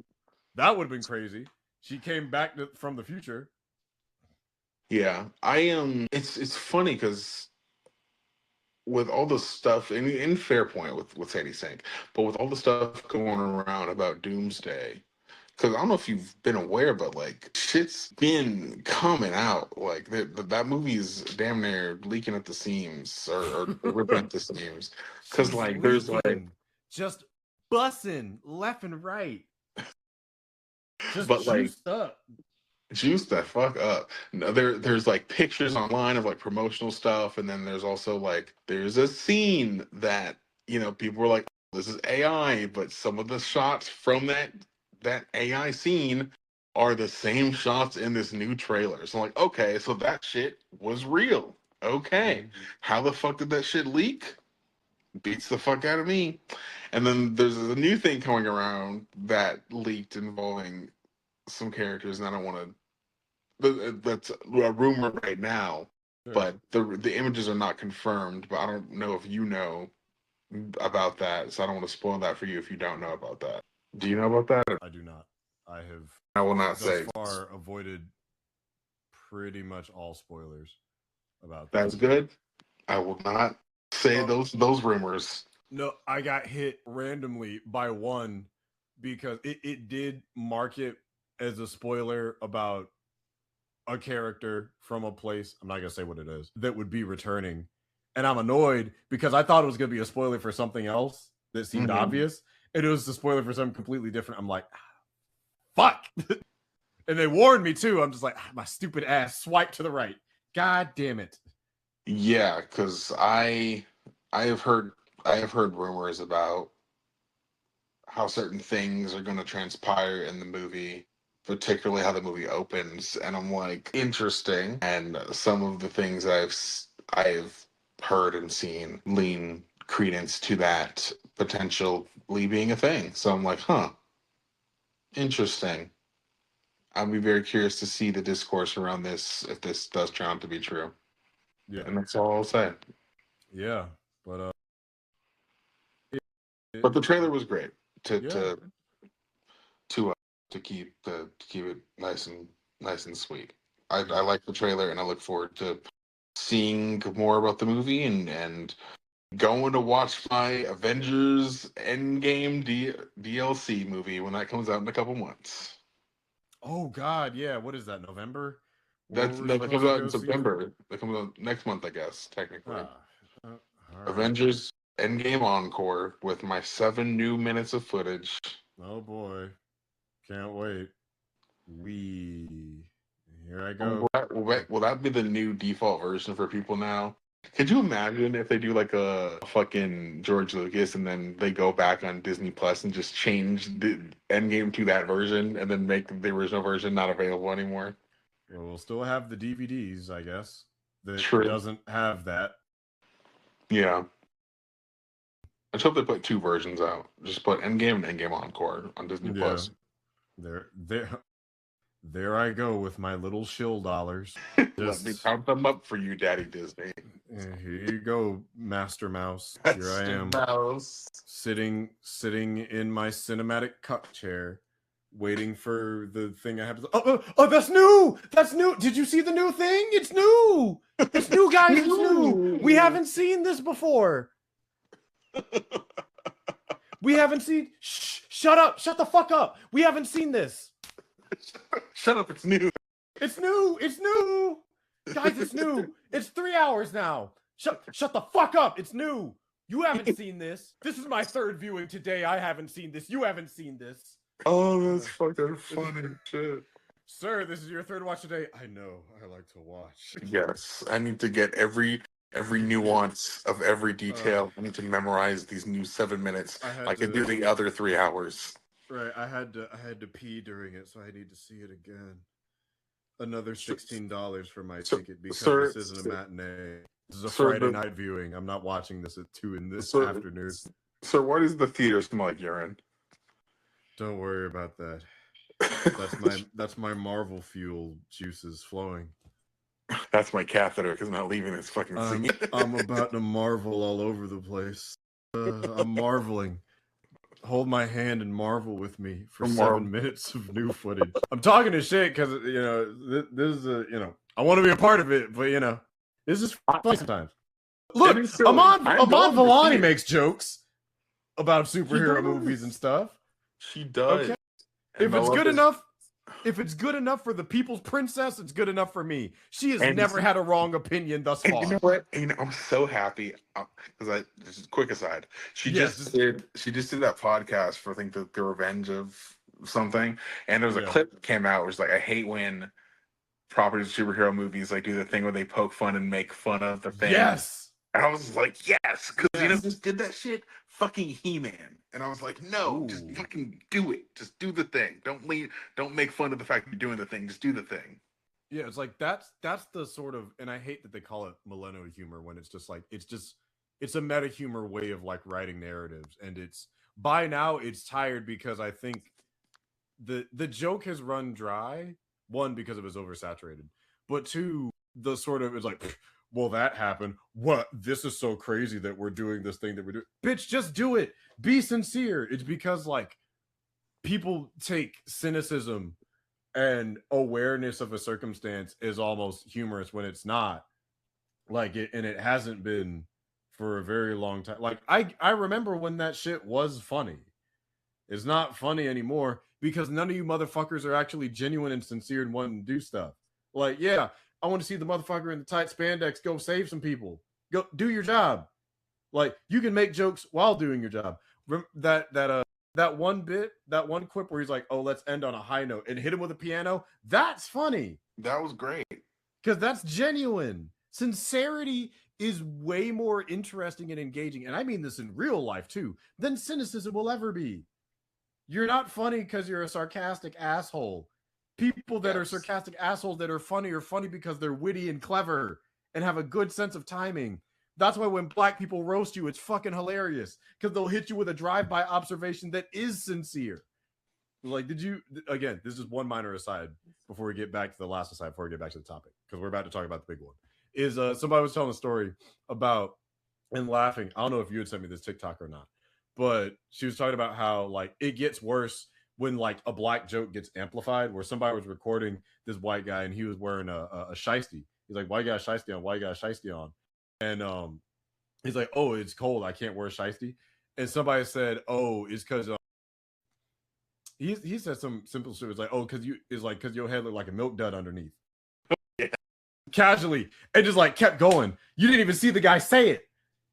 That would have been crazy. She came back from the future. Yeah, I am. It's funny because with all the stuff, and fair point with Sadie Sink, but with all the stuff going around about Doomsday, because I don't know if you've been aware, but like shit's been coming out. Like that movie is damn near leaking at the seams or ripping at the seams. Because like there's like just bussing left and right, just but juiced up. Juice that fuck up. No, there's like pictures online of like promotional stuff, and then there's also like there's a scene that people were like, oh, this is AI, but some of the shots from that AI scene are the same shots in this new trailer. So I'm like, okay, so that shit was real. Okay, how the fuck did that shit leak? Beats the fuck out of me. And then there's a new thing coming around that leaked involving some characters, and I don't want to. That's a rumor right now, but the images are not confirmed. But I don't know if you know about that, so I don't want to spoil that for you if you don't know about that. Do you know about that? I do not. I will not thus far avoided pretty much all spoilers about that. That's good. I will not say those rumors. No, I got hit randomly by one because it did mark it as a spoiler about a character from a place, I'm not gonna say what it is, that would be returning, and I'm annoyed because I thought it was gonna be a spoiler for something else that seemed obvious, and it was the spoiler for something completely different. I'm like, fuck. And they warned me too. I'm just like, my stupid ass, swipe to the right, god damn it. Yeah, because I have heard rumors about how certain things are going to transpire in the movie, particularly how the movie opens, and I'm like, interesting. And some of the things I've heard and seen lean credence to that potentially being a thing. So I'm like, huh, interesting. I'll be very curious to see the discourse around this if this does turn out to be true. Yeah, and that's all I'll say. Yeah, but the trailer was great to keep it nice and sweet. I like the trailer, and I look forward to seeing more about the movie and going to watch my Avengers Endgame DLC movie when that comes out in a couple months. Oh God, yeah. What is that? November? That comes out in September. That comes out next month, I guess, technically. Right. Avengers Endgame Encore with my 7 new minutes of footage. Oh boy. Can't wait. Here I go. Will that be the new default version for people now? Could you imagine if they do like a fucking George Lucas and then they go back on Disney Plus and just change the Endgame to that version and then make the original version not available anymore? Well, we'll still have the DVDs, I guess. That True. Doesn't have that. Yeah. I hope they put 2 versions out. Just put Endgame and Endgame Encore on Disney Plus. There I go with my little shill dollars. Let me count them up for you, Daddy Disney. Here you go, Master Mouse. Here I am, sitting in my cinematic cup chair, waiting for the thing I have to. Oh, that's new! That's new! Did you see the new thing? It's new! It's new, guys! It's new! We haven't seen this before! We haven't seen... Shut up! Shut the fuck up! We haven't seen this! Shut up, it's new. It's new! It's new! Guys, it's new! It's 3 hours now! Shut the fuck up! It's new! You haven't seen this! This is my 3rd viewing today. I haven't seen this. You haven't seen this. Oh, that's fucking funny shit. Sir, this is your 3rd watch today. I know. I like to watch. Yes, I need to get every nuance of every detail. I need to memorize these new 7 minutes. I can do the other 3 hours. Right, I had to pee during it, so I need to see it again. Another $16 for my ticket because this isn't a matinee. This is a Friday night viewing. I'm not watching this at 2 in this afternoon. Sir, why does the theater smell like urine? Don't worry about that. That's my Marvel fuel juices flowing. That's my catheter because I'm not leaving this fucking scene. I'm about to marvel all over the place. I'm marveling. Hold my hand and marvel with me for 7 minutes of new footage. I'm talking to shit because this is I want to be a part of it, but this is fun sometimes. Look, Amon Villani makes jokes about superhero movies and stuff. She does. Okay. If it's good enough, if it's good enough for the people's princess, it's good enough for me. She has never had a wrong opinion thus far. You know what? I'm so happy because just a quick aside. She just did that podcast for I think the Revenge of something, and there was a clip that came out where it's like, I hate when properties superhero movies like do the thing where they poke fun and make fun of the thing. Yes. And I was like, yes, because just did that shit, fucking He-Man, and I was like, no, just fucking do it, just do the thing. Don't make fun of the fact you're doing the thing. Just do the thing. Yeah, it's like that's the sort of, and I hate that they call it millennial humor when it's just like it's a meta humor way of like writing narratives, and it's by now it's tired because I think the joke has run dry. One, because it was oversaturated, but two, the sort of is like, well, that happened. What? This is so crazy that we're doing this thing that we're doing. Bitch, just do it. Be sincere. It's because like people take cynicism and awareness of a circumstance is almost humorous when it's not. Like it, and it hasn't been for a very long time. Like I remember when that shit was funny. It's not funny anymore because none of you motherfuckers are actually genuine and sincere and wanting to do stuff. Like, yeah, I want to see the motherfucker in the tight spandex go save some people. Go do your job. Like, you can make jokes while doing your job. That one bit, that one quip where he's like, "Oh, let's end on a high note," and hit him with a piano. That's funny. That was great. Because that's genuine. Sincerity is way more interesting and engaging, and I mean this in real life too, than cynicism will ever be. You're not funny because you're a sarcastic asshole. People that are sarcastic assholes that are funny because they're witty and clever and have a good sense of timing. That's why when black people roast you, it's fucking hilarious because they'll hit you with a drive-by observation that is sincere. Like, again, this is one minor aside before we get back to the last aside, before we get back to the topic, because we're about to talk about the big one. Is somebody was telling a story about, and laughing, I don't know if you had sent me this TikTok or not, but she was talking about how like it gets worse when like a black joke gets amplified, where somebody was recording this white guy and he was wearing a shiesty. He's like, "Why you got a shiesty on? Why you got a shiesty on?" And he's like, "Oh, it's cold. I can't wear a shiesty." And somebody said, "Oh, it's because he said some simple shit. It's like, oh, because your head looked like a milk dud underneath." Yeah. Casually, and just like kept going. You didn't even see the guy say it.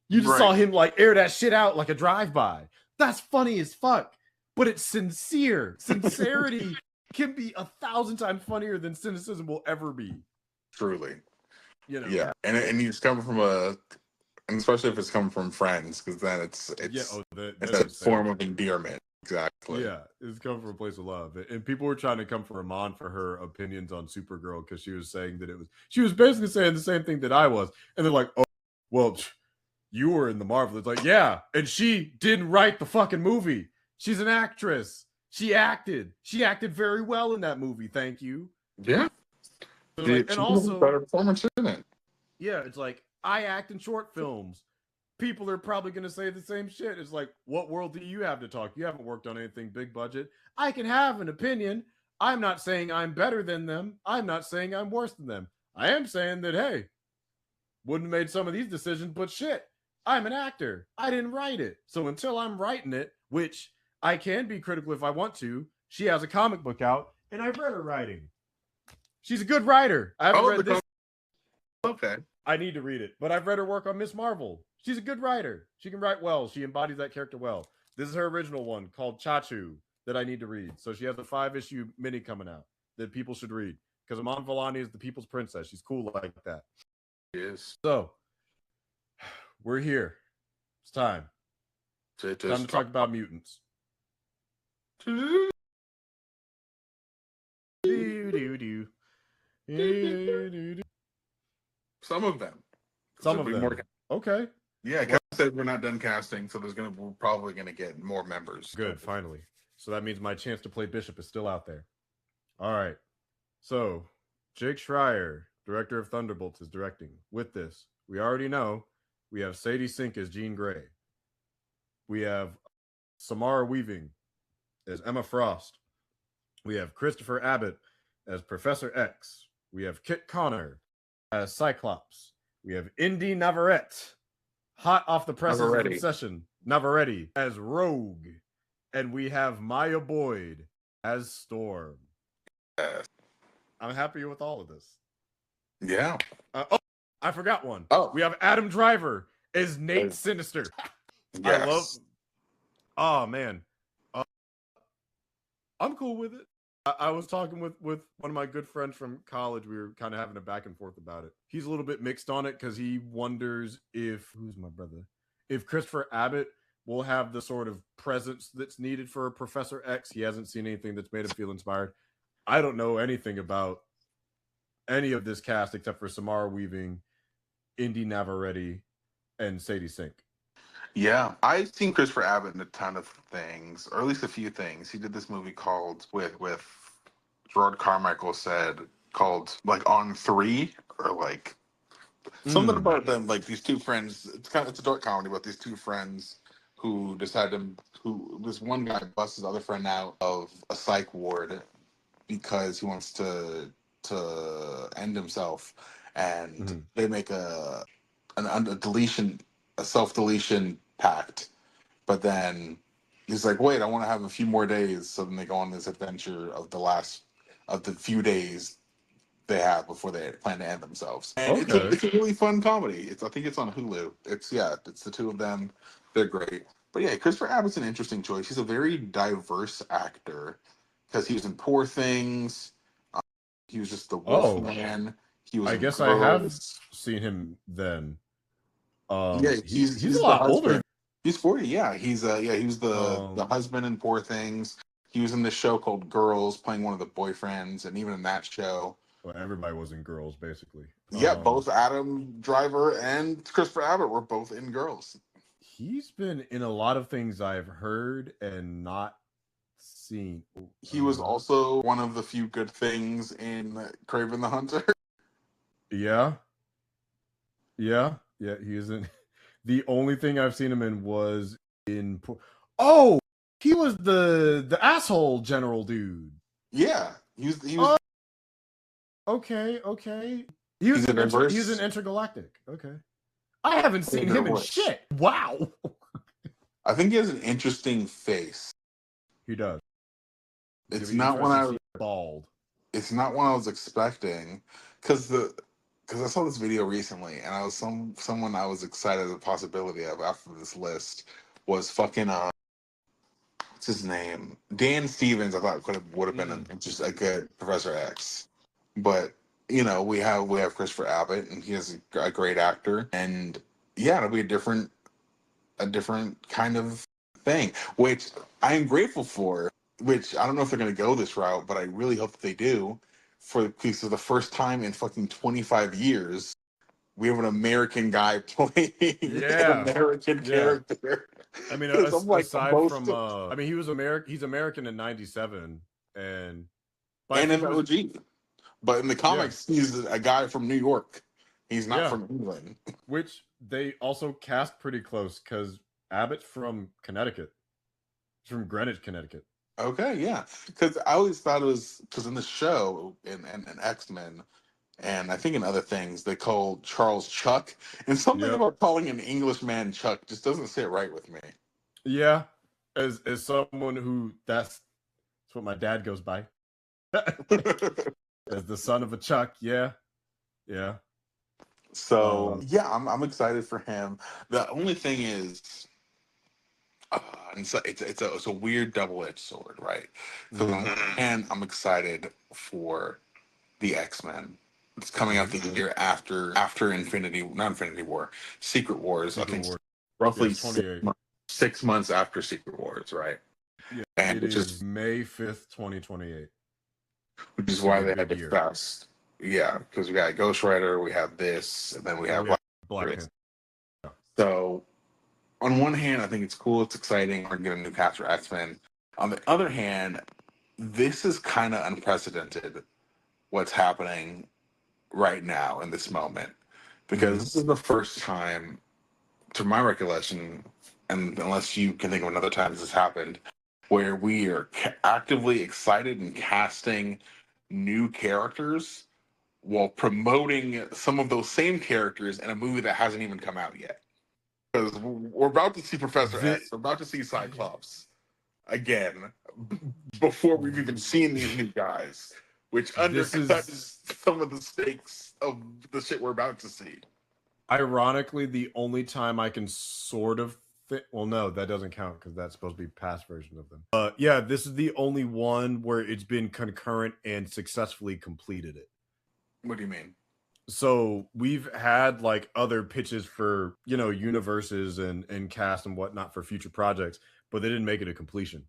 You just saw him like air that shit out like a drive-by. That's funny as fuck, but it's sincere. Sincerity can be 1,000 times funnier than cynicism will ever be. Truly. You know? Yeah, and it's coming from and especially if it's coming from friends, because then it's a form of endearment. Exactly. Yeah, it's coming from a place of love. And people were trying to come for Iman for her opinions on Supergirl because she was saying that she was basically saying the same thing that I was. And they're like, "Oh, well, you were in the Marvel." It's like, yeah, and she didn't write the fucking movie. She's an actress. She acted very well in that movie. Thank you. Yeah. So like, and also better performance in it. Yeah, it's like, I act in short films. People are probably going to say the same shit. It's like, what world do you have to talk? You haven't worked on anything big budget. I can have an opinion. I'm not saying I'm better than them. I'm not saying I'm worse than them. I am saying that, hey, wouldn't have made some of these decisions, but shit, I'm an actor. I didn't write it. So until I'm writing it, which I can be critical if I want to, she has a comic book out, and I've read her writing. She's a good writer. I haven't read this. Okay. I need to read it, but I've read her work on Miss Marvel. She's a good writer. She can write well. She embodies that character well. This is her original one called Chachu that I need to read. So she has a 5-issue mini coming out that people should read because Iman Vellani is the people's princess. She's cool like that. Yes. So we're here. It's time. Time to talk about mutants. Some of them. Some of them. Okay. Yeah, Kevin said we're not done casting, so we're probably gonna get more members. Good, finally. So that means my chance to play Bishop is still out there. All right. So Jake Schreier, director of Thunderbolts, is directing. With this, we already know we have Sadie Sink as Jean Grey. We have Samara Weaving as Emma Frost. We have Christopher Abbott as Professor X. We have Kit Connor as Cyclops. We have Indy Navarrete, hot off the presses of Obsession, Navarrete as Rogue. And we have Maya Boyd as Storm. Yes. I'm happy with all of this. Yeah. Oh, I forgot one. Oh. We have Adam Driver as Nate Sinister. Yes. I love. Oh man, I'm cool with it. I was talking with one of my good friends from college. We were kind of having a back and forth about it. He's a little bit mixed on it because he wonders if who's my brother, if Christopher Abbott will have the sort of presence that's needed for Professor X. He hasn't seen anything that's made him feel inspired. I don't know anything about any of this cast except for Samara Weaving, Indy Navarrete, and Sadie Sink. Yeah, I've seen Christopher Abbott in a ton of things, or at least a few things. He did this movie called with Gerard Carmichael said called like On Three or like something about them, like these two friends. It's a dark comedy about these two friends who decide who this one guy busts his other friend out of a psych ward because he wants to end himself, and they make a self-deletion pact, but then he's like, wait, I want to have a few more days. So then they go on this adventure of the few days they have before they plan to end themselves. And it's a really fun comedy. I think it's on Hulu. It's the two of them. They're great. But yeah, Christopher Abbott's an interesting choice. He's a very diverse actor because he was in Poor Things. He was just the Wolfman. He was. I guess Girls. I have seen him then. Yeah, he's a lot older. He's 40. Yeah, he was the husband in Poor Things. He was in this show called Girls, playing one of the boyfriends, and even in that show, well, everybody was in Girls, basically. Yeah, both Adam Driver and Christopher Abbott were both in Girls. He's been in a lot of things I've heard and not seen. He was also one of the few good things in Kraven the Hunter. Yeah. He is in. The only thing I've seen him in was in. Oh, he was the asshole general dude. Yeah, he was. Okay. He was in Intergalactic. Okay, I haven't seen him in shit. Wow. I think he has an interesting face. He does. It's not one I was bald. It's not one I was expecting because I saw this video recently, and I was someone I was excited at the possibility of after this list was fucking what's his name? Dan Stevens. I thought would have been just a good Professor X, but we have Christopher Abbott, and he is a great actor, and yeah, it'll be a different kind of thing, which I am grateful for. Which I don't know if they're going to go this route, but I really hope that they do. Because for the first time in fucking 25 years, we have an American guy playing an American character. I mean, aside from, I mean, he was He's American in '97, and in OG. But in the comics, he's a guy from New York. He's not from England. Which they also cast pretty close because Abbott's from Connecticut. He's from Greenwich, Connecticut. Okay, yeah. Because I always thought it was because in the show in X-Men, and I think in other things, they call Charles Chuck, and something about calling an Englishman Chuck just doesn't sit right with me. Yeah, as someone who that's what my dad goes by. As the son of a Chuck, yeah. So I'm excited for him. The only thing is, it's a weird double-edged sword, right? So on one hand, I'm excited for the X-Men. It's coming out the year after not Infinity War, Secret Wars. I think roughly 6 months after Secret Wars, right? Yeah, and which is May 5th, 2028. Which is why they had to fast. Yeah, because we got Ghost Rider, we have this, and then we have Black Panther. So, on one hand, I think it's cool, it's exciting, we're getting a new cast for X-Men. On the other hand, this is kind of unprecedented, what's happening right now in this moment. Because this is the first time, to my recollection, and unless you can think of another time this has happened, where we are actively excited and casting new characters while promoting some of those same characters in a movie that hasn't even come out yet. Because we're about to see Professor X, we're about to see Cyclops again. before we've even seen these new guys, which undercuts some of the stakes of the shit we're about to see. Ironically, the only time I can sort of well, no, that doesn't count because that's supposed to be past version of them. Yeah, this is the only one where it's been concurrent and successfully completed it. What do you mean? So we've had like other pitches for, you know, universes and cast and whatnot for future projects, but they didn't make it a completion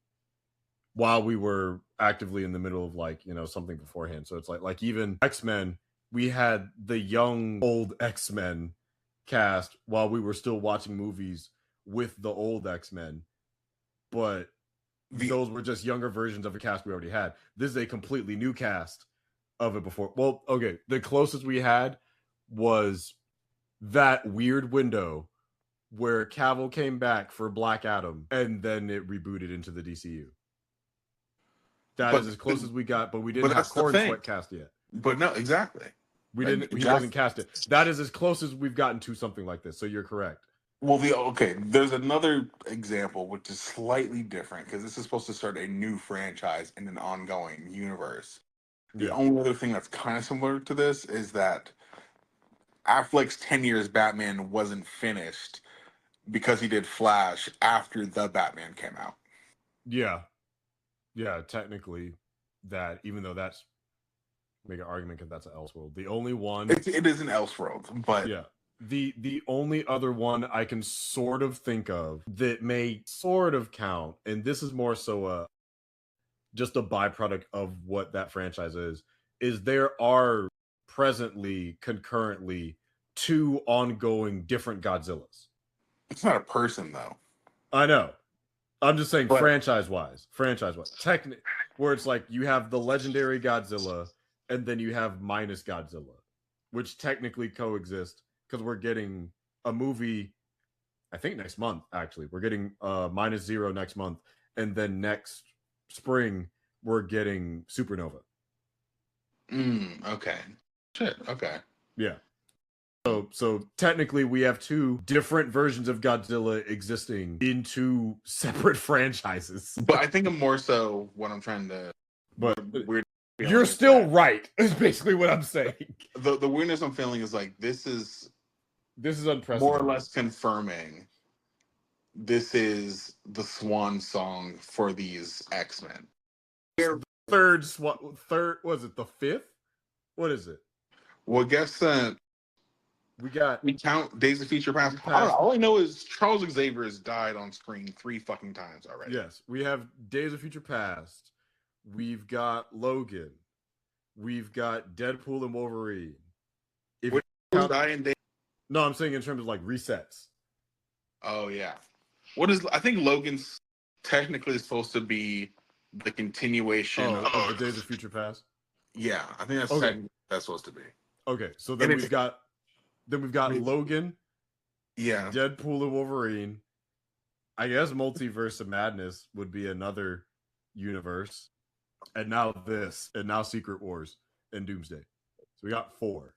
while we were actively in the middle of like, you know, something beforehand. So it's like even X-Men, we had the young old X-Men cast while we were still watching movies with the old X-Men, but those were just younger versions of a cast we already had. This is a completely new cast of it before. Well, okay, the closest we had was that weird window where Cavill came back for Black Adam and then it rebooted into the DCU. That is as close as we got, but we didn't have Corn Sweat cast yet. But no, exactly. We didn't. He wasn't cast it. That is as close as we've gotten to something like this. So you're correct. Well, there's another example which is slightly different because this is supposed to start a new franchise in an ongoing universe. The only other thing that's kind of similar to this is that Affleck's 10 years Batman wasn't finished because he did Flash after the Batman came out. Yeah, technically that, even though that's make an argument because that's an Elseworld. The only one it is an Elseworld, but yeah. The only other one I can sort of think of that may sort of count, and this is more so just a byproduct of what that franchise is there are presently concurrently 2 ongoing different Godzillas. It's not a person though. I know. I'm just saying franchise-wise. Technically, where it's like you have the legendary Godzilla and then you have minus Godzilla, which technically coexist. Because we're getting a movie, I think next month, actually. We're getting -0 next month. And then next spring, we're getting Supernova. Okay. Shit, okay. Yeah. So technically, we have 2 different versions of Godzilla existing in 2 separate franchises. But I think I'm more so what I'm trying to... But you're still right, is basically what I'm saying. The weirdness I'm feeling is like, this is unprecedented. More or less confirming this is the swan song for these X-Men. Third, was it the 5th? What is it? Well, I guess we count Days of Future Past. All I know is Charles Xavier has died on screen 3 fucking times already. Yes, we have Days of Future Past. We've got Logan. We've got Deadpool and Wolverine. No, I'm saying in terms of like resets. Oh yeah. I think Logan's technically supposed to be the continuation of the Days of Future Past. Yeah, I think that's that's supposed to be. Okay, so then we've got Logan. Yeah. Deadpool and Wolverine. I guess Multiverse of Madness would be another universe. And now Secret Wars and Doomsday. So we got 4.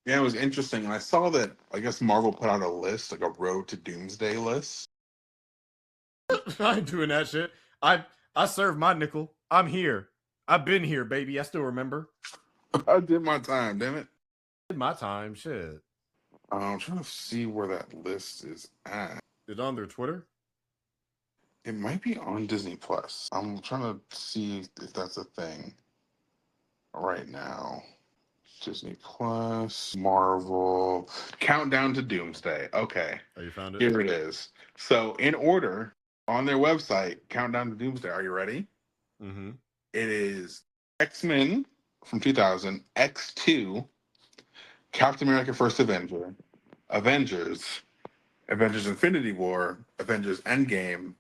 Yeah, it was interesting. And I saw that, I guess Marvel put out a list, like a Road to Doomsday list. I ain't doing that shit. I served my nickel. I'm here. I've been here, baby. I still remember. I did my time, damn it. Did my time, shit. I'm trying to see where that list is at. Is it on their Twitter? It might be on Disney Plus. I'm trying to see if that's a thing right now. Disney Plus, Marvel, Countdown to Doomsday. Okay. Oh, you found it? Here it is. So in order, on their website, Countdown to Doomsday. Are you ready? Mm-hmm. It is X-Men from 2000, X2, Captain America First Avenger, Avengers Infinity War, Avengers Endgame,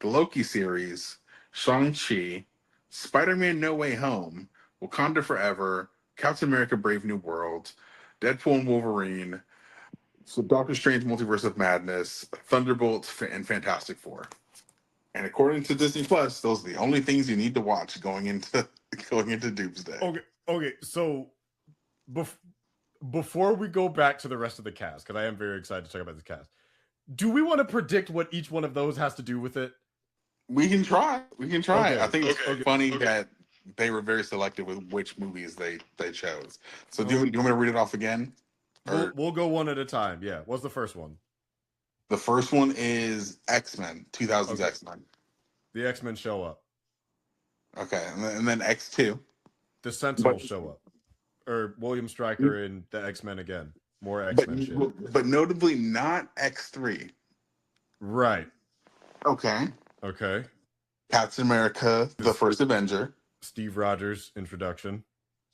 the Loki series, Shang-Chi, Spider-Man No Way Home, Wakanda Forever, Captain America Brave New World, Deadpool and Wolverine, so Doctor Strange Multiverse of Madness, Thunderbolts, and Fantastic Four. And according to Disney Plus, those are the only things you need to watch going into Doomsday. Okay. So before we go back to the rest of the cast, because I am very excited to talk about this cast, do we want to predict what each one of those has to do with it? We can try. Okay. I think it's funny that they were very selective with which movies they chose. So do you want me to read it off again? We'll go one at a time. Yeah. What's the first one? The first one is X-Men, 2000s Okay. X-Men. The X-Men show up. Okay, and then X2. The Sentinels show up. Or William Stryker and the X-Men again. More X-Men shit. But notably not X3. Right. Okay. Okay. Captain America, the first Avenger. Steve Rogers introduction.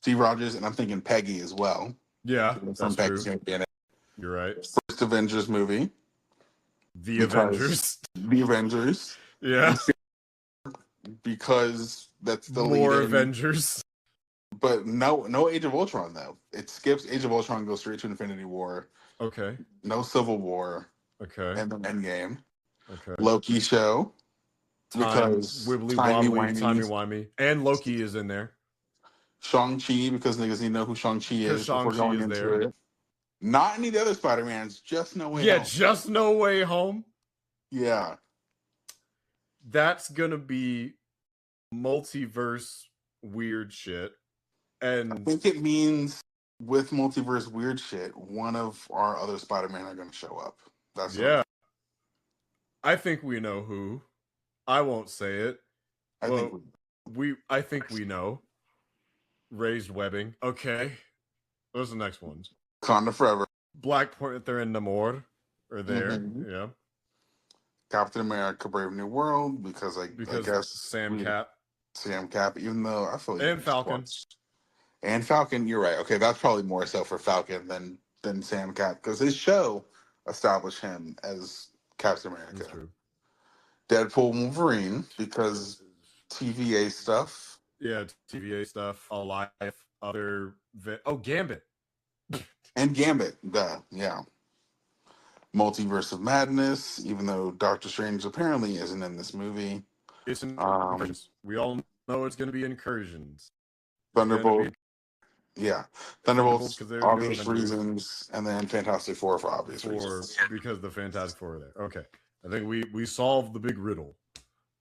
Steve Rogers, and I'm thinking Peggy as well. Yeah, that's Peggy's true. gonna be in it. You're right. First Avengers movie. The Avengers. The Avengers. Yeah. Because that's the more lead Avengers. But no Age of Ultron though. It skips Age of Ultron, goes straight to Infinity War. Okay. No Civil War. Okay. And then Endgame. Okay. Loki show. Because wibbly wobbly, timey-wimey. And Loki is in there. Shang-Chi, because niggas need to know who Shang-Chi is before going into there. it. Not any of the other Spider-Mans, just No Way Home. Yeah, just No Way Home. Yeah. That's gonna be multiverse weird shit. And I think it means with multiverse weird shit, one of our other Spider-Man are gonna show up. That's I think we know who. I won't say it. I think we know. Raised webbing. Okay. What's the next ones? Wakanda Forever. Black Panther and Namor are there. Mm-hmm. Yeah. Captain America: Brave New World, because I guess Sam Cap, even though I feel like and Falcon. And Falcon, you're right. Okay, that's probably more so for Falcon than Sam Cap, because his show established him as Captain America. That's true. Deadpool, Wolverine, because TVA stuff. Yeah, TVA stuff. Alive. Gambit. And Gambit, yeah. Multiverse of Madness, even though Doctor Strange apparently isn't in this movie. It's incursions. We all know it's going to be incursions. Thunderbolt. Yeah. Thunderbolts, obvious reasons, and then Fantastic Four for obvious reasons. Because the Fantastic Four are there. Okay. I think we solved the big riddle.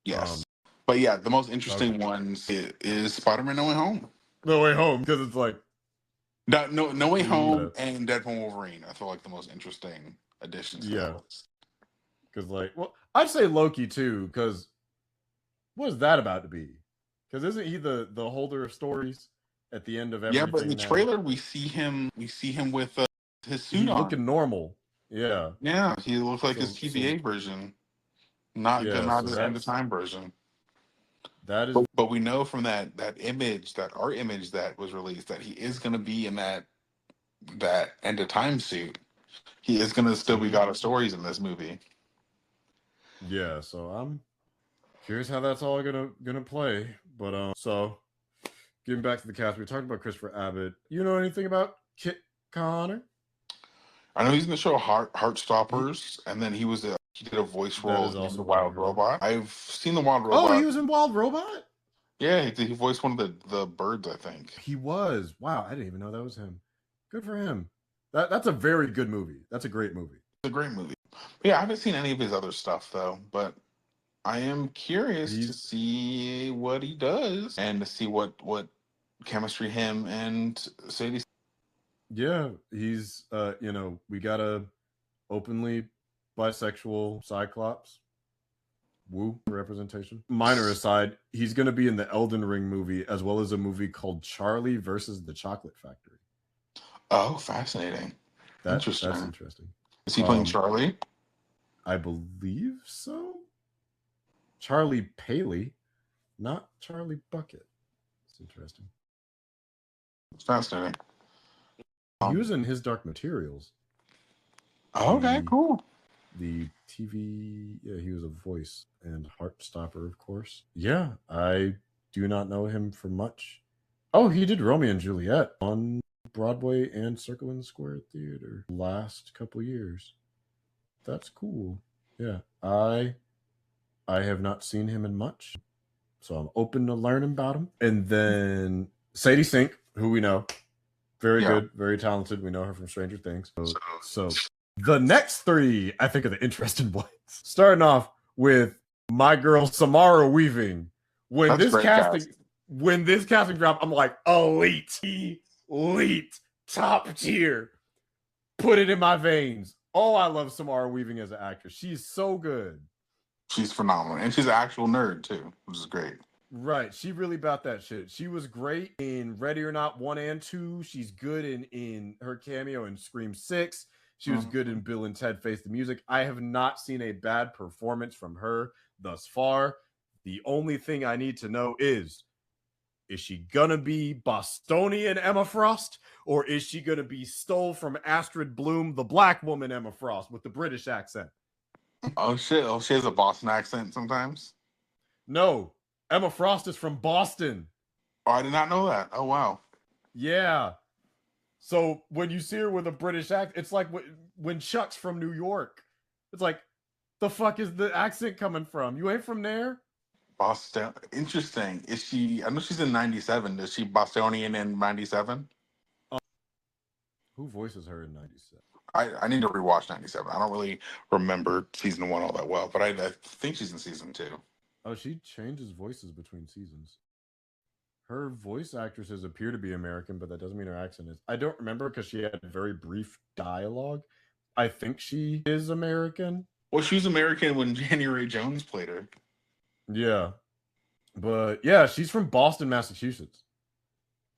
Yes. But yeah, the most interesting one is Spider-Man No Way Home. No Way Home, because it's like... No Way Home and Deadpool Wolverine, I feel like the most interesting additions. Yeah. Because I'd say Loki too, because what is that about to be? Because isn't he the holder of stories at the end of everything? Yeah, but in the trailer we see him with his suit on. Looking normal. Yeah. Yeah, he looks like his TVA version. Not his end of time version. That is, but we know from that image, that art image that was released, that he is going to be in that end of time suit. He is going to still be God of Stories in this movie. Yeah, so I'm curious how that's all gonna play. But so getting back to the cast, we talked about Christopher Abbott. You know anything about Kit Connor? I know he's in the show Heartstoppers, and then he did a voice role in The Wild Robot. I've seen The Wild Robot. Oh, he was in Wild Robot? Yeah, he voiced one of the birds, I think. He was. Wow, I didn't even know that was him. Good for him. That's a very good movie. That's a great movie. It's a great movie. Yeah, I haven't seen any of his other stuff, though, but I am curious to see what he does and to see what chemistry him and Sadie. Yeah, he's we got a openly bisexual Cyclops. Woo representation. Minor aside, he's going to be in the Elden Ring movie as well as a movie called Charlie versus the Chocolate Factory. Oh, fascinating. Interesting. That's interesting. Is he playing Charlie? I believe so. Charlie Paley, not Charlie Bucket. It's interesting. It's fascinating. He was in His Dark Materials. Okay, cool. The TV, he was a voice and Heartstopper, of course. Yeah, I do not know him for much. Oh, he did Romeo and Juliet on Broadway and Circle in the Square Theater last couple years. That's cool. Yeah, I have not seen him in much, so I'm open to learning about him. And then Sadie Sink, who we know, very good, very talented. We know her from Stranger Things. So the next three, I think, are the interesting ones. Starting off with My girl Samara Weaving. When That's this casting dropped, I'm like, elite, top tier. Put it in my veins. Oh, I love Samara Weaving as an actress. She's so good. She's phenomenal. And she's an actual nerd, too, which is great. Right. She really about that shit. She was great in Ready or Not 1 and 2. She's good in her cameo in Scream 6. She was good in Bill and Ted Face the Music. I have not seen a bad performance from her thus far. The only thing I need to know is she gonna be Bostonian Emma Frost, or is she gonna be stole from Astrid Bloom, the black woman Emma Frost, with the British accent? Oh, shit. Oh, she has a Boston accent sometimes? No, Emma Frost is from Boston. Oh, I did not know that. Oh, wow. Yeah. So when you see her with a British accent, it's like when Chuck's from New York. It's like, the fuck is the accent coming from? You ain't from there? Boston. Interesting. Is she? I know she's in '97. Is she Bostonian in '97? Who voices her in '97? I need to rewatch '97. I don't really remember season 1 all that well, but I think she's in season 2. Oh, she changes voices between seasons. Her voice actresses appear to be American, but that doesn't mean her accent is. I don't remember because she had very brief dialogue. I think she is American. Well, she was American when January Jones played her. Yeah. But yeah, she's from Boston, Massachusetts.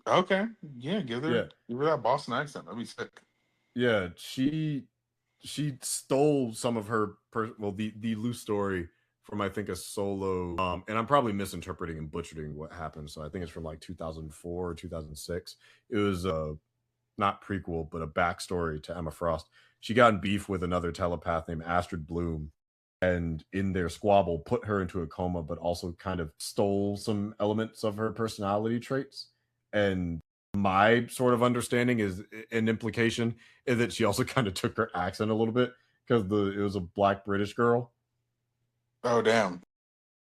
Okay. Yeah, give her that Boston accent. That'd be sick. Yeah, she stole some of her the loose story from, I think, a solo and I'm probably misinterpreting and butchering what happened, so I think it's from like 2004 or 2006. It was not prequel, but a backstory to Emma Frost. She got in beef with another telepath named Astrid Bloom, and in their squabble put her into a coma, but also kind of stole some elements of her personality traits. And my sort of understanding is an implication is that she also kind of took her accent a little bit because it was a black British girl. Oh, damn.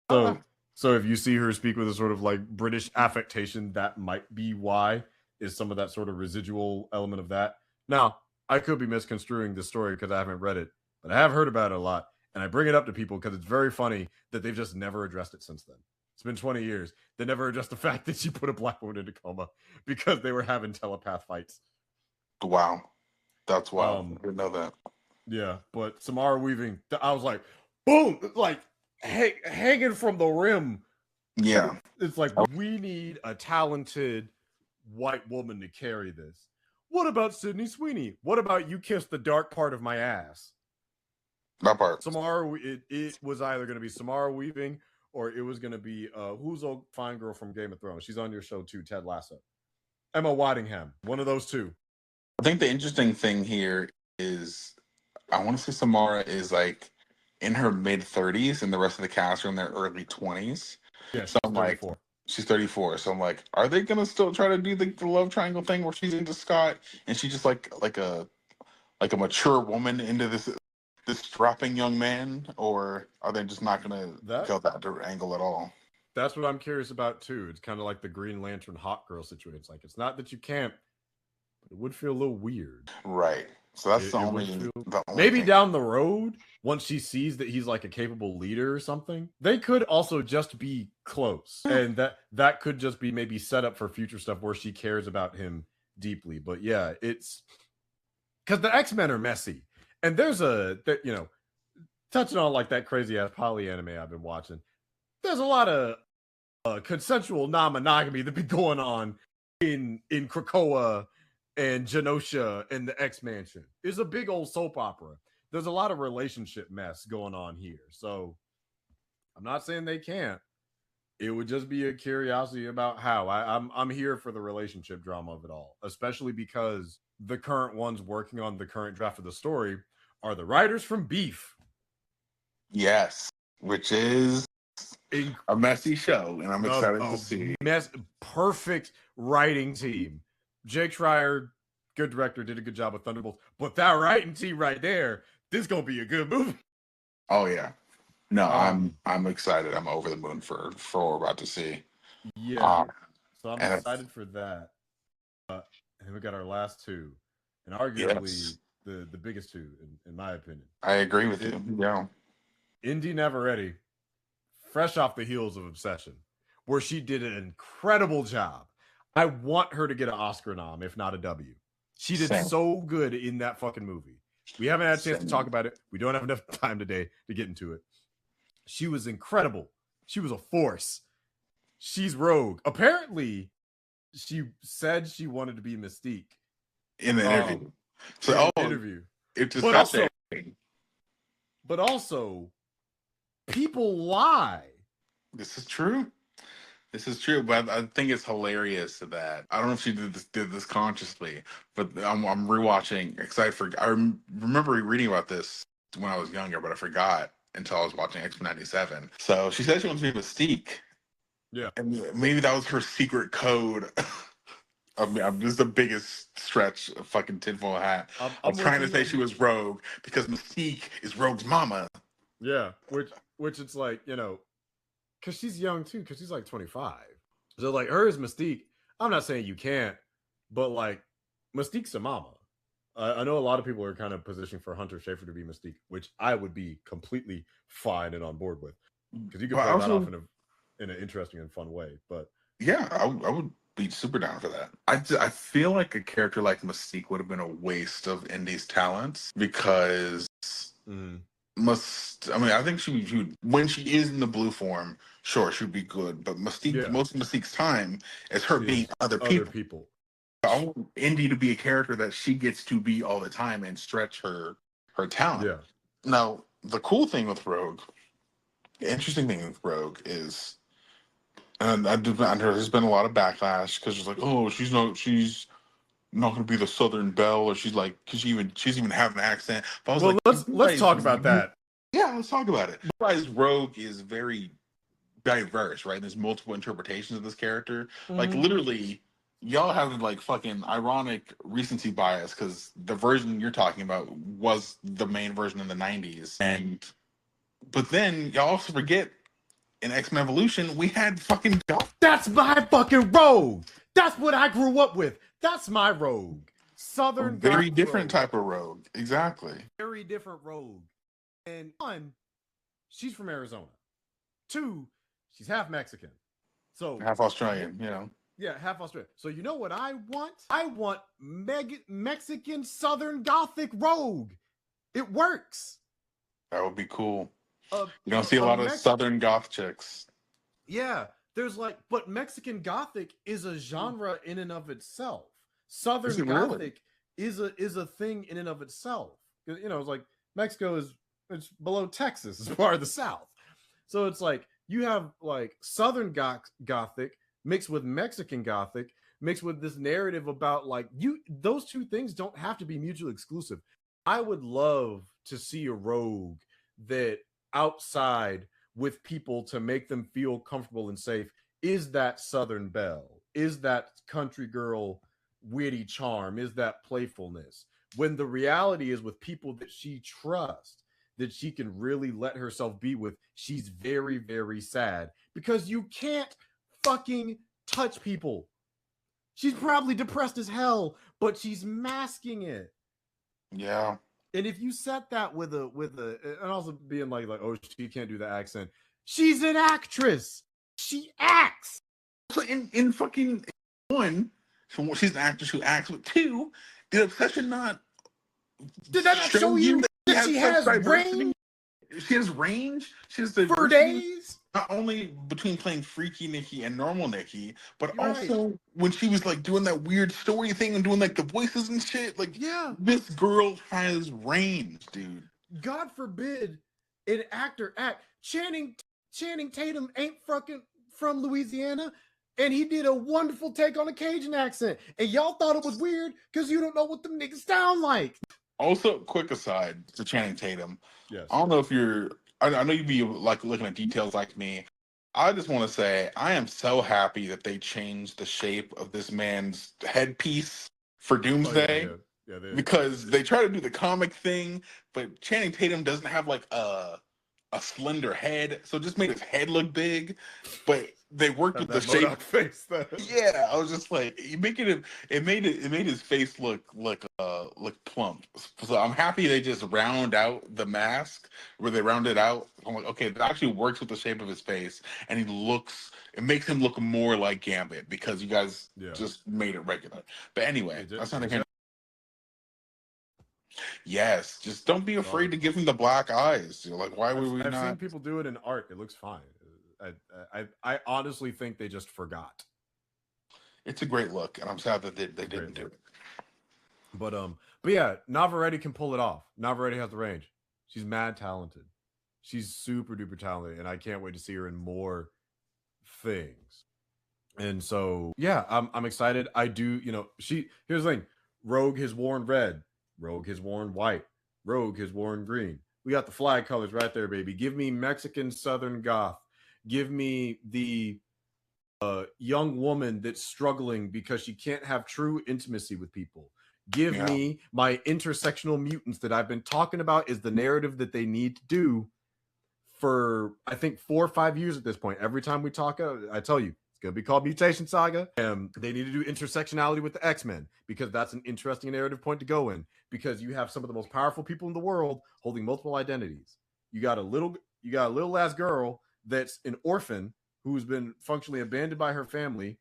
So if you see her speak with a sort of like British affectation, that might be why, is some of that sort of residual element of that. Now, I could be misconstruing this story because I haven't read it, but I have heard about it a lot. And I bring it up to people because it's very funny that they've just never addressed it since then. It's been 20 years. They never addressed the fact that she put a black woman into coma because they were having telepath fights. Wow. That's wild. I didn't know that. Yeah, but Samara Weaving, I was like, boom, like hanging from the rim. Yeah. It's like, we need a talented white woman to carry this. What about Sydney Sweeney? What about You Kiss the Dark Part of My Ass? That part. Samara, it was either going to be Samara Weaving or it was going to be, who's a fine girl from Game of Thrones? She's on your show too, Ted Lasso. Emma Waddingham. One of those two. I think the interesting thing here is, I want to say Samara is like in her mid-30s and the rest of the cast are in their early 20s. Yeah, so I'm like, she's 34. So I'm like, are they going to still try to do the love triangle thing where she's into Scott and she's just like a mature woman into this strapping young man, or are they just not going to go that angle at all? That's what I'm curious about too. It's kind of like the Green Lantern hot girl situation. It's like, it's not that you can't, but it would feel a little weird. Right. So that's the only maybe thing. Down the road, once she sees that he's like a capable leader or something, they could also just be close. And that could just be maybe set up for future stuff where she cares about him deeply. But yeah, it's because the X-Men are messy. And there's touching on like that crazy ass poly anime I've been watching, there's a lot of consensual non-monogamy that be going on in Krakoa and Genosha and the X-Mansion. It's a big old soap opera. There's a lot of relationship mess going on here. So I'm not saying they can't. It would just be a curiosity about how. I'm here for the relationship drama of it all, especially because the current ones working on the current draft of the story are the writers from Beef. Yes, which is a messy show, and I'm excited to see. Perfect writing team. Jake Schreier, good director, did a good job with Thunderbolts. But that writing team right there, this is gonna be a good movie. Oh yeah, no, I'm excited. I'm over the moon for what we're about to see. Yeah, so I'm excited for that. And we got our last two, and arguably the biggest two, in my opinion. I agree with you. Yeah, Indy Never Ready fresh off the heels of Obsession, where she did an incredible job. I want her to get an Oscar nom, if not a W. She did so good in that fucking movie. We haven't had a chance to talk about it. We don't have enough time today to get into it. She was incredible. She was a force. She's Rogue. Apparently, she said she wanted to be Mystique in the interview. Interview. It just but also, people lie. This is true. This is true, but I think it's hilarious that I don't know if she did this consciously, but I'm rewatching because I remember reading about this when I was younger, but I forgot until I was watching X-Men '97. So she said she wants to be Mystique. Yeah, and maybe that was her secret code. I mean, I'm just the biggest stretch of fucking tinfoil hat. I'm trying to say she was Rogue because Mystique is Rogue's mama. Yeah, which it's like, you know, because she's young too, because she's like 25. So like her is Mystique. I'm not saying you can't, but like Mystique's a mama. I know a lot of people are kind of positioning for Hunter Schafer to be Mystique, which I would be completely fine and on board with, because you can play that off in an interesting and fun way. But yeah, I would be super down for that. I feel like a character like Mystique would have been a waste of Indy's talents because I think she would, when she is in the blue form, sure, she would be good. But Mystique, most of Mystique's time is her being other people. I want Indy to be a character that she gets to be all the time and stretch her talent. Yeah. Now, the cool thing with Rogue, the interesting thing with Rogue is, and there's been a lot of backlash because it's like, oh, she's not going to be the Southern Belle, or she's like, because she's even having an accent. But I was let's talk about that. Yeah, let's talk about it. Otherwise, Rogue is very diverse, right? There's multiple interpretations of this character. Like literally, y'all have like fucking ironic recency bias because the version you're talking about was the main version in the '90s, but then y'all also forget in X-Men Evolution we had fucking Goth. That's my fucking Rogue. That's what I grew up with. That's my Rogue. Southern, very different type of Rogue. Exactly. Very different Rogue. And one, she's from Arizona. Two, she's half Mexican. So half Australian, you know. Yeah, half Australian. So you know what I want? I want Mexican Southern Gothic Rogue. It works. That would be cool. You don't see a lot of Southern Goth chicks. Yeah, there's like, but Mexican Gothic is a genre in and of itself. Southern Gothic is a thing in and of itself. You know, it's like Mexico it's below Texas, it's part of the South. So it's like you have like Southern Gothic mixed with Mexican Gothic, mixed with this narrative about like those two things don't have to be mutually exclusive. I would love to see a Rogue that outside with people to make them feel comfortable and safe is that Southern Belle, is that country girl witty charm, is that playfulness, when the reality is with people that she trusts, that she can really let herself be with, she's very, very sad because you can't fucking touch people. She's probably depressed as hell, but she's masking it. Yeah. And if you set that with a and also being like, oh, she can't do the accent. She's an actress. She acts. So in fucking one, she's an actress who acts. With two, did Obsession not? Did that not show you that she has range? She has range. She has the for days. Not only between playing Freaky Nikki and Normal Nikki, but also when she was like doing that weird story thing and doing like the voices and shit. Like, yeah, this girl has range, dude. God forbid an actor act. Channing Tatum ain't fucking from Louisiana, and he did a wonderful take on a Cajun accent, and y'all thought it was weird because you don't know what them niggas sound like. Also, quick aside to Channing Tatum. Yes. I don't know if you're. I know you'd be like looking at details like me. I just want to say I am so happy that they changed the shape of this man's headpiece for Doomsday. Because they try to do the comic thing, but Channing Tatum doesn't have like a a slender head, so it just made his head look big. But they worked with the shape. Face. Yeah, I was just like, you making it. It made his face look plump. So I'm happy they just round out the mask where they round it out. I'm like, okay, that actually works with the shape of his face, and it makes him look more like Gambit because you guys just made it regular. But anyway, that's not a. Yes, just don't be afraid to give him the black eyes. You're like, why would we not? I've seen people do it in art. It looks fine. I honestly think they just forgot. It's a great look, and I'm sad that they didn't do it. But yeah, Navarrete can pull it off. Navarrete has the range. She's mad talented. She's super duper talented, and I can't wait to see her in more things. And so yeah, I'm excited. I do, here's the thing. Rogue has worn red. Rogue has worn white. Rogue has worn green. We got the flag colors right there, baby. Give me Mexican Southern goth. Give me the young woman that's struggling because she can't have true intimacy with people. Give me my intersectional mutants that I've been talking about is the narrative that they need to do for, I think, 4 or 5 years at this point. Every time we talk, I tell you, it's going to be called Mutation Saga. They need to do intersectionality with the X-Men because that's an interesting narrative point to go in because you have some of the most powerful people in the world holding multiple identities. You got a little ass girl that's an orphan who's been functionally abandoned by her family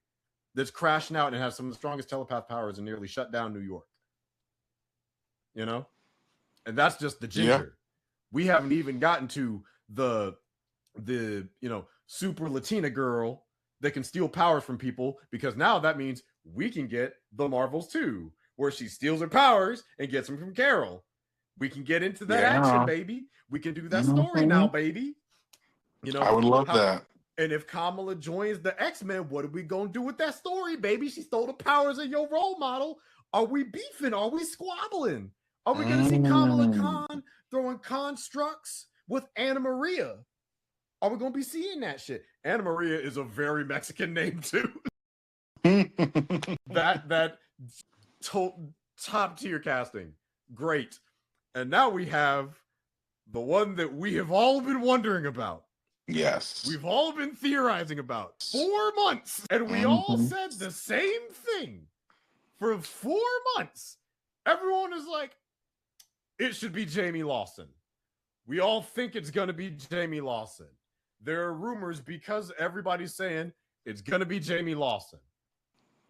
that's crashing out and has some of the strongest telepath powers and nearly shut down New York. And that's just the ginger. Yeah. We haven't even gotten to the super Latina girl that can steal powers from people because now that means we can get the Marvels too, where she steals her powers and gets them from Carol. We can get into that action, baby. We can do that story now, baby. I would love that. And if Kamala joins the X-Men, what are we going to do with that story, baby? She stole the powers of your role model. Are we beefing? Are we squabbling? Are we going to see Kamala Khan throwing constructs with Anna Maria? Are we going to be seeing that shit? Anna Maria is a very Mexican name, too. that top tier casting. Great. And now we have the one that we have all been wondering about. Yes. We've all been theorizing about 4 months. And we all said the same thing for 4 months. Everyone is like, it should be Jamie Lawson. We all think it's going to be Jamie Lawson. There are rumors because everybody's saying it's going to be Jamie Lawson.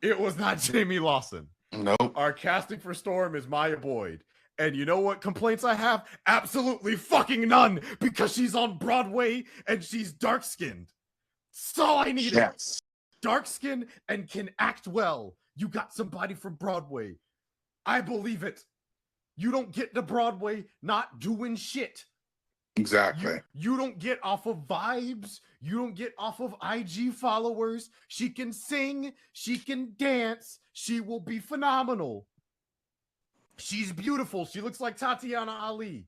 It was not Jamie Lawson. Nope. Our casting for Storm is Maya Boyd. And you know what complaints I have? Absolutely fucking none, because she's on Broadway and she's dark-skinned. That's all I needed. Yes. Dark-skinned and can act well. You got somebody from Broadway. I believe it. You don't get to Broadway not doing shit. Exactly. You don't get off of vibes. You don't get off of IG followers. She can sing. She can dance. She will be phenomenal. She's beautiful. She looks like Tatiana Ali.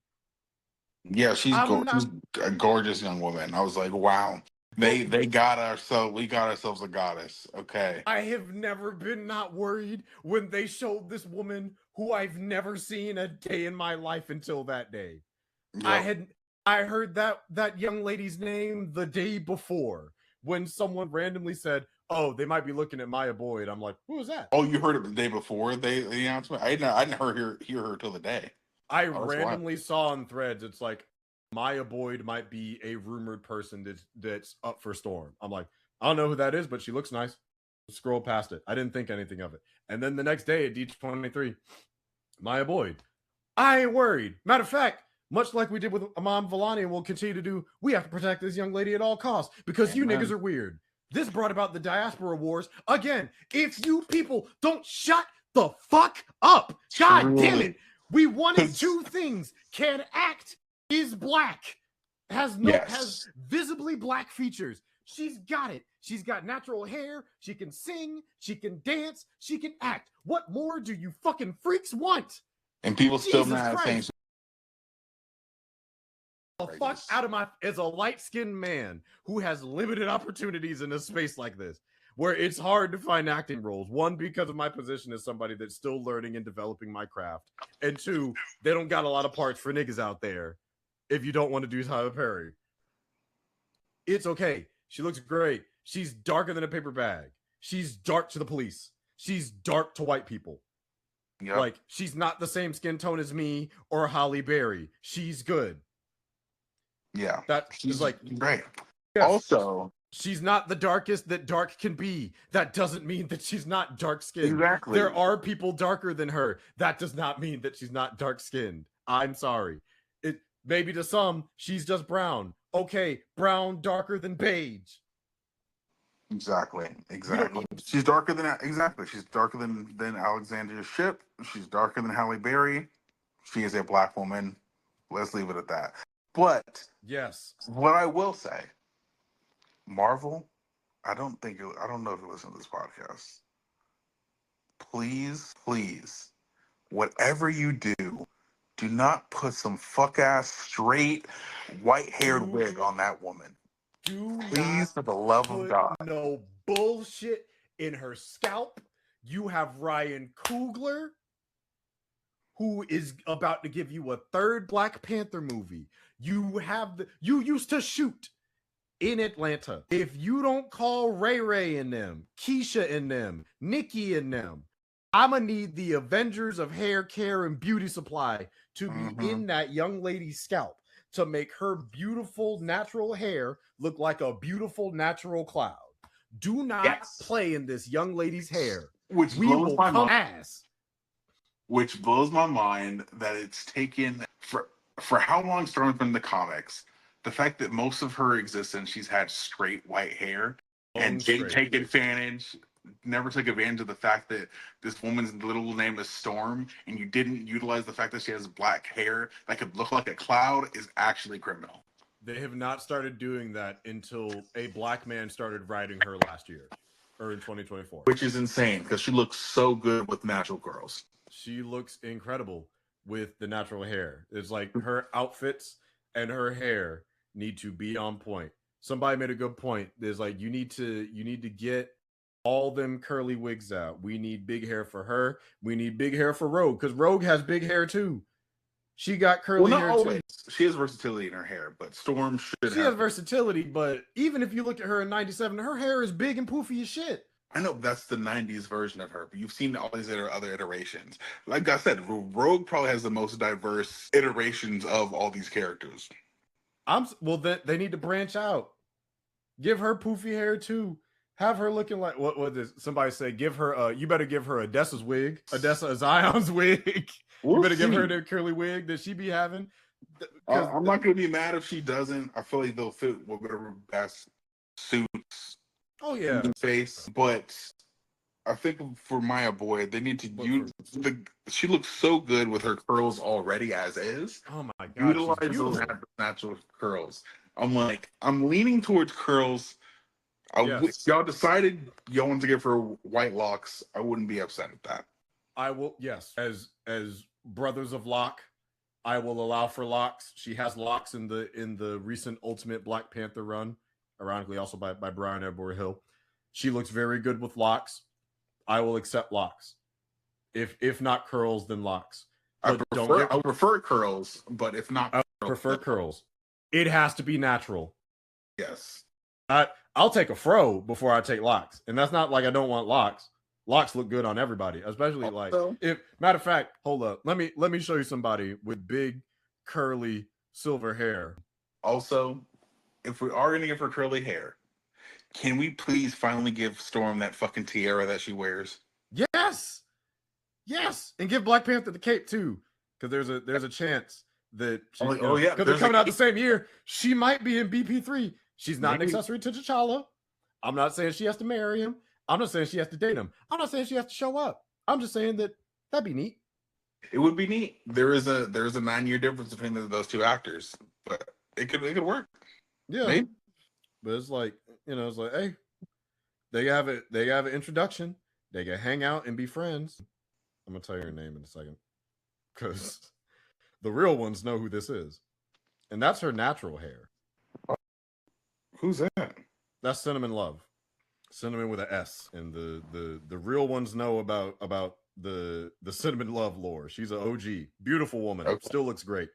Yeah, she's a gorgeous young woman. I was like, wow. We got ourselves a goddess. Okay. I have never been not worried when they showed this woman who I've never seen a day in my life until that day. Yep. I heard that young lady's name the day before when someone randomly said, "Oh, they might be looking at Maya Boyd." I'm like, "Who is that?" Oh, you heard it the day before the announcement? I didn't hear her till the day. I randomly saw on Threads. It's like Maya Boyd might be a rumored person that's up for Storm. I'm like, I don't know who that is, but she looks nice. Scroll past it. I didn't think anything of it. And then the next day at D23, Maya Boyd. I ain't worried. Matter of fact, much like we did with Imam Vellani and we'll continue to do, we have to protect this young lady at all costs because you niggas are weird. This brought about the diaspora wars. Again, if you people don't shut the fuck up, God damn it. We wanted 2 things. Can act, is black, has visibly black features. She's got it. She's got natural hair. She can sing. She can dance. She can act. What more do you fucking freaks want? And people still not saying fuck out of my as a light-skinned man who has limited opportunities in a space like this where it's hard to find acting roles. 1, because of my position as somebody that's still learning and developing my craft, and 2, they don't got a lot of parts for niggas out there if you don't want to do Tyler Perry. It's okay. She looks great. She's darker than a paper bag. She's dark to the police. She's dark to white people. Yep. Like, she's not the same skin tone as me or Halle Berry. She's good. Yeah. She's like great. Yes, also, she's not the darkest that dark can be. That doesn't mean that she's not dark-skinned. Exactly. There are people darker than her. That does not mean that she's not dark-skinned. I'm sorry. It maybe to some, she's just brown. Okay, brown darker than beige. Exactly. She's darker than She's darker than Alexandria Shipp. She's darker than Halle Berry. She is a black woman. Let's leave it at that. But yes, what I will say, Marvel, I don't know if you listen to this podcast. Please, whatever you do not put some fuck ass straight white haired wig on that woman. Please, for the love of God. No bullshit in her scalp. You have Ryan Coogler, who is about to give you a third Black Panther movie. You used to shoot in Atlanta. If you don't call Ray Ray in them, Keisha in them, Nikki in them, I'ma need the Avengers of hair care and beauty supply to be in that young lady's scalp to make her beautiful natural hair look like a beautiful natural cloud. Do not play in this young lady's hair. Which blows my mind. Which blows my mind that it's taken for how long starting from the comics. The fact that most of her existence, she's had straight white hair and didn't take advantage, never took advantage of the fact that this woman's little name is Storm, and you didn't utilize the fact that she has black hair that could look like a cloud is actually criminal. They have not started doing that until a black man started writing her last year, or in 2024. Which is insane, because she looks so good with natural curls. She looks incredible with the natural hair. It's like her outfits and her hair need to be on point. Somebody made a good point. There's like, you need to get all them curly wigs out. We need big hair for her. We need big hair for Rogue, because Rogue has big hair too. She got curly hair always. too. She has versatility in her hair, but Storm She has versatility, but even if you look at her in 97, her hair is big and poofy as shit. I know that's the 90s version of her, but you've seen all these other iterations. Like I said, Rogue probably has the most diverse iterations of all these characters. They need to branch out. Give her poofy hair too. Have her looking like what did somebody say? Give her you better give her Odessa's wig, Odessa Zion's wig. You better give her the curly wig that she be having. I'm not gonna be mad if she doesn't. I feel like they'll fit whatever best suits. Oh yeah, face. But I think for Maya Boyd, they need to use she looks so good with her curls already as is. Oh my god, utilize those natural curls. I'm leaning towards curls. Y'all decided y'all want to give her white locks. I wouldn't be upset at that. I will, yes. As brothers of Locke, I will allow for locks. She has locks in the recent Ultimate Black Panther run, ironically also by Brian Edward Hill. She looks very good with locks. I will accept locks. If not curls, then locks. I prefer curls, but if not, I prefer curls. It has to be natural. Yes. I'll take a fro before I take locks, and that's not like I don't want locks. Locks look good on everybody, especially if matter of fact, hold up. Let me show you somebody with big curly silver hair. Also, if we are gonna give her curly hair, can we please finally give Storm that fucking tiara that she wears? Yes, and give Black Panther the cape too, because there's a chance that because they're coming out the same year. She might be in BP3. She's not an accessory to T'Challa. I'm not saying she has to marry him. I'm not saying she has to date him. I'm not saying she has to show up. I'm just saying that'd be neat. It would be neat. There is a 9-year difference between those two actors, but it could work. Yeah, maybe. But it's like, it's like, hey, they have an introduction. They can hang out and be friends. I'm gonna tell you her name in a second, because the real ones know who this is, and that's her natural hair. Who's that? That's Cinnamon Love. Cinnamon with an S. And the real ones know about the Cinnamon Love lore. She's an OG. Beautiful woman. Okay. Still looks great.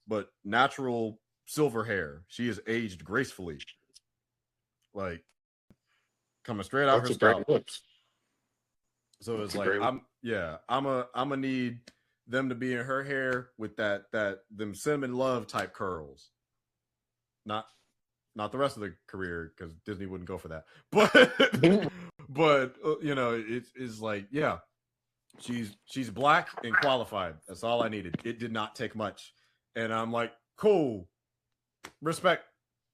But natural silver hair. She is aged gracefully. like coming straight out her scalp. So it's like I'm gonna need them to be in her hair with them cinnamon love type curls. Not the rest of the career, because Disney wouldn't go for that. But you know, it's like, yeah, she's black and qualified. That's all I needed. It did not take much, and I'm like, cool, respect.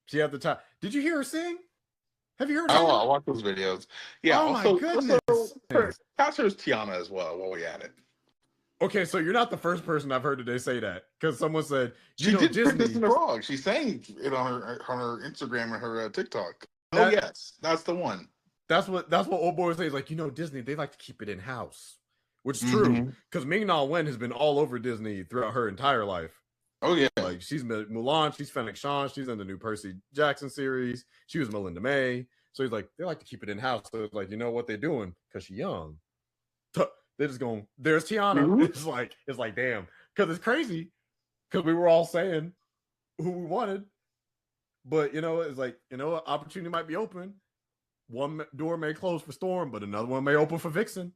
She had the time. Did you hear her sing? Have you heard? Oh, I watch those videos. Yeah. Oh my goodness. Pastor's Tiana as well. While we at it. Okay, so you're not the first person I've heard today say that, because someone said she did Disney. This in the frog. She sang it on her Instagram and her TikTok. Yes, that's the one. That's what old boy says. Like, Disney, they like to keep it in house, which is true, because Ming-Na Wen has been all over Disney throughout her entire life. Oh yeah, like she's Mulan, she's Fennec Shand, she's in the new Percy Jackson series. She was Melinda May. So he's like, they like to keep it in house. So it's like, you know what they're doing, because she's young. They're just going, there's Tiana. It's like, damn. Because it's crazy. Because we were all saying who we wanted. But, it's like, opportunity might be open. One door may close for Storm, but another one may open for Vixen.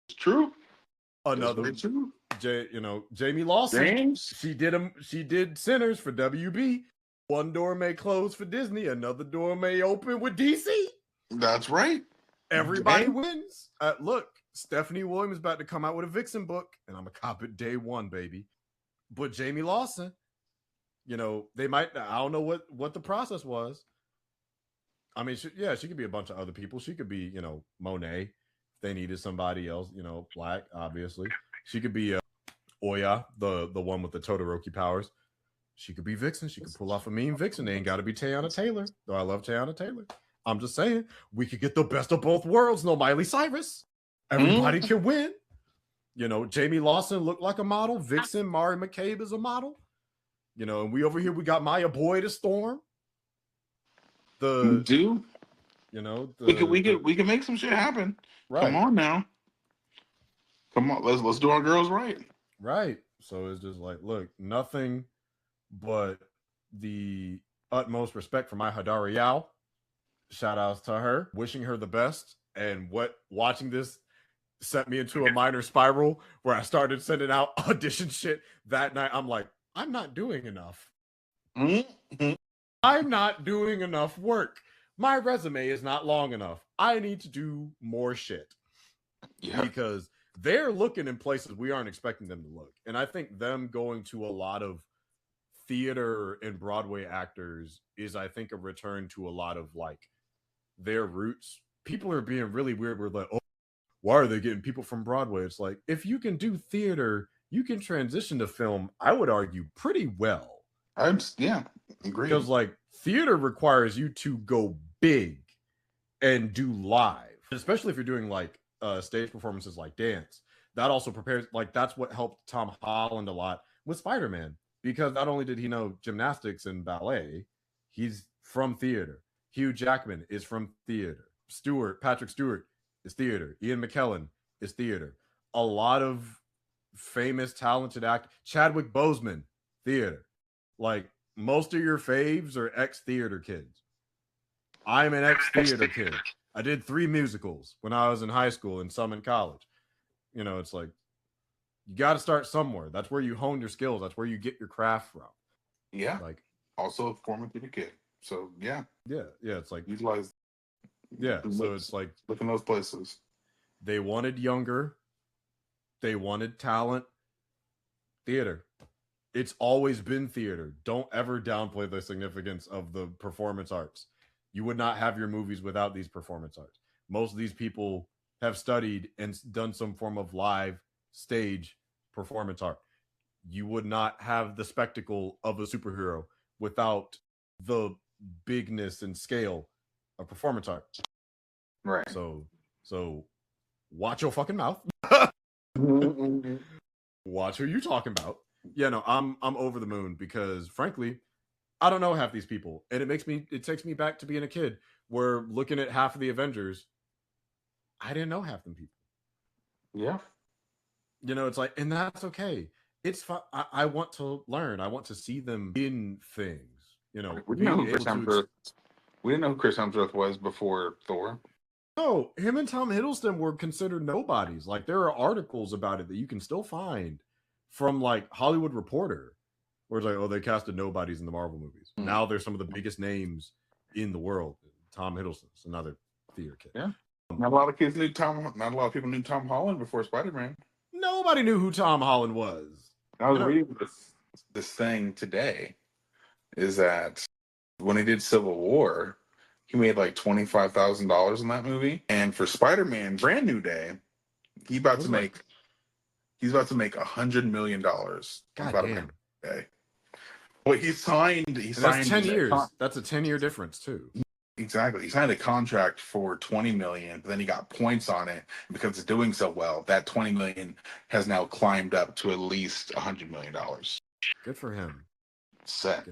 It's true. Another, it's true. Jamie Lawson. James. She did Sinners for WB. One door may close for Disney. Another door may open with DC. That's right. Everybody wins. Look. Stephanie Williams about to come out with a Vixen book, and I'm a cop it day one, baby. But Jamie Lawson, they might. I don't know what the process was. I mean, she could be a bunch of other people. She could be, Monet. If they needed somebody else, black, obviously. She could be Oya, the one with the Todoroki powers. She could be Vixen. She could pull off a mean Vixen. They ain't got to be Teyana Taylor. Though I love Teyana Taylor. I'm just saying, we could get the best of both worlds. No Miley Cyrus. Everybody can win. Jamie Lawson looked like a model. Vixen, Mari McCabe is a model. And we over here, we got Maya Boyd to Storm. We can make some shit happen. Right. Come on now. Come on, let's do our girls right. Right. So it's just like, look, nothing but the utmost respect for my Hadara Yao. Shout outs to her. Wishing her the best. And watching this sent me into a minor spiral where I started sending out audition shit that night. I'm like, I'm not doing enough. I'm not doing enough work. My resume is not long enough. I need to do more shit. Yeah. Because they're looking in places we aren't expecting them to look. And I think them going to a lot of theater and Broadway actors is, I think, a return to a lot of like their roots. People are being really weird. We're like, oh, why are they getting people from Broadway? It's like, if you can do theater, you can transition to film, I would argue, pretty well. Agree. Because like theater requires you to go big and do live, especially if you're doing like stage performances like dance. That also prepares, like that's what helped Tom Holland a lot with Spider-Man, because not only did he know gymnastics and ballet, he's from theater. Hugh Jackman is from theater. Patrick Stewart is theater. Ian McKellen is theater. A lot of famous, talented actors. Chadwick Boseman, theater. Like most of your faves are ex-theater kids. I'm an ex-theater kid. I did 3 musicals when I was in high school and some in college. It's like, you got to start somewhere. That's where you hone your skills. That's where you get your craft from. Yeah. Like also a former theater kid. So yeah. Yeah. It's like utilize. Yeah. So it's like, look in those places. They wanted younger. They wanted talent. Theater. It's always been theater. Don't ever downplay the significance of the performance arts. You would not have your movies without these performance arts. Most of these people have studied and done some form of live stage performance art. You would not have the spectacle of a superhero without the bigness and scale of performance art. Right. So watch your fucking mouth. Watch who you talking about. Yeah, no, I'm over the moon because frankly, I don't know half these people. And it takes me back to being a kid where looking at half of the Avengers, I didn't know half them people. Yeah. It's like, and that's okay. It's fun. I want to learn. I want to see them in things. We didn't know who Chris Hemsworth was before Thor. No, him and Tom Hiddleston were considered nobodies. Like there are articles about it that you can still find from like Hollywood Reporter, where it's like, oh, they casted nobodies in the Marvel movies. Mm. Now they're some of the biggest names in the world. Tom Hiddleston's another theater kid. Yeah, not a lot of kids knew Tom. Not a lot of people knew Tom Holland before Spider-Man. Nobody knew who Tom Holland was. I was reading this thing today. Is that when he did Civil War, he made like $25,000 in that movie, and for Spider-Man: Brand New Day, he's about to make $100 million. God damn. Day. Well, he signed. That's 10 years. That's a 10-year difference too. Exactly. He signed a contract for $20 million, but then he got points on it because it's doing so well. That $20 million has now climbed up to at least $100 million. Good for him. Set.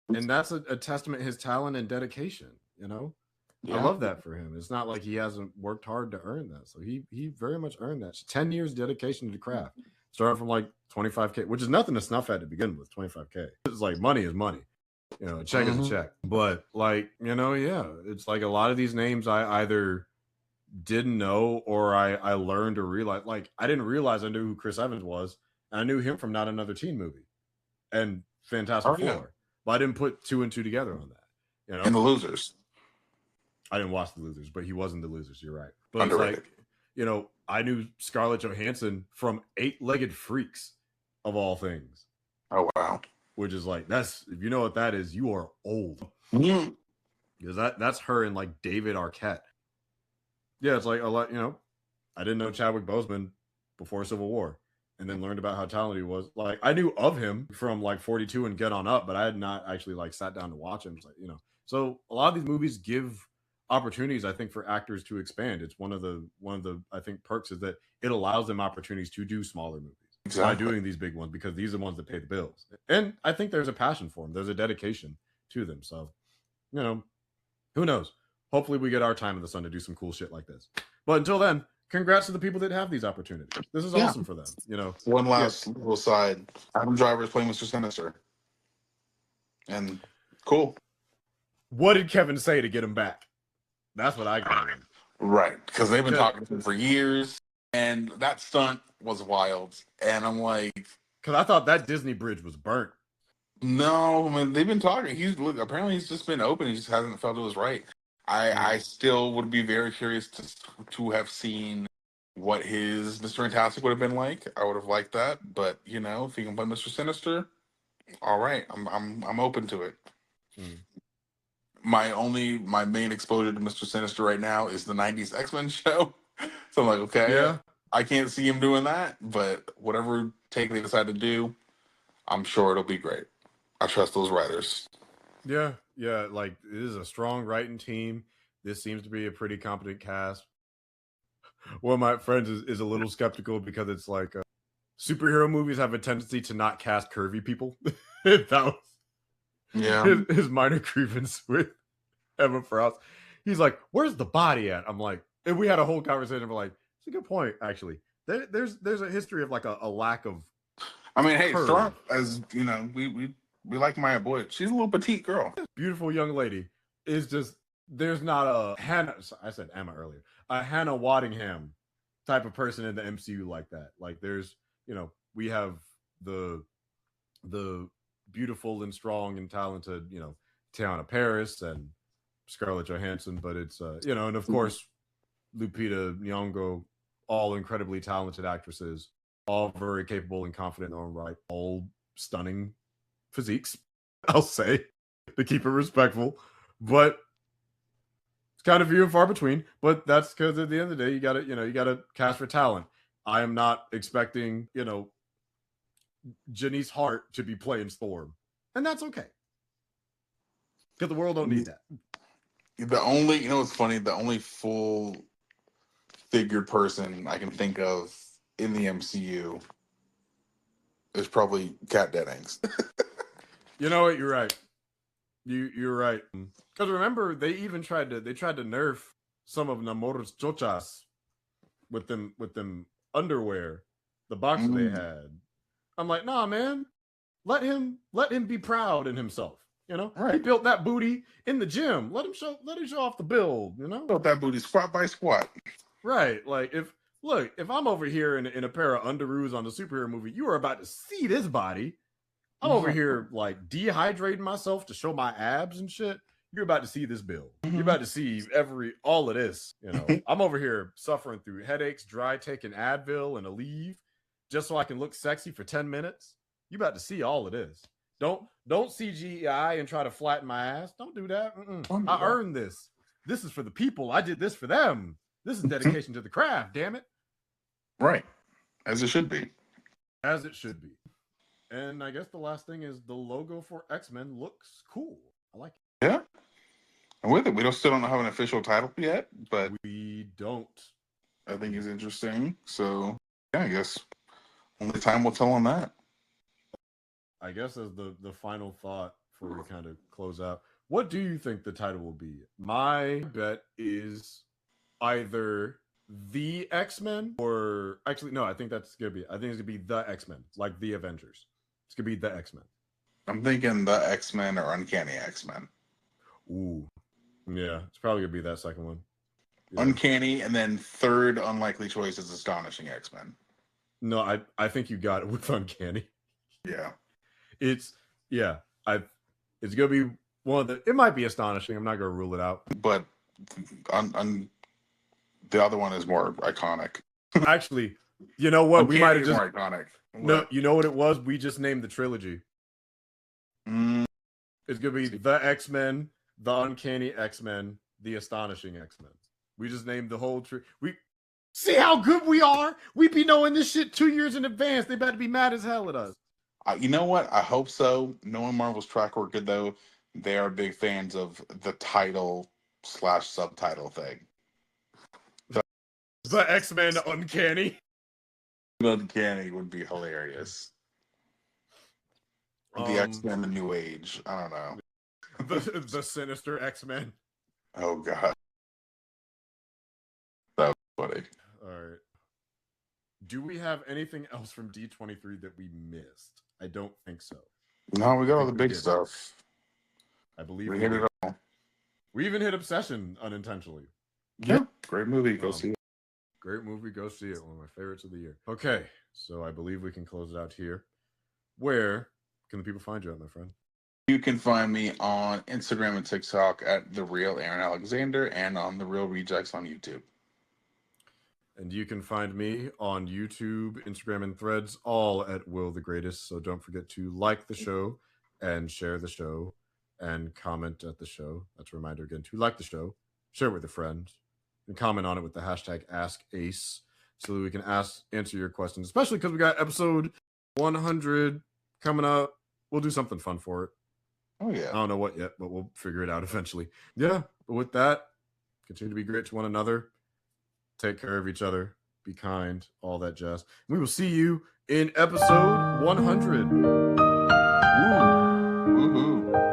And that's a testament to his talent and dedication, you know? Yeah. I love that for him. It's not like he hasn't worked hard to earn that. So he very much earned that. 10 years dedication to the craft. Starting from like 25K, which is nothing to snuff at to begin with, 25K. It's like money is money. You know, a check is a check. But like, you know, yeah, it's like a lot of these names I either didn't know or I learned or realized. Like, I didn't realize I knew who Chris Evans was. And I knew him from Not Another Teen Movie and Fantastic Four. But I didn't put two and two together on that. You know? And The Losers. I didn't watch The Losers, but he was in The Losers. You're right. But Underrated. It's like, you know, I knew Scarlett Johansson from Eight-Legged Freaks, of all things. Oh, wow. Which is like, that's, if you know what that is, you are old. Mm-hmm. Because that's her and like David Arquette. Yeah, it's like a lot, you know, I didn't know Chadwick Boseman before Civil War, and then learned about how talented he was. Like, I knew of him from like 42 and Get On Up, but I had not actually like sat down to watch him. It's like, you know, so a lot of these movies give opportunities, I think, for actors to expand. It's one of the I think perks is that it allows them opportunities to do smaller movies by doing these big ones, because these are the ones that pay the bills. And I think there's a passion for them. There's a dedication to them. So, you know, who knows? Hopefully we get our time in the sun to do some cool shit like this. But until then, congrats to the people that have these opportunities. This is awesome for them. You know, one last little side. Adam Driver is playing Mr. Sinister. And cool. What did Kevin say to get him back? That's what I got. Right. Because they've been talking to him for years. And that stunt was wild. And I'm like, because I thought that Disney bridge was burnt. No, I mean, they've been talking. Apparently he's just been open. He just hasn't felt it was right. I still would be very curious to have seen what his Mr. Fantastic would have been like. I would have liked that, but you know, if he can play Mr. Sinister, all right, I'm open to it. My main exposure to Mr. Sinister right now is the '90s X-Men show. So I'm like, okay, yeah, I can't see him doing that, but whatever take they decide to do, I'm sure it'll be great. I trust those writers. Yeah, like it is a strong writing team. This seems to be a pretty competent cast. One of my friends is a little skeptical because it's like superhero movies have a tendency to not cast curvy people. That was his minor grievance with Emma Frost. He's like, "Where's the body at?" I'm like, and we had a whole conversation. We're like, "It's a good point, actually." There's a history of like a lack of. I mean, hey, Storm, as you know, we like Maya Boyd. She's a little petite girl. Beautiful young lady. Is just, there's not a Hannah, I said Emma earlier, a Hannah Waddingham type of person in the MCU like that. Like there's, you know, we have the beautiful and strong and talented, you know, Tiana Paris and Scarlett Johansson, but it's, you know, and of course, Lupita Nyong'o, all incredibly talented actresses, all very capable and confident in their own right, all stunning physiques, I'll say, to keep it respectful, but it's kind of few and far between. But that's because at the end of the day, you gotta cast for talent. I am not expecting, you know, Janice Hart to be playing Storm, and that's okay, because the world don't need that. The only, you know, what's funny? The only full-figured person I can think of in the MCU is probably Kat Dennings. You know what? You're right. You're right. Because remember, they even tried to nerf some of Namor's chochas with them underwear, the box that they had. I'm like, nah, man. Let him be proud in himself. You know, Right. he built that booty in the gym. Let him show off the build. You know, Built that booty squat by squat. right? Like if I'm over here in a pair of underoos on the superhero movie, you are about to see this body. I'm over here like dehydrating myself to show my abs and shit. You're about to see this build. You're about to see all of this. You know, I'm over here suffering through headaches, dry taking Advil and a leave just so I can look sexy for 10 minutes. You're about to see all of this. Don't CGI and try to flatten my ass. Don't do that. I earned this. This is for the people. I did this for them. This is dedication to the craft, damn it. Right. As it should be. As it should be. And I guess the last thing is the logo for X-Men looks cool. I like it. Yeah. And with it, we still don't have an official title yet, but we don't. I think it's interesting. So yeah, I guess only time will tell on that. I guess as the final thought before we kind of close out, what do you think the title will be? My bet is either the X-Men or actually no, I think it's gonna be the X-Men, like the Avengers. It's gonna be the X-Men. I'm thinking the X-Men or Uncanny X-Men. Ooh. Yeah, it's probably gonna be that second one. Yeah. Uncanny, and then third unlikely choice is Astonishing X-Men. No, I think you got it with Uncanny. Yeah. It's gonna be one of the. It might be Astonishing. I'm not gonna rule it out. But the other one is more iconic. Actually, you know what? We might have just more iconic. No, you know what it was? We just named the trilogy. It's gonna be the X-Men, the Uncanny X-Men, the Astonishing X-Men. We just named the whole we see how good we are. We be knowing this shit 2 years in advance. They better be mad as hell at us. You know what? I hope so. Knowing Marvel's track record, though, they are big fans of the title/subtitle thing. The X-Men Uncanny. Uncanny would be hilarious. The X-Men, the New Age. I don't know. The sinister X-Men. Oh God, that was funny. All right. Do we have anything else from D23 that we missed? I don't think so. No, we got all the big stuff. I believe we hit it all. We even hit Obsession unintentionally. Yeah, great movie. Go see it. Great movie. Go see it. One of my favorites of the year. Okay, so I believe we can close it out here. Where can the people find you at, my friend? You can find me on Instagram and TikTok at The Real Aaron Alexander and on The Real Rejects on YouTube. And you can find me on YouTube, Instagram, and Threads, all at Will the Greatest. So don't forget to like the show and share the show and comment at the show. That's a reminder again to like the show, share it with a friend, and comment on it with the hashtag AskAce so that we can answer your questions, especially because we got episode 100 coming up. We'll do something fun for it. Oh, yeah. I don't know what yet, but we'll figure it out eventually. Yeah, but with that, continue to be great to one another. Take care of each other. Be kind. All that jazz. We will see you in episode 100. Woo. Woohoo.